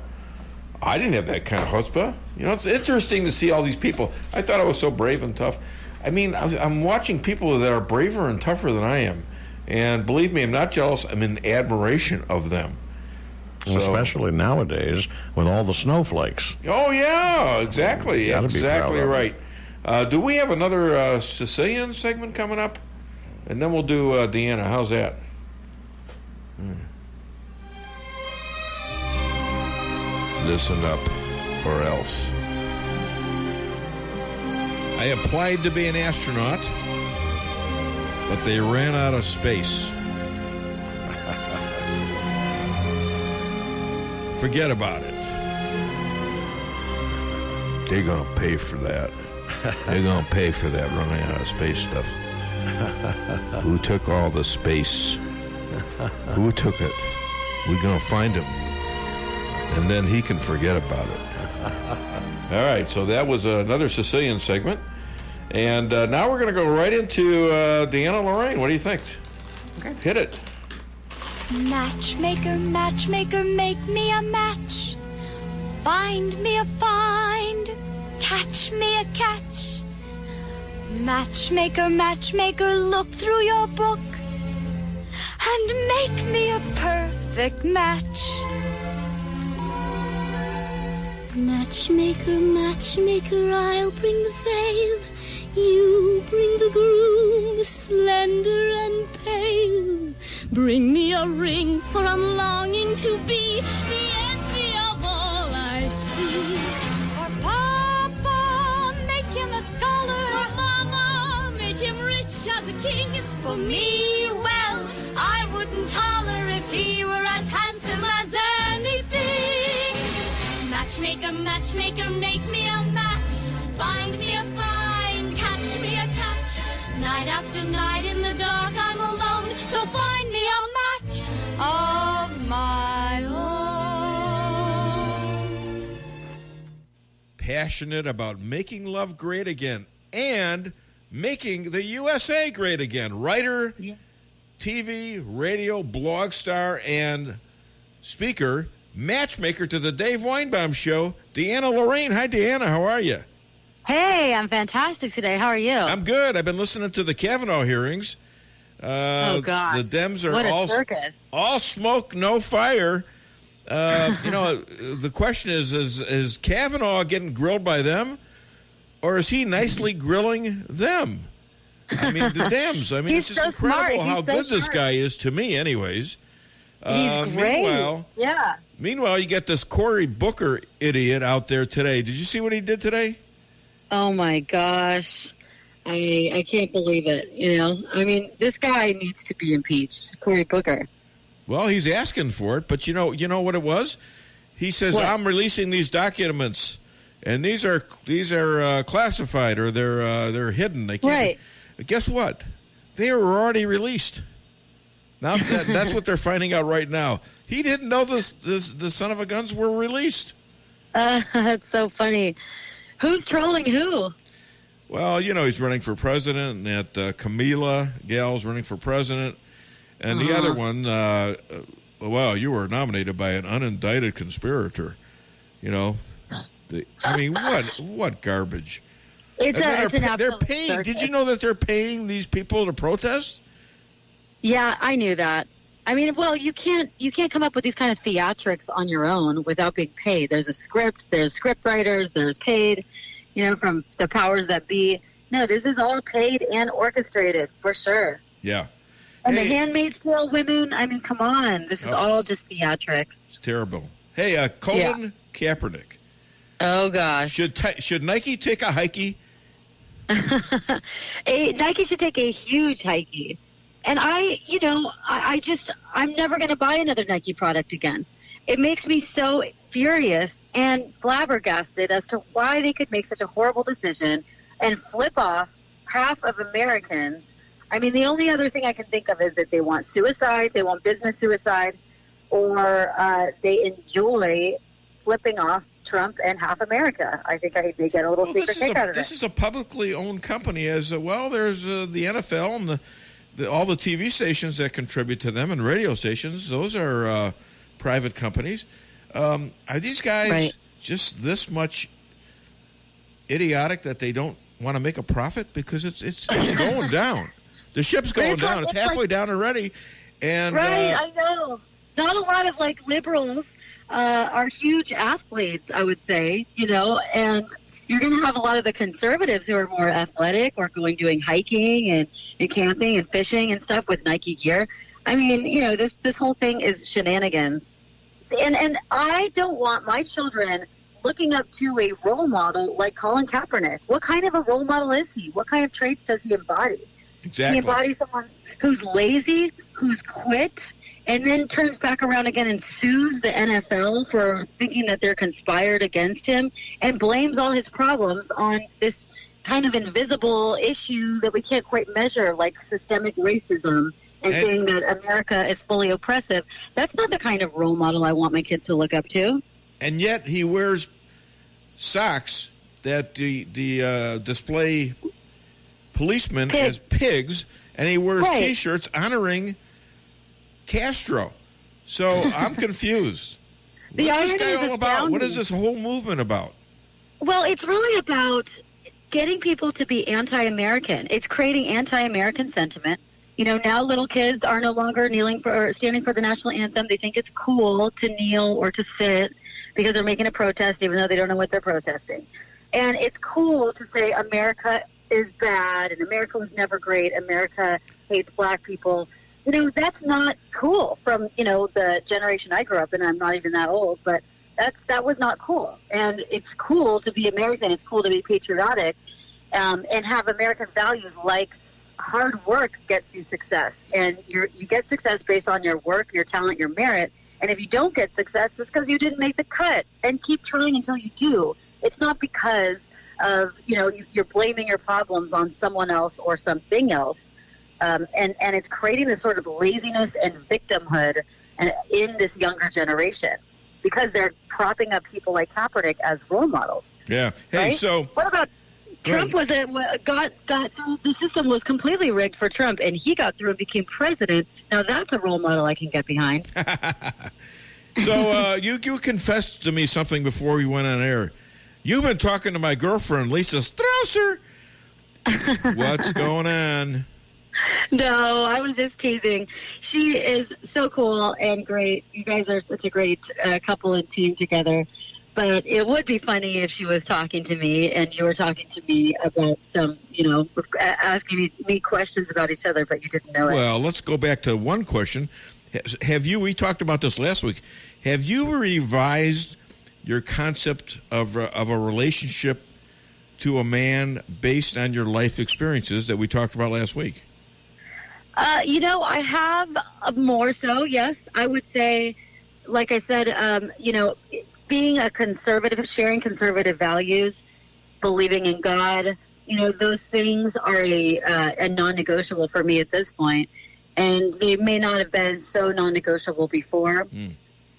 I didn't have that kind of chutzpah. It's interesting to see all these people. I thought I was so brave and tough. I'm watching people that are braver and tougher than I am, and believe me, I'm not jealous. I'm in admiration of them. Especially nowadays with all the snowflakes. Oh, yeah, exactly. Exactly right. Do we have another Sicilian segment coming up? And then we'll do Deanna. How's that? Listen up, or else. I applied to be an astronaut, but they ran out of space. Forget about it. They're going to pay for that. They're going to pay for that running out of space stuff. Who took all the space? Who took it? We're going to find him. And then he can forget about it. All right, so that was another Sicilian segment. And now we're going to go right into Deanna Lorraine. What do you think? Okay. Hit it. Matchmaker, matchmaker, make me a match. Find me a find, catch me a catch. Matchmaker, matchmaker, look through your book and make me a perfect match. Matchmaker, matchmaker, I'll bring the veil. You bring the groom, slender and pale. Bring me a ring, for I'm longing to be the envy of all I see. For Papa, make him a scholar. For Mama, make him rich as a king. For me, well, I wouldn't holler if he were as handsome as anything. Matchmaker, matchmaker, make me a match. Find me a find, catch me a catch. Night after night in the dark I'm alone, so find me a match of my own. Passionate about making love great again and making the USA great again. Writer, TV, radio, blog star, and speaker, matchmaker to the Dave Weinbaum Show, Deanna Lorraine. Hi, Deanna. How are you? Hey, I'm fantastic today. How are you? I'm good. I've been listening to the Kavanaugh hearings. Oh, gosh. The Dems are what a circus. All smoke, no fire. The question is Kavanaugh getting grilled by them, or is he nicely grilling them? The Dems. He's it's just so incredible smart. how He's good so this smart. guy is to me, anyways. He's great. Meanwhile, you get this Cory Booker idiot out there today. Did you see what he did today? Oh, my gosh. I can't believe it, I mean, this guy needs to be impeached, Cory Booker. Well, he's asking for it, but you know what it was? He says, what? I'm releasing these documents, and these are classified, or they're hidden. They can't. Right. Guess what? They were already released. Now that's what they're finding out right now. He didn't know the son of a guns were released. That's so funny. Who's trolling who? Well, he's running for president, and that Camila Gal's running for president. And the other one, you were nominated by an unindicted conspirator. What garbage. It's an absolute they're paying. circus. Did you know that they're paying these people to protest? Yeah, I knew that. I mean, well, you can't come up with these kind of theatrics on your own without being paid. There's a script, there's script writers, there's paid, from the powers that be. No, this is all paid and orchestrated for sure. Yeah. And the Handmaid's Tale women, I mean, come on. This is all just theatrics. It's terrible. Hey, Colin Kaepernick. Oh, gosh. Should Nike take a hikey? Nike should take a huge hikey. And I'm never going to buy another Nike product again. It makes me so furious and flabbergasted as to why they could make such a horrible decision and flip off half of Americans. I mean, the only other thing I can think of is that they want suicide, they want business suicide, or they enjoy flipping off Trump and half America. I think they get a little secret kick out of it. This is a publicly owned company as well. There's the NFL and all the TV stations that contribute to them and radio stations. Those are private companies. Are these guys just this much idiotic that they don't want to make a profit? Because it's going down. The ship's going down. It's halfway down already. And I know. Not a lot of liberals are huge athletes, I would say, and you're going to have a lot of the conservatives who are more athletic or doing hiking and camping and fishing and stuff with Nike gear. I mean, this whole thing is shenanigans. And I don't want my children looking up to a role model like Colin Kaepernick. What kind of a role model is he? What kind of traits does he embody? Exactly. He embodies someone who's lazy, who's quit, and then turns back around again and sues the NFL for thinking that they're conspired against him and blames all his problems on this kind of invisible issue that we can't quite measure, like systemic racism and saying that America is fully oppressive. That's not the kind of role model I want my kids to look up to. And yet he wears socks that the display policemen as pigs, and he wears T-shirts honoring Castro. So I'm confused. What's this guy all about? What is this whole movement about? Well, it's really about getting people to be anti-American. It's creating anti-American sentiment. Now little kids are no longer standing for the national anthem. They think it's cool to kneel or to sit because they're making a protest, even though they don't know what they're protesting. And it's cool to say America is bad and America was never great. America hates black people. That's not cool from, the generation I grew up in. I'm not even that old, but that was not cool. And it's cool to be American. It's cool to be patriotic and have American values like hard work gets you success. And you get success based on your work, your talent, your merit. And if you don't get success, it's because you didn't make the cut. And keep trying until you do. It's not because of, you're blaming your problems on someone else or something else. And it's creating this sort of laziness and victimhood in this younger generation because they're propping up people like Kaepernick as role models. Yeah. Hey, right? so what about Trump? Got through. The system was completely rigged for Trump, and he got through and became president. Now that's a role model I can get behind. So you confessed to me something before we went on air. You've been talking to my girlfriend, Lisa Strausser. What's going on? No, I was just teasing. She is so cool and great. You guys are such a great couple and team together. But it would be funny if she was talking to me and you were talking to me about some, asking me questions about each other, but you didn't know it. Well, let's go back to one question. we talked about this last week, have you revised your concept of a relationship to a man based on your life experiences that we talked about last week? I have more so, yes. I would say, like I said, being a conservative, sharing conservative values, believing in God, those things are a non-negotiable for me at this point. And they may not have been so non-negotiable before.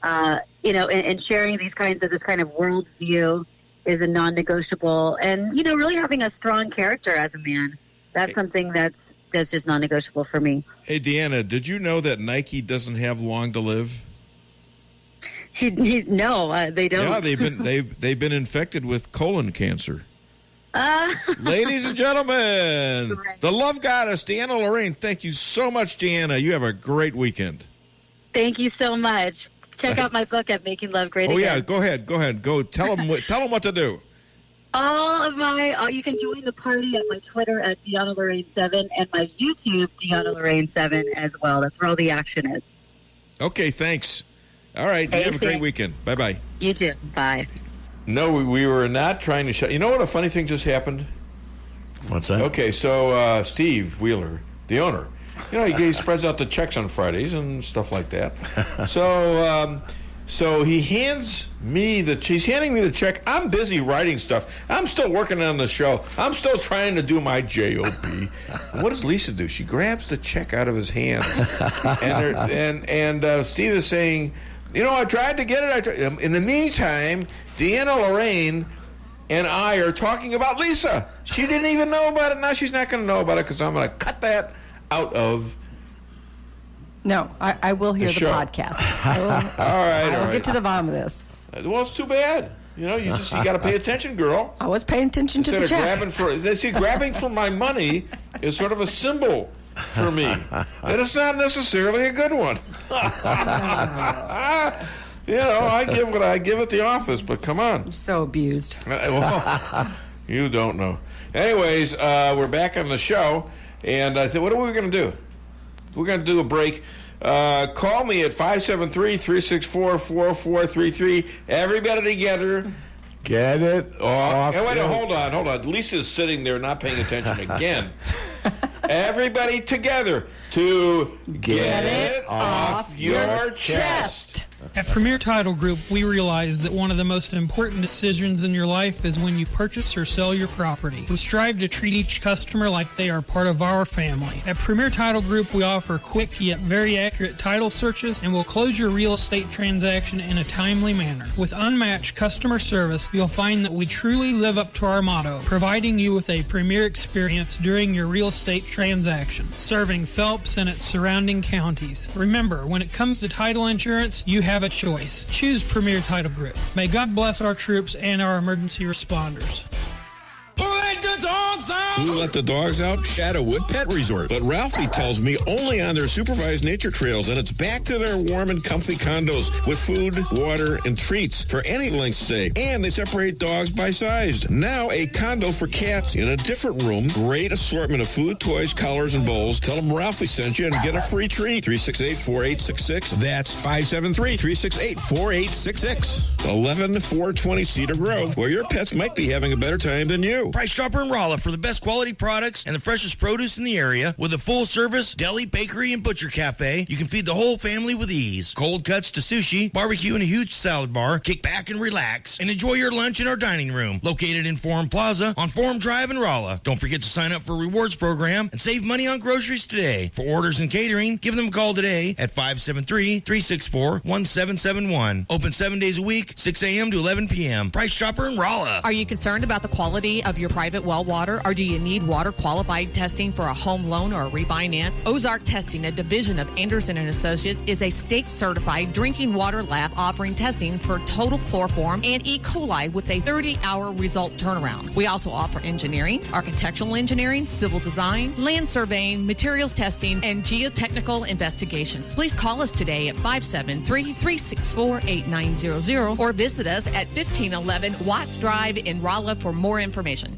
And sharing this kind of worldview is a non-negotiable. And, really having a strong character as a man, that's something that's just non-negotiable for me. Hey, Deanna, did you know that Nike doesn't have long to live? No, they don't. Yeah, they've been infected with colon cancer. Ladies and gentlemen, the love goddess, Deanna Lorraine. Thank you so much, Deanna. You have a great weekend. Thank you so much. Check out my book at Making Love Great Again. Oh, yeah, go ahead. Go tell them what to do. You can join the party at my Twitter at Deanna Lorraine 7 and my YouTube, Deanna Lorraine 7 as well. That's where all the action is. Okay, thanks. All right, you have a great weekend. Bye-bye. You too. Bye. No, we were not trying to shut. You know what a funny thing just happened? What's that? Okay, so Steve Wheeler, the owner, he spreads out the checks on Fridays and stuff like that. So he hands me he's handing me the check. I'm busy writing stuff. I'm still working on the show. I'm still trying to do my job. What does Lisa do? She grabs the check out of his hands, and Steve is saying, I tried to get it. In the meantime, Deanna Lorraine and I are talking about Lisa. She didn't even know about it. Now she's not going to know about it because I'm going to cut that out of. No, I will hear the podcast. I will get to the bottom of this. Well, it's too bad. You got to pay attention, girl. I was paying attention to the check. Grabbing for my money is sort of a symbol for me, and it's not necessarily a good one. I give what I give at the office, but come on. I'm so abused. Well, you don't know. Anyways, we're back on the show, and I thought, what are we going to do? We're going to do a break. Call me at 573-364-4433. Everybody together. Get it off. Wait, hold on. Lisa's sitting there not paying attention again. Everybody together to get it off your chest. At Premier Title Group, we realize that one of the most important decisions in your life is when you purchase or sell your property. We strive to treat each customer like they are part of our family. At Premier Title Group, we offer quick yet very accurate title searches and will close your real estate transaction in a timely manner. With unmatched customer service, you'll find that we truly live up to our motto, providing you with a premier experience during your real estate transaction, serving Phelps and its surrounding counties. Remember, when it comes to title insurance, you have a choice. Choose Premier Title Group. May God bless our troops and our emergency responders. Who let the dogs out? Shadowwood Pet Resort. But Ralphie tells me only on their supervised nature trails, and it's back to their warm and comfy condos with food, water, and treats for any length stay. And they separate dogs by size. Now a condo for cats in a different room. Great assortment of food, toys, collars, and bowls. Tell them Ralphie sent you and get a free treat. 368-4866. That's 573-368-4866. 11420 Cedar Grove, where your pets might be having a better time than you. Price Chopper in Rolla for the best quality products and the freshest produce in the area with a full-service deli, bakery, and butcher cafe. You can feed the whole family with ease. Cold cuts to sushi, barbecue, and a huge salad bar. Kick back and relax and enjoy your lunch in our dining room located in Forum Plaza on Forum Drive in Rolla. Don't forget to sign up for a rewards program and save money on groceries today. For orders and catering, give them a call today at 573-364-1771. Open 7 days a week, 6 a.m. to 11 p.m. Price Chopper in Rolla. Are you concerned about the quality of your private well water, or do you need water qualified testing for a home loan or a refinance? Ozark Testing, a division of Anderson & Associates, is a state-certified drinking water lab offering testing for total chloroform and E. coli with a 30-hour result turnaround. We also offer engineering, architectural engineering, civil design, land surveying, materials testing, and geotechnical investigations. Please call us today at 573-364-8900 or visit us at 1511 Watts Drive in Rolla for more information.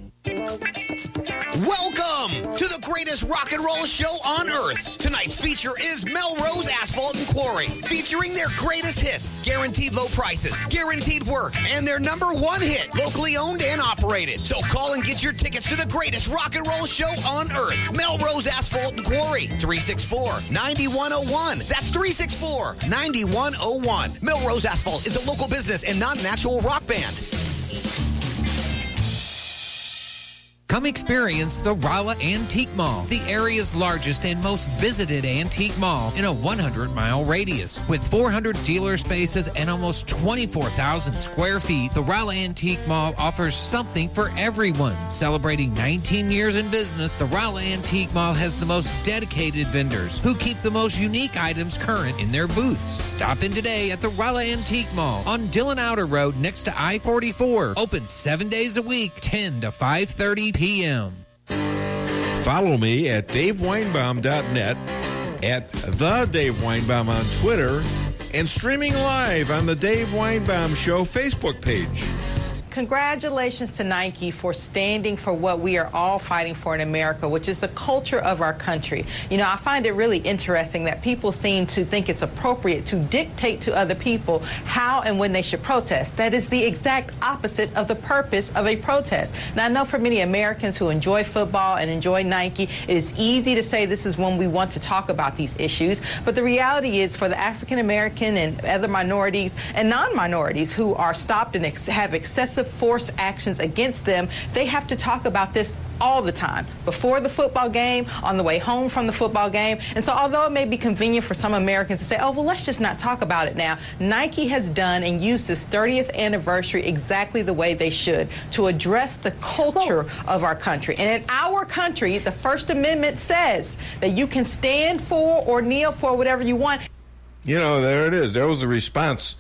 Welcome to the greatest rock and roll show on earth. Tonight's feature is Melrose Asphalt and Quarry, featuring their greatest hits, guaranteed low prices, guaranteed work, and their #1 hit, locally owned and operated. So call and get your tickets to the greatest rock and roll show on earth. Melrose Asphalt and Quarry, 364-9101. That's 364-9101. Melrose Asphalt is a local business and not an actual rock band. Come experience the Rolla Antique Mall, the area's largest and most visited antique mall in a 100-mile radius. With 400 dealer spaces and almost 24,000 square feet, the Rolla Antique Mall offers something for everyone. Celebrating 19 years in business, the Rolla Antique Mall has the most dedicated vendors who keep the most unique items current in their booths. Stop in today at the Rolla Antique Mall on Dillon Outer Road next to I-44. Open 7 days a week, 10 to 5:30 p.m. Follow me at DaveWeinbaum.net, at the Dave Weinbaum on Twitter, and streaming live on the Dave Weinbaum Show Facebook page. Congratulations to Nike for standing for what we are all fighting for in America, which is the culture of our country. You know, I find it really interesting that people seem to think it's appropriate to dictate to other people how and when they should protest. That is the exact opposite of the purpose of a protest. Now, I know for many Americans who enjoy football and enjoy Nike, it is easy to say this is when we want to talk about these issues. But the reality is for the African American and other minorities and non-minorities who are stopped and have excessive force actions against them, they have to talk about this all the time, before the football game, on the way home from the football game. And so although it may be convenient for some Americans to say, oh, well, let's just not talk about it now, Nike has done and used this 30th anniversary exactly the way they should, to address the culture of our country. And in our country, the First Amendment says that you can stand for or kneel for whatever you want. You know, there it is. There was a response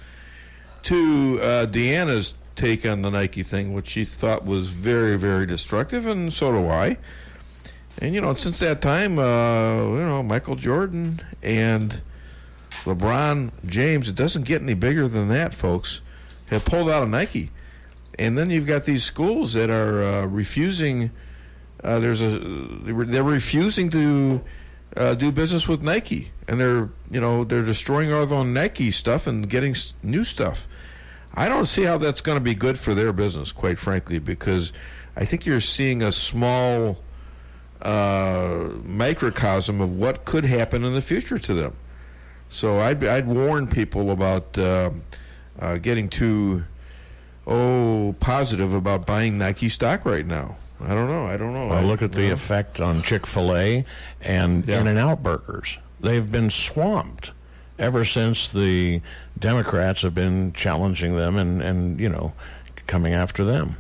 to Deanna's take on the Nike thing, which she thought was very, very destructive, and so do I. And, you know, since that time, Michael Jordan and LeBron James, it doesn't get any bigger than that, folks, have pulled out of Nike. And then you've got these schools that are refusing, they're refusing to do business with Nike. And they're destroying all their own Nike stuff and getting new stuff. I don't see how that's going to be good for their business, quite frankly, because I think you're seeing a small microcosm of what could happen in the future to them. So I'd warn people about getting too positive about buying Nike stock right now. I don't know. Well, look at the effect on Chick-fil-A and In-N-Out burgers. They've been swamped ever since the Democrats have been challenging them and coming after them.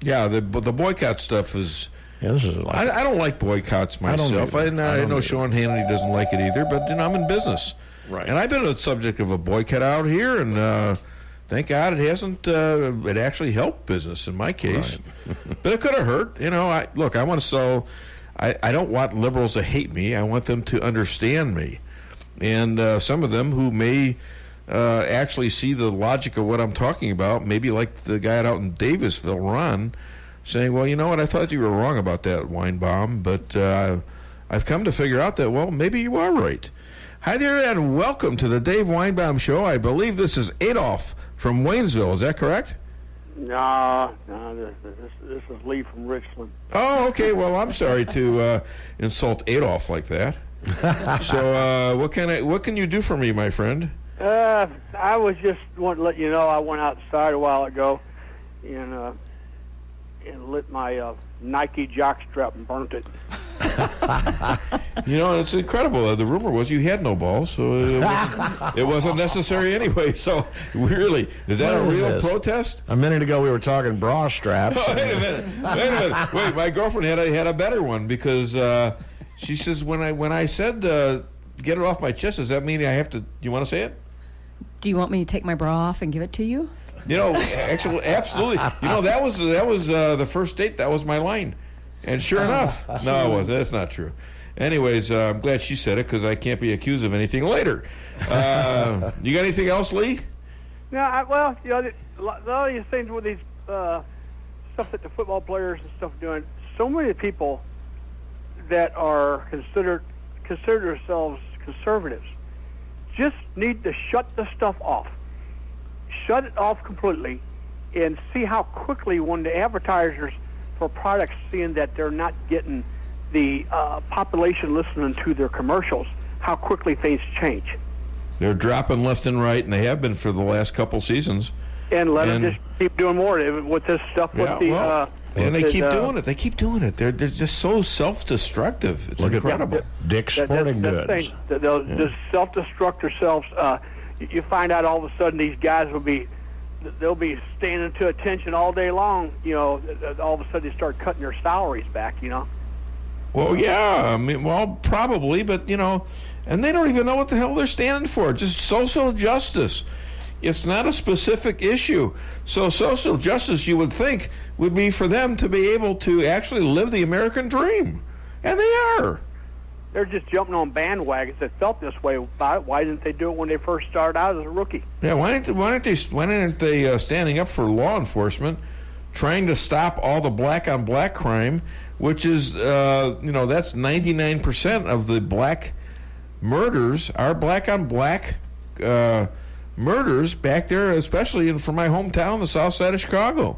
Yeah, the boycott stuff is... Yeah, this is I don't like boycotts myself. I know Sean Hannity doesn't like it either, but I'm in business. Right. And I've been the subject of a boycott out here, and thank God it hasn't. It actually helped business in my case. Right. But it could have hurt. I want to sell... I don't want liberals to hate me. I want them to understand me. And some of them who may actually see the logic of what I'm talking about, maybe like the guy out in Davisville, Ron, saying, well, you know what, I thought you were wrong about that, Weinbaum, but I've come to figure out that, well, maybe you are right. Hi there, and welcome to the Dave Weinbaum Show. I believe this is Adolph from Waynesville. Is that correct? No, this is Lee from Richland. Oh, okay. Well, I'm sorry to insult Adolph like that. So, what can you do for me, my friend? I was just wanting to let you know I went outside a while ago and lit my Nike jockstrap and burnt it. It's incredible. The rumor was you had no balls, so it wasn't necessary anyway. So, really, is that a real protest? A minute ago, we were talking bra straps. Oh, wait a minute. Wait, my girlfriend had a better one because she says when I said get it off my chest, does that mean I have to? You want to say it? Do you want me to take my bra off and give it to you? Actually, absolutely. That was the first date. That was my line. And sure enough, no, it wasn't. That's not true. Anyways, I'm glad she said it because I can't be accused of anything later. You got anything else, Lee? No, the other things with these stuff that the football players and stuff doing, so many people that are consider themselves conservatives just need to shut the stuff off. Shut it off completely and see how quickly when the advertisers for products seeing that they're not getting the population listening to their commercials, how quickly things change. They're dropping left and right, and they have been for the last couple seasons. And let them just keep doing more with this stuff. And they keep doing it. They keep doing it. They're just so self-destructive. It's incredible. Dick's Sporting Goods. They'll just self-destruct themselves. You find out all of a sudden these guys they'll be standing to attention all day long. You know, all of a sudden they start cutting their salaries back. You know. Well, yeah. I mean, probably, but and they don't even know what the hell they're standing for. Just social justice. It's not a specific issue. So social justice, you would think, would be for them to be able to actually live the American dream. And they are. They're just jumping on bandwagons that felt this way about it. Why didn't they do it when they first started out as a rookie? Yeah, why aren't they standing up for law enforcement, trying to stop all the black-on-black crime, which is, that's 99% of the black murders are black-on-black murders back there, especially from my hometown, the south side of Chicago.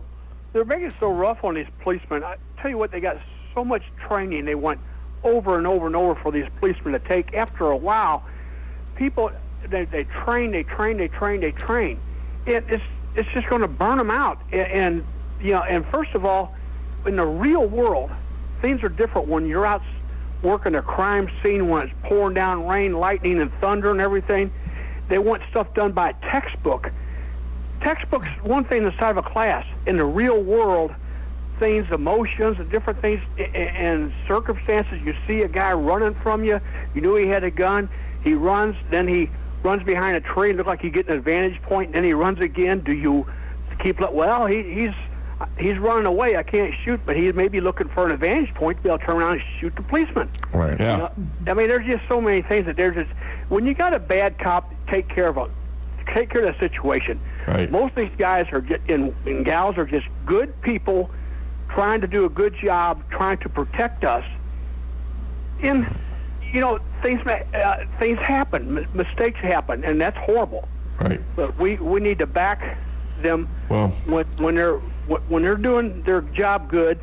They're making it so rough on these policemen. I tell you what, they got so much training they want over and over and over for these policemen to take. After a while, people, they train. It's just going to burn them out. And first of all, in the real world, things are different when you're out working a crime scene when it's pouring down rain, lightning, and thunder and everything. They want stuff done by a textbook. Textbook's one thing inside of a class. In the real world, things, emotions, and different things, and circumstances. You see a guy running from you. You knew he had a gun. He runs. Then he runs behind a tree and looks like he gets an advantage point. And then he runs again. Do you keep? Well, he's running away. I can't shoot, but he may be looking for an advantage point to be able to turn around and shoot the policeman. Right. Yeah. I mean, there's just so many things that there's just when you got a bad cop, take care of the situation. Right. Most of these guys and gals are just good people trying to do a good job, trying to protect us. And things happen, mistakes happen, and that's horrible. Right. But we need to back them when they're doing their job good.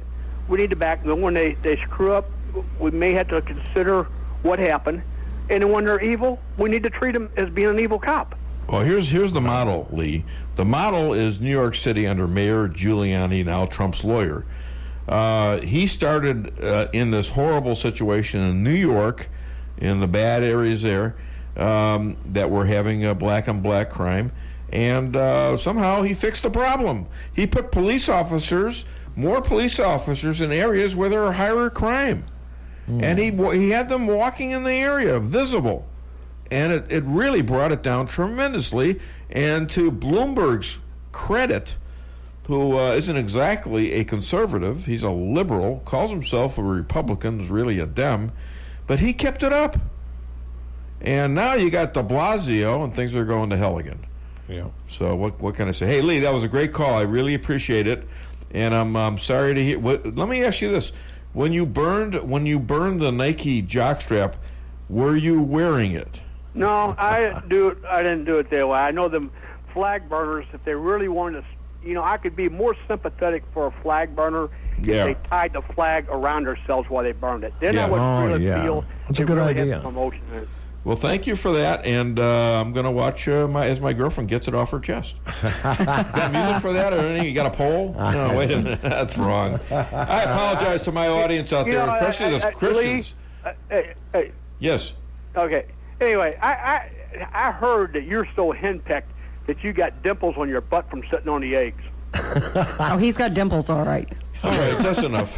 We need to back them. When they screw up, we may have to consider what happened. And when they're evil, we need to treat them as being an evil cop. Well, here's the model, Lee. The model is New York City under Mayor Giuliani, now Trump's lawyer. He started in this horrible situation in New York, in the bad areas there, that were having black-on-black crime, and somehow he fixed the problem. He put more police officers in areas where there are higher crime. And he had them walking in the area, visible. And it really brought it down tremendously. And to Bloomberg's credit, who isn't exactly a conservative, he's a liberal, calls himself a Republican, is really a Dem, but he kept it up. And now you got de Blasio, and things are going to hell again. Yeah. So what can I say? Hey, Lee, that was a great call. I really appreciate it. And I'm sorry to hear. Let me ask you this. When you burned the Nike jockstrap, were you wearing it? No, I didn't do it that way. I know them flag burners, if they really wanted to, I could be more sympathetic for a flag burner if they tied the flag around themselves while they burned it. Then I would really feel that's a good idea. Had some emotion in it. Well, thank you for that, and I'm going to watch as my girlfriend gets it off her chest. Got music for that or anything? You got a poll? No, wait a minute. That's wrong. I apologize to my audience out there, especially those Christians. Hey. Yes. Okay. Anyway, I heard that you're so henpecked that you got dimples on your butt from sitting on the eggs. Oh, he's got dimples, all right. All right, that's enough.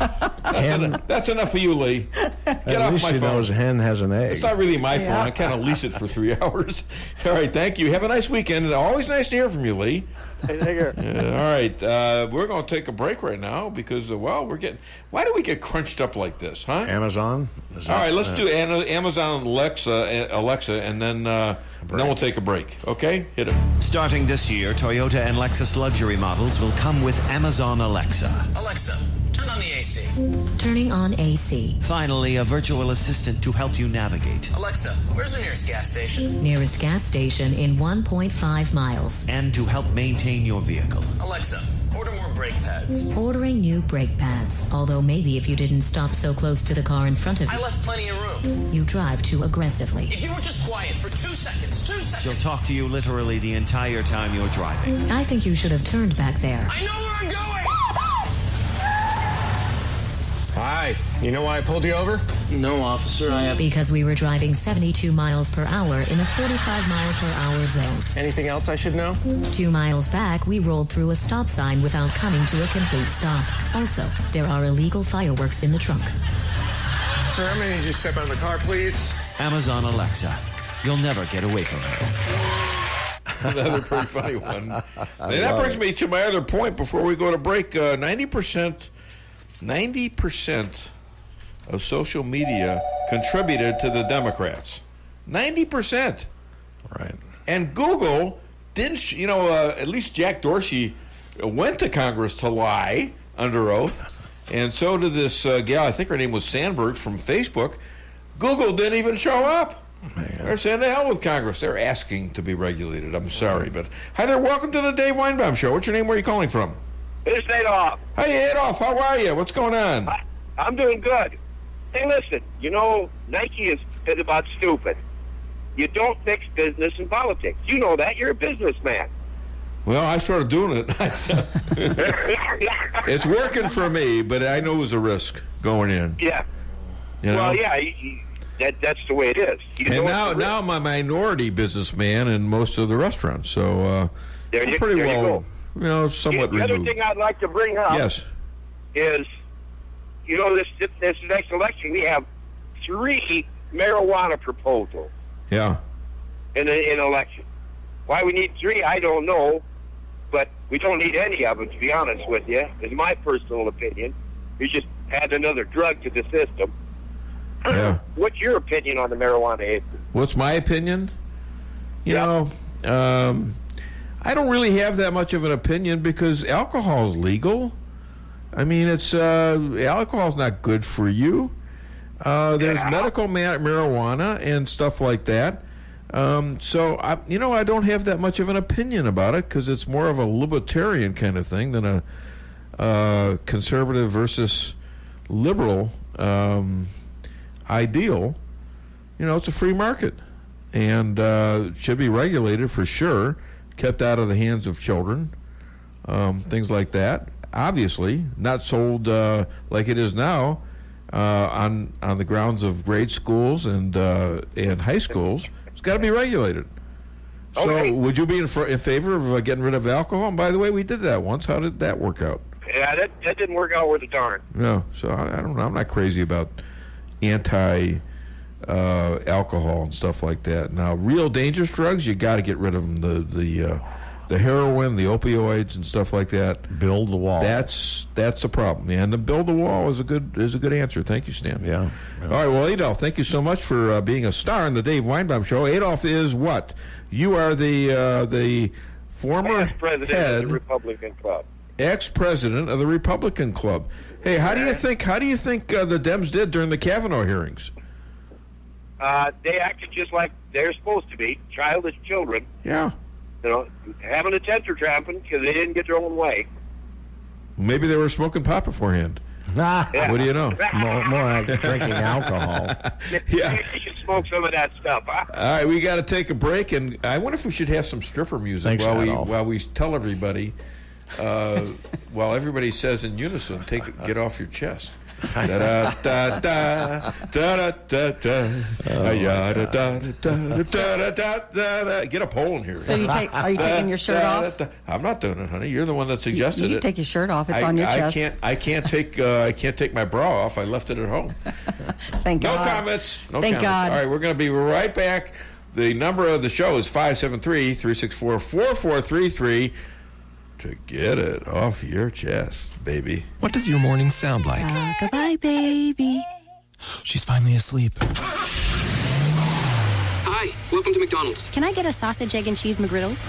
That's enough for you, Lee. Get off my phone. Knows hen has an egg. It's not really my phone. I can't lease it for 3 hours. All right, thank you. Have a nice weekend. Always nice to hear from you, Lee. Hey, take care. All right, we're going to take a break right now because, we're getting. Why do we get crunched up like this, huh? Amazon. All right, let's do Amazon Alexa, and then we'll take a break. Okay, hit it. Starting this year, Toyota and Lexus luxury models will come with Amazon Alexa. Alexa, Turn on the AC. Turning on AC. Finally, a virtual assistant to help you navigate. Alexa, where's the nearest gas station? Nearest gas station in 1.5 miles. And to help maintain your vehicle. Alexa, order more brake pads. Ordering new brake pads. Although maybe if you didn't stop so close to the car in front of you. I left plenty of room. You drive too aggressively. If you were just quiet for 2 seconds, 2 seconds. She'll talk to you literally the entire time you're driving. I think you should have turned back there. I know where I'm going! Hi. You know why I pulled you over? No, officer, I have... Because we were driving 72 miles per hour in a 35 mile per hour zone. Anything else I should know? 2 miles back, we rolled through a stop sign without coming to a complete stop. Also, there are illegal fireworks in the trunk. Sir, I'm going to need you to step out of the car, please. Amazon Alexa. You'll never get away from her. Another pretty funny one. And that brings me to my other point before we go to break. 90% of social media contributed to the Democrats. 90%. Right. And Google didn't, at least Jack Dorsey went to Congress to lie under oath. And so did this gal, I think her name was Sandberg from Facebook. Google didn't even show up. Man. They're saying to hell with Congress. They're asking to be regulated. I'm sorry. But hi there. Welcome to the Dave Weinbaum Show. What's your name? Where are you calling from? It's Adolf. Hey, Adolf. How are you? What's going on? I'm doing good. Hey, listen. Nike is about stupid. You don't mix business and politics. You know that. You're a businessman. Well, I started doing it. It's working for me, but I know it was a risk going in. Yeah. Well, yeah. That's the way it is. And now I'm a minority businessman in most of the restaurants, so I'm pretty well, somewhat removed. The other thing I'd like to bring up is, this next election, we have 3 marijuana proposals. Yeah. In an election. Why we need 3, I don't know, but we don't need any of them, to be honest with you. It's my personal opinion. We just add another drug to the system. Yeah. What's your opinion on the marijuana? What's my opinion? I don't really have that much of an opinion because alcohol is legal. I mean, alcohol's not good for you. There's medical marijuana and stuff like that. So I don't have that much of an opinion about it because it's more of a libertarian kind of thing than a conservative versus liberal ideal. It's a free market and should be regulated for sure, kept out of the hands of children, things like that. Obviously, not sold like it is now on the grounds of grade schools and high schools. It's got to be regulated. Okay. So, would you be in favor of getting rid of alcohol? And by the way, we did that once. How did that work out? Yeah, that didn't work out worth a darn. No, so I don't know. I'm not crazy about anti-alcohol and stuff like that. Now, real dangerous drugs, you got to get rid of them. The heroin, the opioids, and stuff like that. Build the wall. That's a problem. And the build the wall is a good answer. Thank you, Stan. Yeah. All right. Well, Adolf, thank you so much for being a star in the Dave Weinbaum Show. Adolf is what? You are the former president of the Republican Club. Ex-president of the Republican Club. Hey, how do you think the Dems did during the Kavanaugh hearings? They acted just like they're supposed to be, childish children. Yeah. Having a temper tramping because they didn't get their own way. Maybe they were smoking pot beforehand. Yeah. What do you know? More like drinking alcohol. Yeah. You should smoke some of that stuff, huh? All right, we got to take a break, and I wonder if we should have some stripper music while we tell everybody, while everybody says in unison, get off your chest. Da da da da da da da da. Get a pole in here. So are you taking your shirt off? I'm not doing it, honey. You're the one that suggested it. You take your shirt off. It's on your chest. I can't take my bra off. I left it at home. Thank God. No comments. Thank God. All right, we're going to be right back. The number of the show is 573-364-4433. To get it off your chest, baby. What does your morning sound like? Goodbye, baby. She's finally asleep. Hi, welcome to McDonald's. Can I get a sausage, egg, and cheese McGriddles?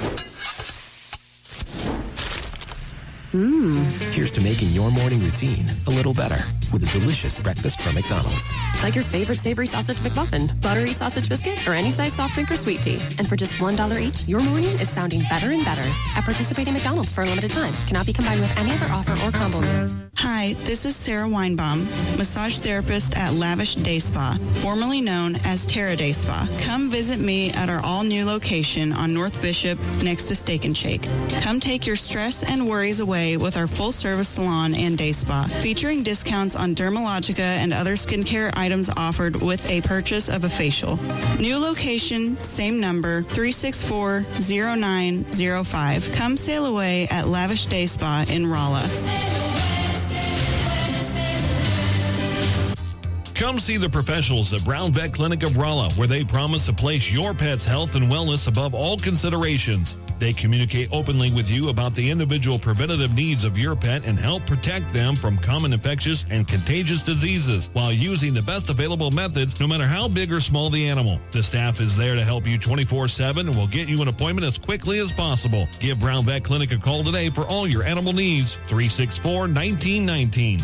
Here's to making your morning routine a little better with a delicious breakfast from McDonald's. Like your favorite savory sausage McMuffin, buttery sausage biscuit, or any size soft drink or sweet tea. And for just $1 each, your morning is sounding better and better at participating McDonald's for a limited time. Cannot be combined with any other offer or combo meal. Hi, this is Sarah Weinbaum, massage therapist at Lavish Day Spa, formerly known as Terra Day Spa. Come visit me at our all-new location on North Bishop next to Steak and Shake. Come take your stress and worries away with our full-service salon and day spa, featuring discounts on Dermalogica and other skincare items offered with a purchase of a facial. New location, same number, 364-0905. Come sail away at Lavish Day Spa in Rolla. Come see the professionals at Brown Vet Clinic of Rolla, where they promise to place your pet's health and wellness above all considerations. They communicate openly with you about the individual preventative needs of your pet and help protect them from common infectious and contagious diseases while using the best available methods, no matter how big or small the animal. The staff is there to help you 24/7 and will get you an appointment as quickly as possible. Give Brown Vet Clinic a call today for all your animal needs. 364-1919.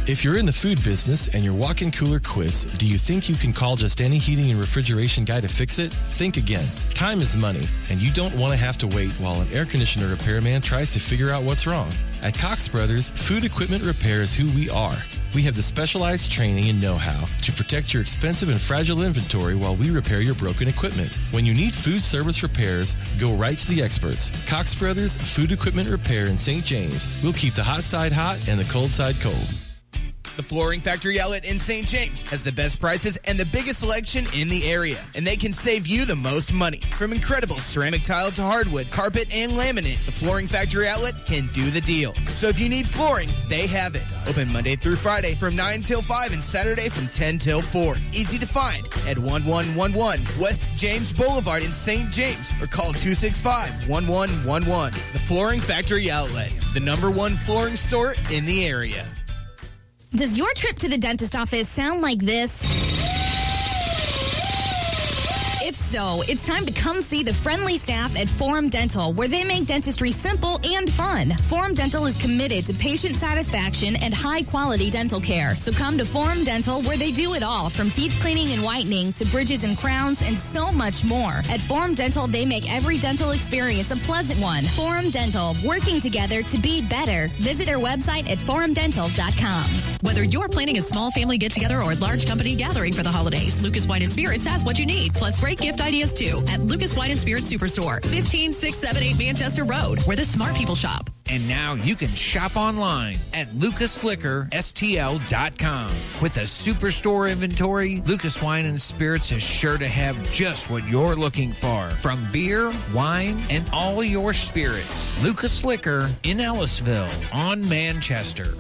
If you're in the food business and your walk-in cooler quits, do you think you can call just any heating and refrigeration guy to fix it? Think again. Time is money, and you don't want to have to wait while an air conditioner repairman tries to figure out what's wrong. At Cox Brothers, food equipment repair is who we are. We have the specialized training and know-how to protect your expensive and fragile inventory while we repair your broken equipment. When you need food service repairs, go right to the experts. Cox Brothers Food Equipment Repair in St. James. We'll keep the hot side hot and the cold side cold. The Flooring Factory Outlet in St. James has the best prices and the biggest selection in the area, and they can save you the most money. From incredible ceramic tile to hardwood, carpet, and laminate, the Flooring Factory Outlet can do the deal. So if you need flooring, they have it. Open Monday through Friday from 9 till 5 and Saturday from 10 till 4. Easy to find at 1111 West James Boulevard in St. James or call 265-1111. The Flooring Factory Outlet, the #1 flooring store in the area. Does your trip to the dentist office sound like this? If so, it's time to come see the friendly staff at Forum Dental, where they make dentistry simple and fun. Forum Dental is committed to patient satisfaction and high-quality dental care. So come to Forum Dental, where they do it all, from teeth cleaning and whitening to bridges and crowns and so much more. At Forum Dental, they make every dental experience a pleasant one. Forum Dental, working together to be better. Visit their website at forumdental.com. Whether you're planning a small family get-together or a large company gathering for the holidays, Lucas Wine & Spirits has what you need, plus great gift ideas too, at Lucas Wine & Spirits Superstore, 15678 Manchester Road, where the smart people shop. And now you can shop online at lucasliquorstl.com. With a superstore inventory, Lucas Wine & Spirits is sure to have just what you're looking for. From beer, wine, and all your spirits. Lucas Liquor in Ellisville on Manchester.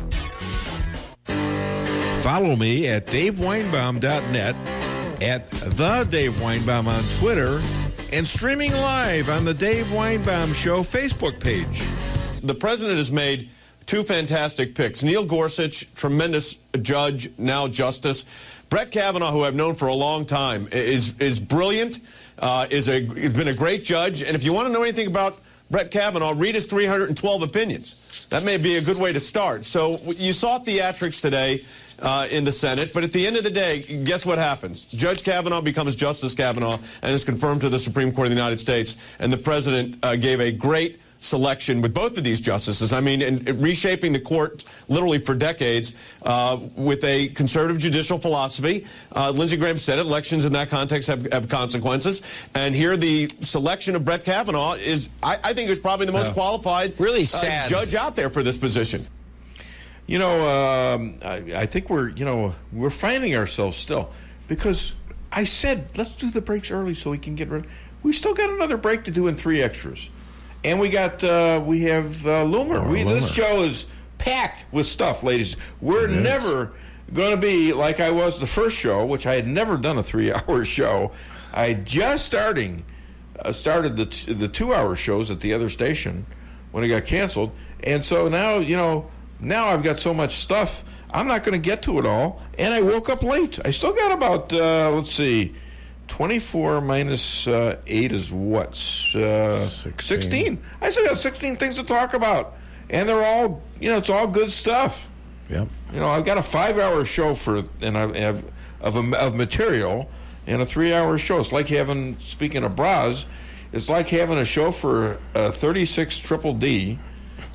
Follow me at daveweinbaum.net, at the Dave Weinbaum on Twitter, and streaming live on the Dave Weinbaum Show Facebook page. The president has made two fantastic picks. Neil Gorsuch, tremendous judge, now justice. Brett Kavanaugh, who I've known for a long time, is brilliant, has been a great judge. And if you want to know anything about Brett Kavanaugh, read his 312 opinions. That may be a good way to start. So you saw theatrics today in the Senate, but at the end of the day, guess what happens? Judge Kavanaugh becomes Justice Kavanaugh and is confirmed to the Supreme Court of the United States, and the president gave a great selection with both of these justices. I mean, and reshaping the court literally for decades with a conservative judicial philosophy. Lindsey Graham said it, elections in that context have consequences. And here the selection of Brett Kavanaugh is, I think, is probably the most qualified really sad judge out there for this position. You know, I think we're finding ourselves still, because I said, let's do the breaks early so we can get rid. We still got another break to do in 3 extras. And we have Loomer. This show is packed with stuff, ladies. We're never going to be like I was the first show, which I had never done a 3-hour show. I just started the 2-hour shows at the other station when it got canceled. And so now, now I've got so much stuff, I'm not going to get to it all. And I woke up late. I still got about, 24 minus 8 is what? 16. I still got 16 things to talk about. And they're all, it's all good stuff. Yep. I've got a 5-hour show and I have of material and a 3-hour show. It's like having, speaking of bras, it's like having a show for 36 triple D,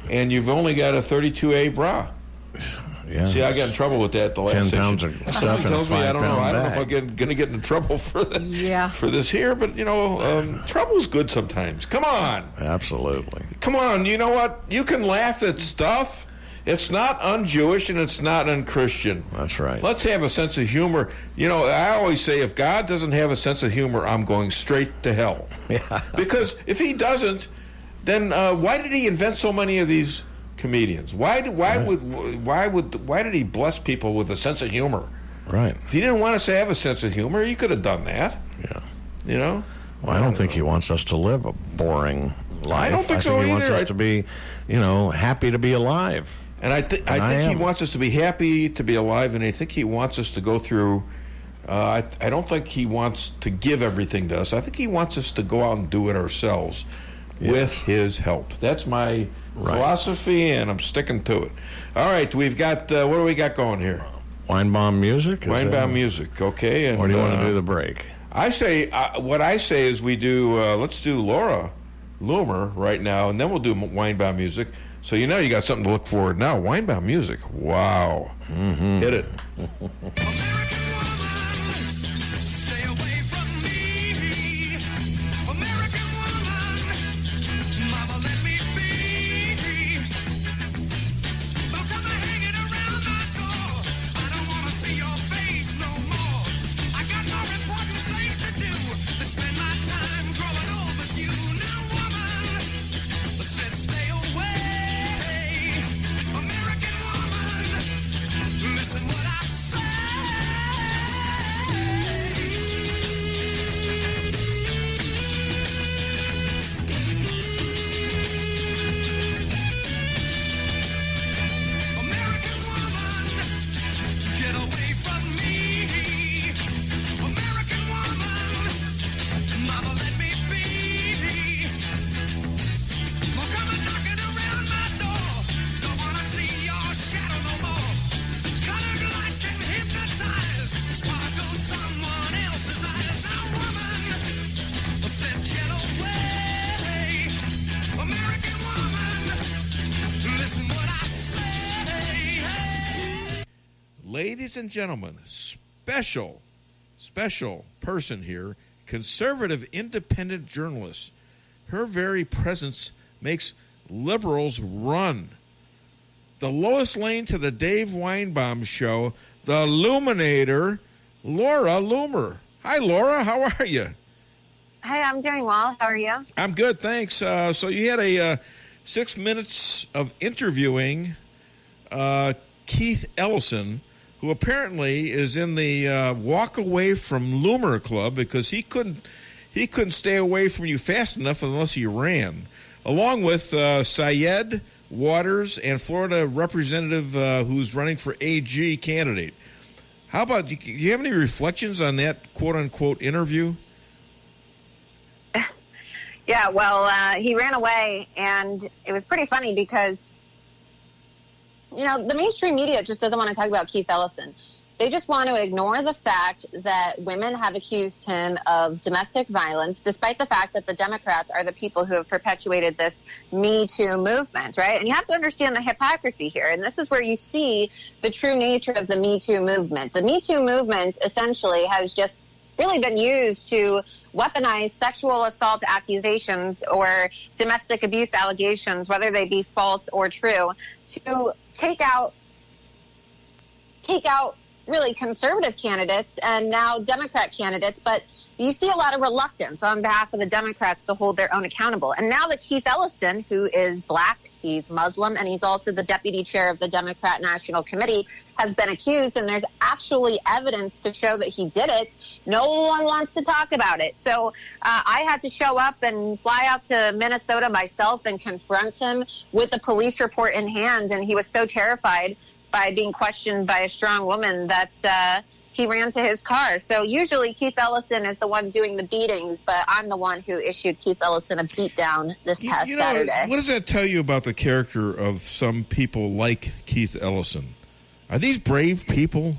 and you've only got a 32A bra. Yeah. See, I got in trouble with that the last 10 session. pounds of stuff in a 5-pound bag. I don't know if I'm going to get into trouble for this here, but trouble's good sometimes. Come on. Absolutely. Come on. You know what? You can laugh at stuff. It's not un-Jewish and it's not un-Christian. That's right. Let's have a sense of humor. I always say if God doesn't have a sense of humor, I'm going straight to hell. Yeah. Because if he doesn't, then why did he invent so many of these comedians? Why did he bless people with a sense of humor? Right. If he didn't want us to have a sense of humor, he could have done that. Yeah. Well, I don't think he wants us to live a boring life. I don't think so he either. Wants us to be, happy to be alive. And I think he wants us to be happy to be alive, and I think he wants us to go through. I don't think he wants to give everything to us. I think he wants us to go out and do it ourselves with his help. That's my philosophy, and I'm sticking to it. All right, we've got what do we got going here? Weinbaum music. Weinbaum music. Okay. And, or do you want to do the break? I say what I say is we do. Let's do Laura Loomer right now, and then we'll do Weinbaum music. So you got something to look forward now. Weinbaum music. Wow. Mm-hmm. Hit it. Ladies and gentlemen, special person here, conservative independent journalist. Her very presence makes liberals run. The Lois Lane to the Dave Weinbaum show, the Illuminator, Laura Loomer. Hi, Laura. How are you? Hi, I'm doing well. How are you? I'm good, thanks. So you had a 6 minutes of interviewing Keith Ellison, who apparently is in the Walk Away from Loomer Club because he couldn't stay away from you fast enough unless he ran, along with Syed Waters and Florida Representative who's running for AG candidate. How about, do you have any reflections on that quote-unquote interview? Yeah, well, he ran away, and it was pretty funny because the mainstream media just doesn't want to talk about Keith Ellison. They just want to ignore the fact that women have accused him of domestic violence, despite the fact that the Democrats are the people who have perpetuated this Me Too movement, right? And you have to understand the hypocrisy here. And this is where you see the true nature of the Me Too movement. The Me Too movement essentially has just really been used to weaponize sexual assault accusations or domestic abuse allegations, whether they be false or true, to take out really conservative candidates and now Democrat candidates. But you see a lot of reluctance on behalf of the Democrats to hold their own accountable. And now that Keith Ellison, who is black, he's Muslim, and he's also the deputy chair of the Democrat National Committee, has been accused, and there's actually evidence to show that he did it, no one wants to talk about it. So I had to show up and fly out to Minnesota myself and confront him with a police report in hand, and he was so terrified by being questioned by a strong woman that he ran to his car. So usually Keith Ellison is the one doing the beatings, but I'm the one who issued Keith Ellison a beatdown this past Saturday. What does that tell you about the character of some people like Keith Ellison? Are these brave people?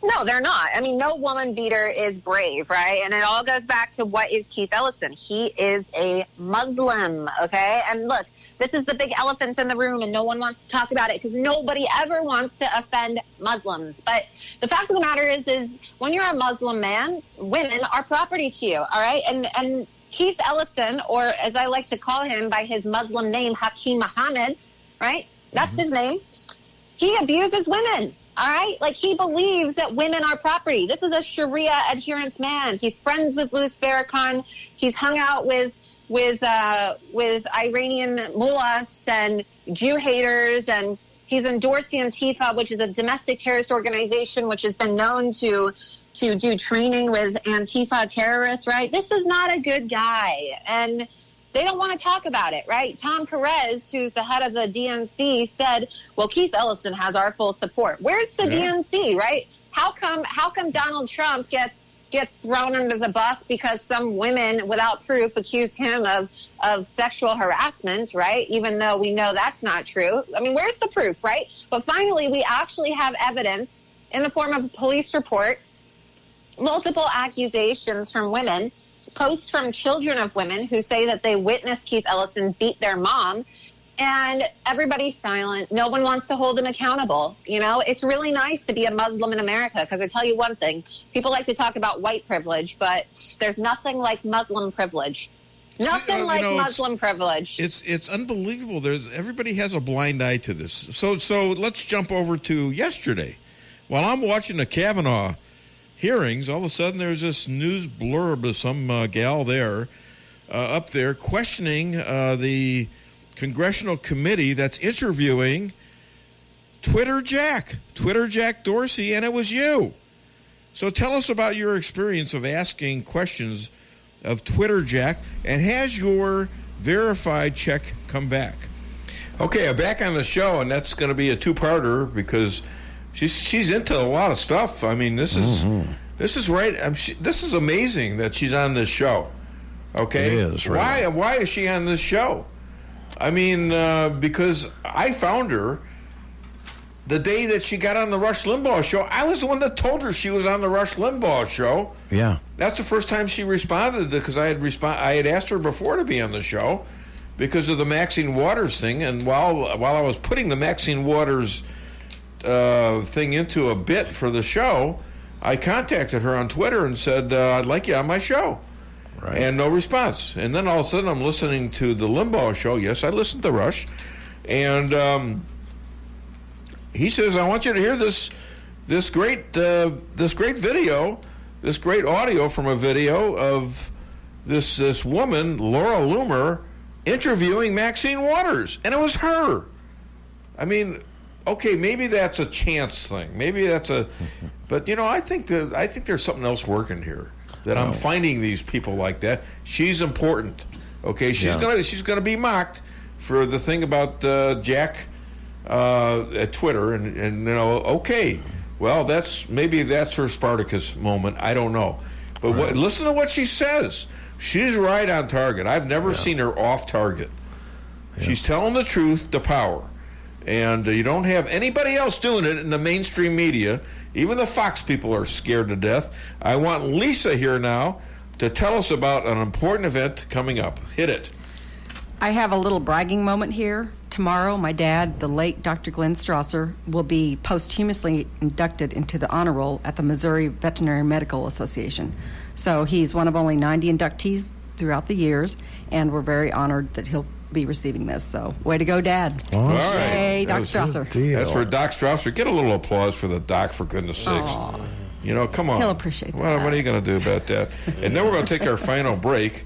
No, they're not. I mean, no woman beater is brave, right? And it all goes back to what is Keith Ellison. He is a Muslim, okay? And look, this is the big elephant in the room, and no one wants to talk about it because nobody ever wants to offend Muslims. But the fact of the matter is when you're a Muslim man, women are property to you, all right? And Keith Ellison, or as I like to call him by his Muslim name, Hakeem Muhammad, right? That's his name. He abuses women. All right? Like, he believes that women are property. This is a Sharia adherence man. He's friends with Louis Farrakhan. He's hung out with Iranian mullahs and Jew haters, and he's endorsed Antifa, which is a domestic terrorist organization which has been known to do training with Antifa terrorists, right? This is not a good guy, and they don't want to talk about it, right? Tom Perez, who's the head of the DNC, said, well, Keith Ellison has our full support. Where's the DNC, right? How come Donald Trump gets thrown under the bus because some women without proof accuse him of sexual harassment, right? Even though we know that's not true. I mean, where's the proof, right? But finally, we actually have evidence in the form of a police report, multiple accusations from women, posts from children of women who say that they witnessed Keith Ellison beat their mom, and everybody's silent. No one wants to hold him accountable. You know, it's really nice to be a Muslim in America, because I tell you one thing, people like to talk about white privilege, but there's nothing like Muslim privilege. Nothing like Muslim privilege. It's unbelievable. Everybody has a blind eye to this. So let's jump over to yesterday. While I'm watching the Kavanaugh hearings, all of a sudden there's this news blurb of some gal there up there questioning the congressional committee that's interviewing Twitter Jack Dorsey, and it was you. So tell us about your experience of asking questions of Twitter Jack, and has your verified check come back? Okay, I'm back on the show, and that's going to be a two-parter because she's into a lot of stuff. I mean, this is right. This is amazing that she's on this show. Okay, it is. Right. Why is she on this show? I mean, because I found her the day that she got on the Rush Limbaugh show. I was the one that told her she was on the Rush Limbaugh show. Yeah, that's the first time she responded, because I had asked her before to be on the show because of the Maxine Waters thing. And while I was putting the Maxine Waters thing into a bit for the show, I contacted her on Twitter and said, I'd like you on my show. Right. And no response. And then all of a sudden I'm listening to the Limbaugh show. Yes, I listened to Rush. And he says, I want you to hear this great video, this great audio from a video of this woman, Laura Loomer, interviewing Maxine Waters. And it was her. I mean, okay, maybe that's a chance thing. Maybe that's but you know, I think there's something else working here. That I'm finding these people like that. She's important. Okay, she's gonna be mocked for the thing about Jack at Twitter, and you know, okay, well, maybe that's her Spartacus moment. I don't know, but listen to what she says. She's right on target. I've never seen her off target. Yeah. She's telling the truth to power. And you don't have anybody else doing it in the mainstream media. Even the Fox people are scared to death. I want Lisa here now to tell us about an important event coming up. Hit it. I have a little bragging moment here. Tomorrow, my dad, the late Dr. Glenn Strasser, will be posthumously inducted into the honor roll at the Missouri Veterinary Medical Association. So he's one of only 90 inductees throughout the years, and we're very honored that he'll be receiving this. So, way to go, Dad. All right. Hey, Doc Strasser. That's for Doc Strasser. Get a little applause for the doc, for goodness sakes. Aww. You know, come on. He'll appreciate that. What are you going to do about that? And then we're going to take our final break.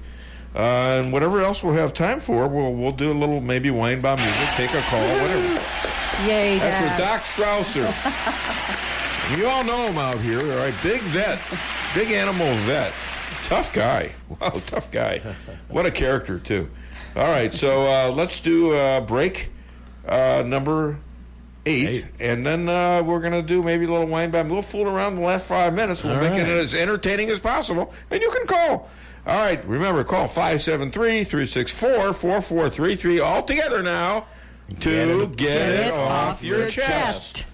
And whatever else we'll have time for, we'll do a little maybe Weinbaum music, take a call, whatever. Yay, That's Dad. for Doc Strasser. You all know him out here, all right? Big vet, big animal vet. Tough guy. Wow, tough guy. What a character, too. All right, so let's do break number 8. And then we're going to do maybe a little Weinbaum. We'll fool around the last 5 minutes. We'll make it as entertaining as possible. And you can call. All right, remember, call 573-364-4433 all together now to get it off your chest.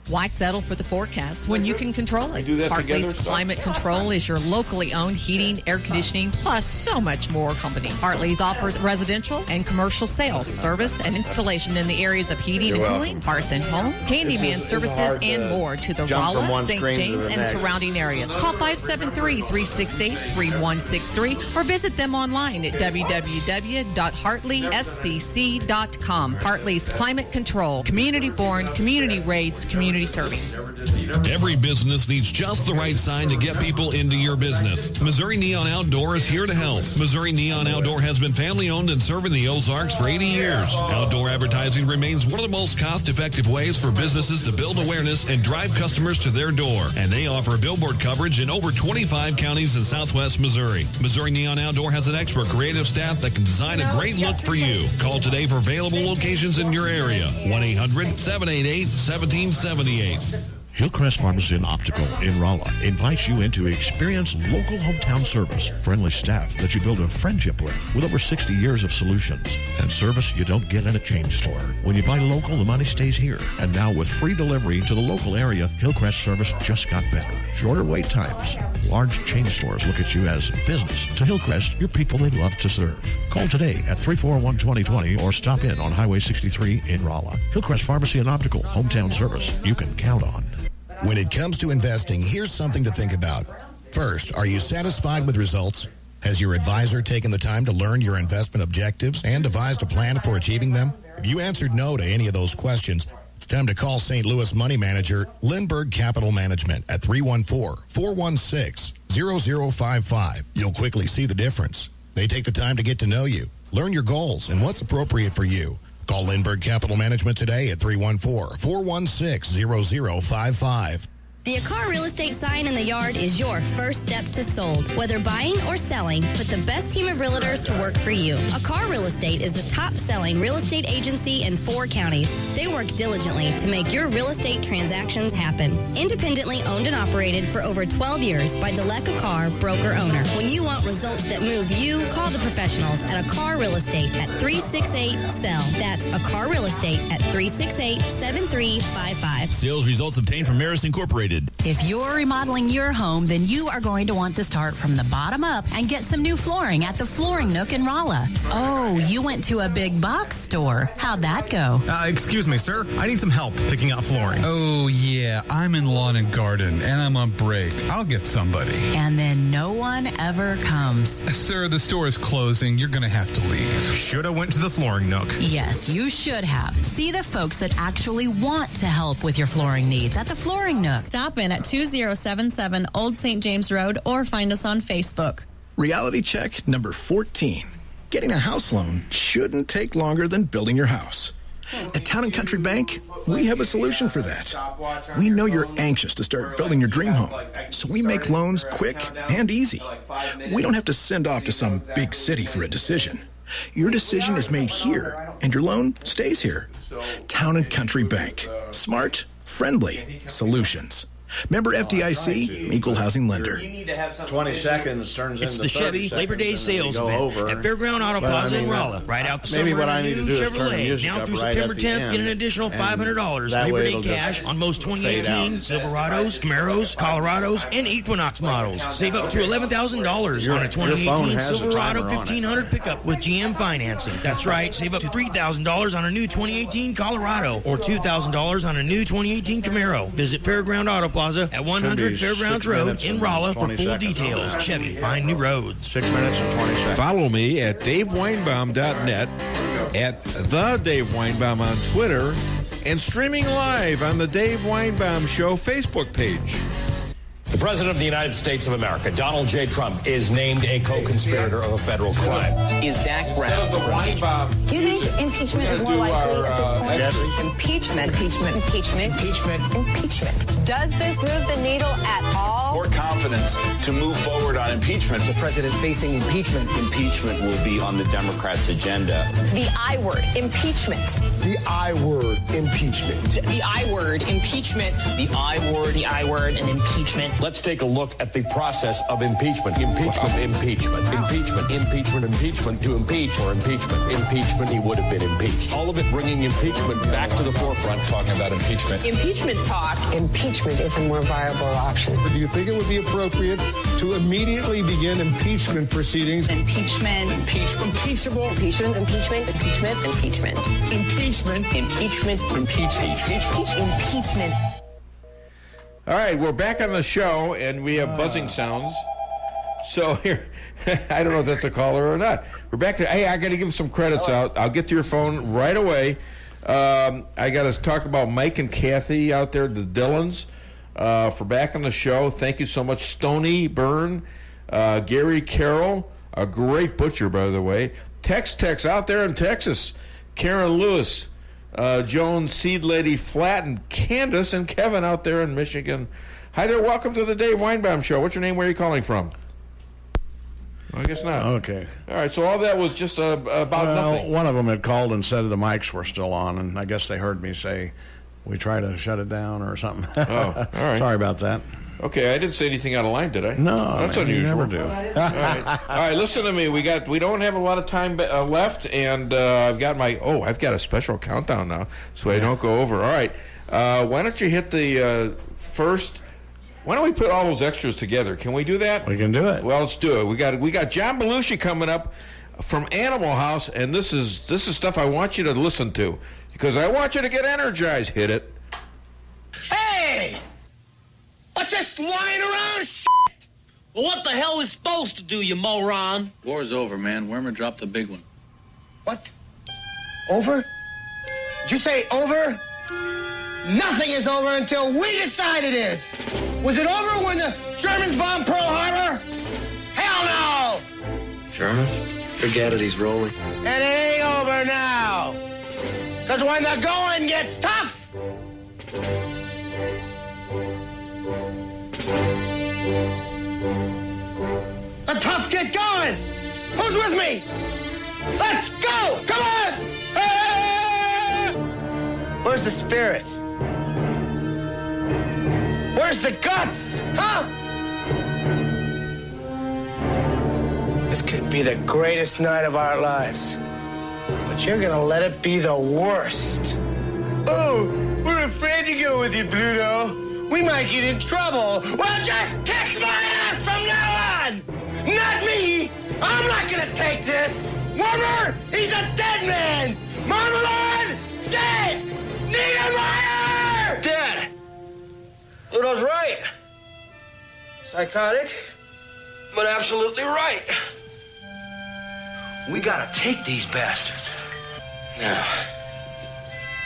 Why settle for the forecast when you can control it? Hartley's Climate Control is your locally owned heating, air conditioning, plus so much more company. Hartley's offers residential and commercial sales, service, and installation in the areas of heating and cooling, hearth and home, handyman services, and more to the Rolla, St. James, and surrounding areas. Call 573-368-3163 or visit them online at www.hartleyscc.com. Hartley's Climate Control, community-born, community-raised, community serving. Every business needs just the right sign to get people into your business. Missouri Neon Outdoor is here to help. Missouri Neon Outdoor has been family-owned and serving the Ozarks for 80 years. Outdoor advertising remains one of the most cost-effective ways for businesses to build awareness and drive customers to their door. And they offer billboard coverage in over 25 counties in southwest Missouri. Missouri Neon Outdoor has an expert creative staff that can design a great look for you. Call today for available locations in your area. 1-800-788-1778. Hillcrest Pharmacy and Optical in Rolla invites you into experienced local hometown service, friendly staff that you build a friendship with over 60 years of solutions, and service you don't get in a chain store. When you buy local, the money stays here. And now with free delivery to the local area, Hillcrest service just got better. Shorter wait times. Large chain stores look at you as business. To Hillcrest, you're people they love to serve. Call today at 341-2020 or stop in on Highway 63 in Rolla. Hillcrest Pharmacy and Optical, hometown service you can count on. When it comes to investing, here's something to think about. First, are you satisfied with results? Has your advisor taken the time to learn your investment objectives and devised a plan for achieving them? If you answered no to any of those questions, it's time to call St. Louis money manager Lindbergh Capital Management at 314-416-0055. You'll quickly see the difference. They take the time to get to know you, learn your goals, and what's appropriate for you. Call Lindbergh Capital Management today at 314-416-0055. The Akar Real Estate sign in the yard is your first step to sold. Whether buying or selling, put the best team of realtors to work for you. Akar Real Estate is the top-selling real estate agency in 4 counties. They work diligently to make your real estate transactions happen. Independently owned and operated for over 12 years by Delek Akar, broker-owner. When you want results that move you, call the professionals at Akar Real Estate at 368-SELL. That's Akar Real Estate at 368-7355. Sales results obtained from Maris Incorporated. If you're remodeling your home, then you are going to want to start from the bottom up and get some new flooring at the Flooring Nook in Rolla. Oh, you went to a big box store. How'd that go? Excuse me, sir. I need some help picking out flooring. Oh, yeah. I'm in lawn and garden, and I'm on break. I'll get somebody. And then no one ever comes. Sir, the store is closing. You're going to have to leave. Should have went to the Flooring Nook. Yes, you should have. See the folks that actually want to help with your flooring needs at the Flooring Nook. Stop in at 2077 Old St. James Road or find us on Facebook. Reality check number 14. Getting a house loan shouldn't take longer than building your house. At Town & Country Bank, we have a solution for that. We know you're anxious to start building your dream home, so we make loans quick and easy. We don't have to send off to some big city for a decision. Your decision is made here, and your loan stays here. Town & Country Bank. Smart, friendly solutions. Member FDIC, equal housing lender. 20 seconds turns it's into the 30 Chevy seconds, Labor Day sales event at Fairground Auto Plaza in Rolla. Right out the summer in a new Chevrolet. Now through September 10th, get an additional $500 Labor Day cash on most 2018 Silverados, Camaros, Colorados, and Equinox models. Save up to $11,000 on a 2018 Silverado 1500 pickup with GM financing. That's right, save up to $3,000 on a new 2018 Colorado or $2,000 on a new 2018 Camaro. Visit Fairground Auto Plaza at 100 Fairgrounds Road in Rolla for full details. Chevy, find new roads. 6 minutes and 20 seconds. Follow me at DaveWeinbaum.net, at The Dave Weinbaum on Twitter, and streaming live on the Dave Weinbaum Show Facebook page. The President of the United States of America, Donald J. Trump, is named a co-conspirator of a federal crime. Is that ground for Weinbaum? Do you think impeachment is more likely at this point? Impeachment. Does this move the needle at all? More confidence to move forward on impeachment. The president facing impeachment. Impeachment will be on the Democrats' agenda. The I word, impeachment. The I word, impeachment. The I word, impeachment. The I word, and impeachment. Let's take a look at the process of impeachment. Impeachment. To impeach or impeachment. He would have been impeached. All of it bringing impeachment back to the forefront. Talking about impeachment. Impeachment talk. Impeachment is a more viable option. Do you think it would be appropriate to immediately begin impeachment proceedings? Impeachment. Impeachable. Impeachment. All right, we're back on the show, and we have buzzing sounds. So here, I don't know if that's a caller or not. We're back to, hey, I got to give some credits out. I'll get to your phone right away. I got to talk about Mike and Kathy out there, the Dillons, for back on the show. Thank you so much. Stony Byrne, Gary Carroll, a great butcher, by the way. Tex out there in Texas. Karen Lewis, Joan Seed Lady Flat, and Candace and Kevin out there in Michigan. Hi there, welcome to the Dave Weinbaum Show. What's your name? Where are you calling from? Well, I guess not. Okay. All right, so all that was just about nothing. One of them had called and said the mics were still on, and I guess they heard me say, we try to shut it down or something. Oh, all right. Sorry about that. Okay, I didn't say anything out of line, did I? No, that's man, unusual. You never do. All right, listen to me. We don't have a lot of time left, and I've got a special countdown now, so I don't go over. All right, why don't you hit the first? Why don't we put all those extras together? Can we do that? We can do it. Well, let's do it. We got John Belushi coming up from Animal House, and this is stuff I want you to listen to because I want you to get energized. Hit it. Hey! What's this lying around shit? Well, what the hell is supposed to do, you moron? War's over, man. Wormer dropped the big one. What? Over? Did you say over? Nothing is over until we decide it is. Was it over when the Germans bombed Pearl Harbor? Hell no! Germans? Forget it, he's rolling. It ain't over now. Because when the going gets tough, the tough get going. Who's with me? Let's go! Come on! Ah! Where's the spirit? Where's the guts? Huh? This could be the greatest night of our lives. But you're gonna let it be the worst. Oh, we're afraid to go with you, Pluto. We might get in trouble. Well, just kiss my ass from now on! Not me! I'm not gonna take this! Warmer, he's a dead man! Marmalade, dead! Niedermeyer, dead! Pluto's right. Psychotic, but absolutely right. We gotta take these bastards. Now,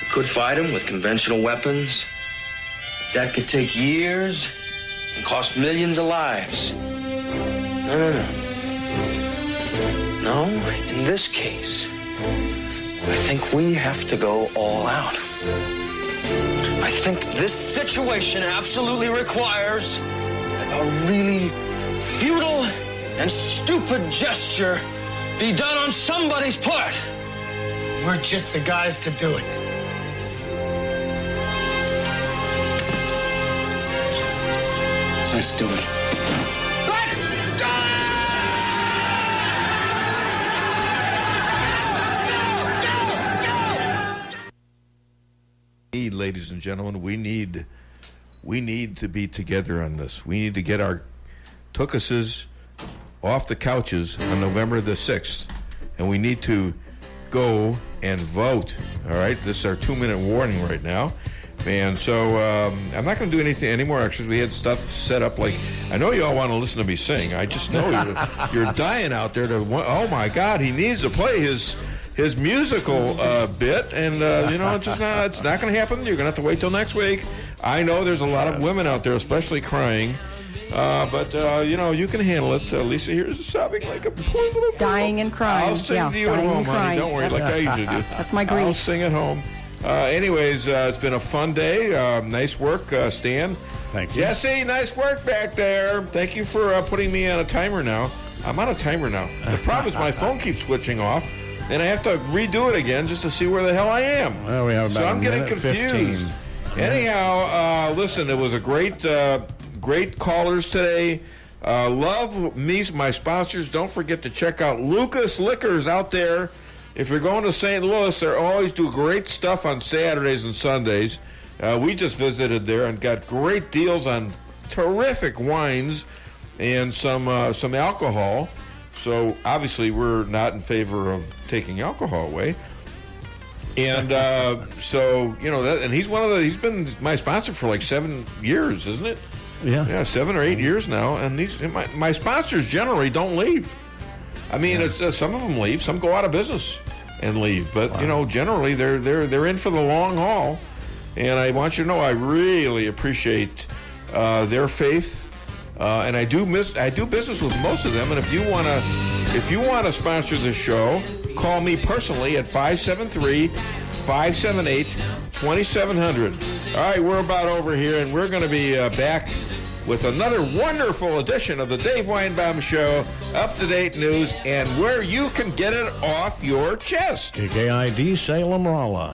we could fight them with conventional weapons. That could take years and cost millions of lives. No, in this case, I think we have to go all out. I think this situation absolutely requires a really futile and stupid gesture be done on somebody's part. We're just the guys to do it. Let's do it. Let's do it! Ladies and gentlemen, we need to be together on this. We need to get our tuchuses off the couches on November the 6th, and we need to go and vote. All right, this is our 2-minute warning right now. And so I'm not going to do any more extras. We had stuff set up like, I know you all want to listen to me sing. I just know you're dying out there to, oh my God, he needs to play his musical bit. And, it's not going to happen. You're going to have to wait till next week. I know there's a lot of women out there especially crying But you can handle it. Lisa here is sobbing like a poor little girl. Dying and crying. I'll sing to you at home, honey. Don't worry, like I usually do. That's my grief. I'll sing at home. Anyways, it's been a fun day. Nice work, Stan. Thank you. Jesse, nice work back there. Thank you for putting me on a timer now. I'm on a timer now. The problem is my phone keeps switching off, and I have to redo it again just to see where the hell I am. Well, we have about I'm getting confused. 15. Anyhow, listen, it was a great callers today. Love me, my sponsors. Don't forget to check out Lucas Liquors out there. If you're going to St. Louis, they always do great stuff on Saturdays and Sundays. We just visited there and got great deals on terrific wines and some alcohol. So obviously we're not in favor of taking alcohol away. And so that, and he's been my sponsor for like 7 years, isn't it? Yeah, 7 or 8 years now. And my sponsors generally don't leave. I mean, it's some of them leave, some go out of business and leave. But generally they're in for the long haul. And I want you to know I really appreciate their faith. And I do business with most of them. And if you want to sponsor this show, call me personally at 573-578-2700. All right, we're about over here, and we're going to be back with another wonderful edition of the Dave Weinbaum Show, up-to-date news, and where you can get it off your chest. KKID Salem Rolla.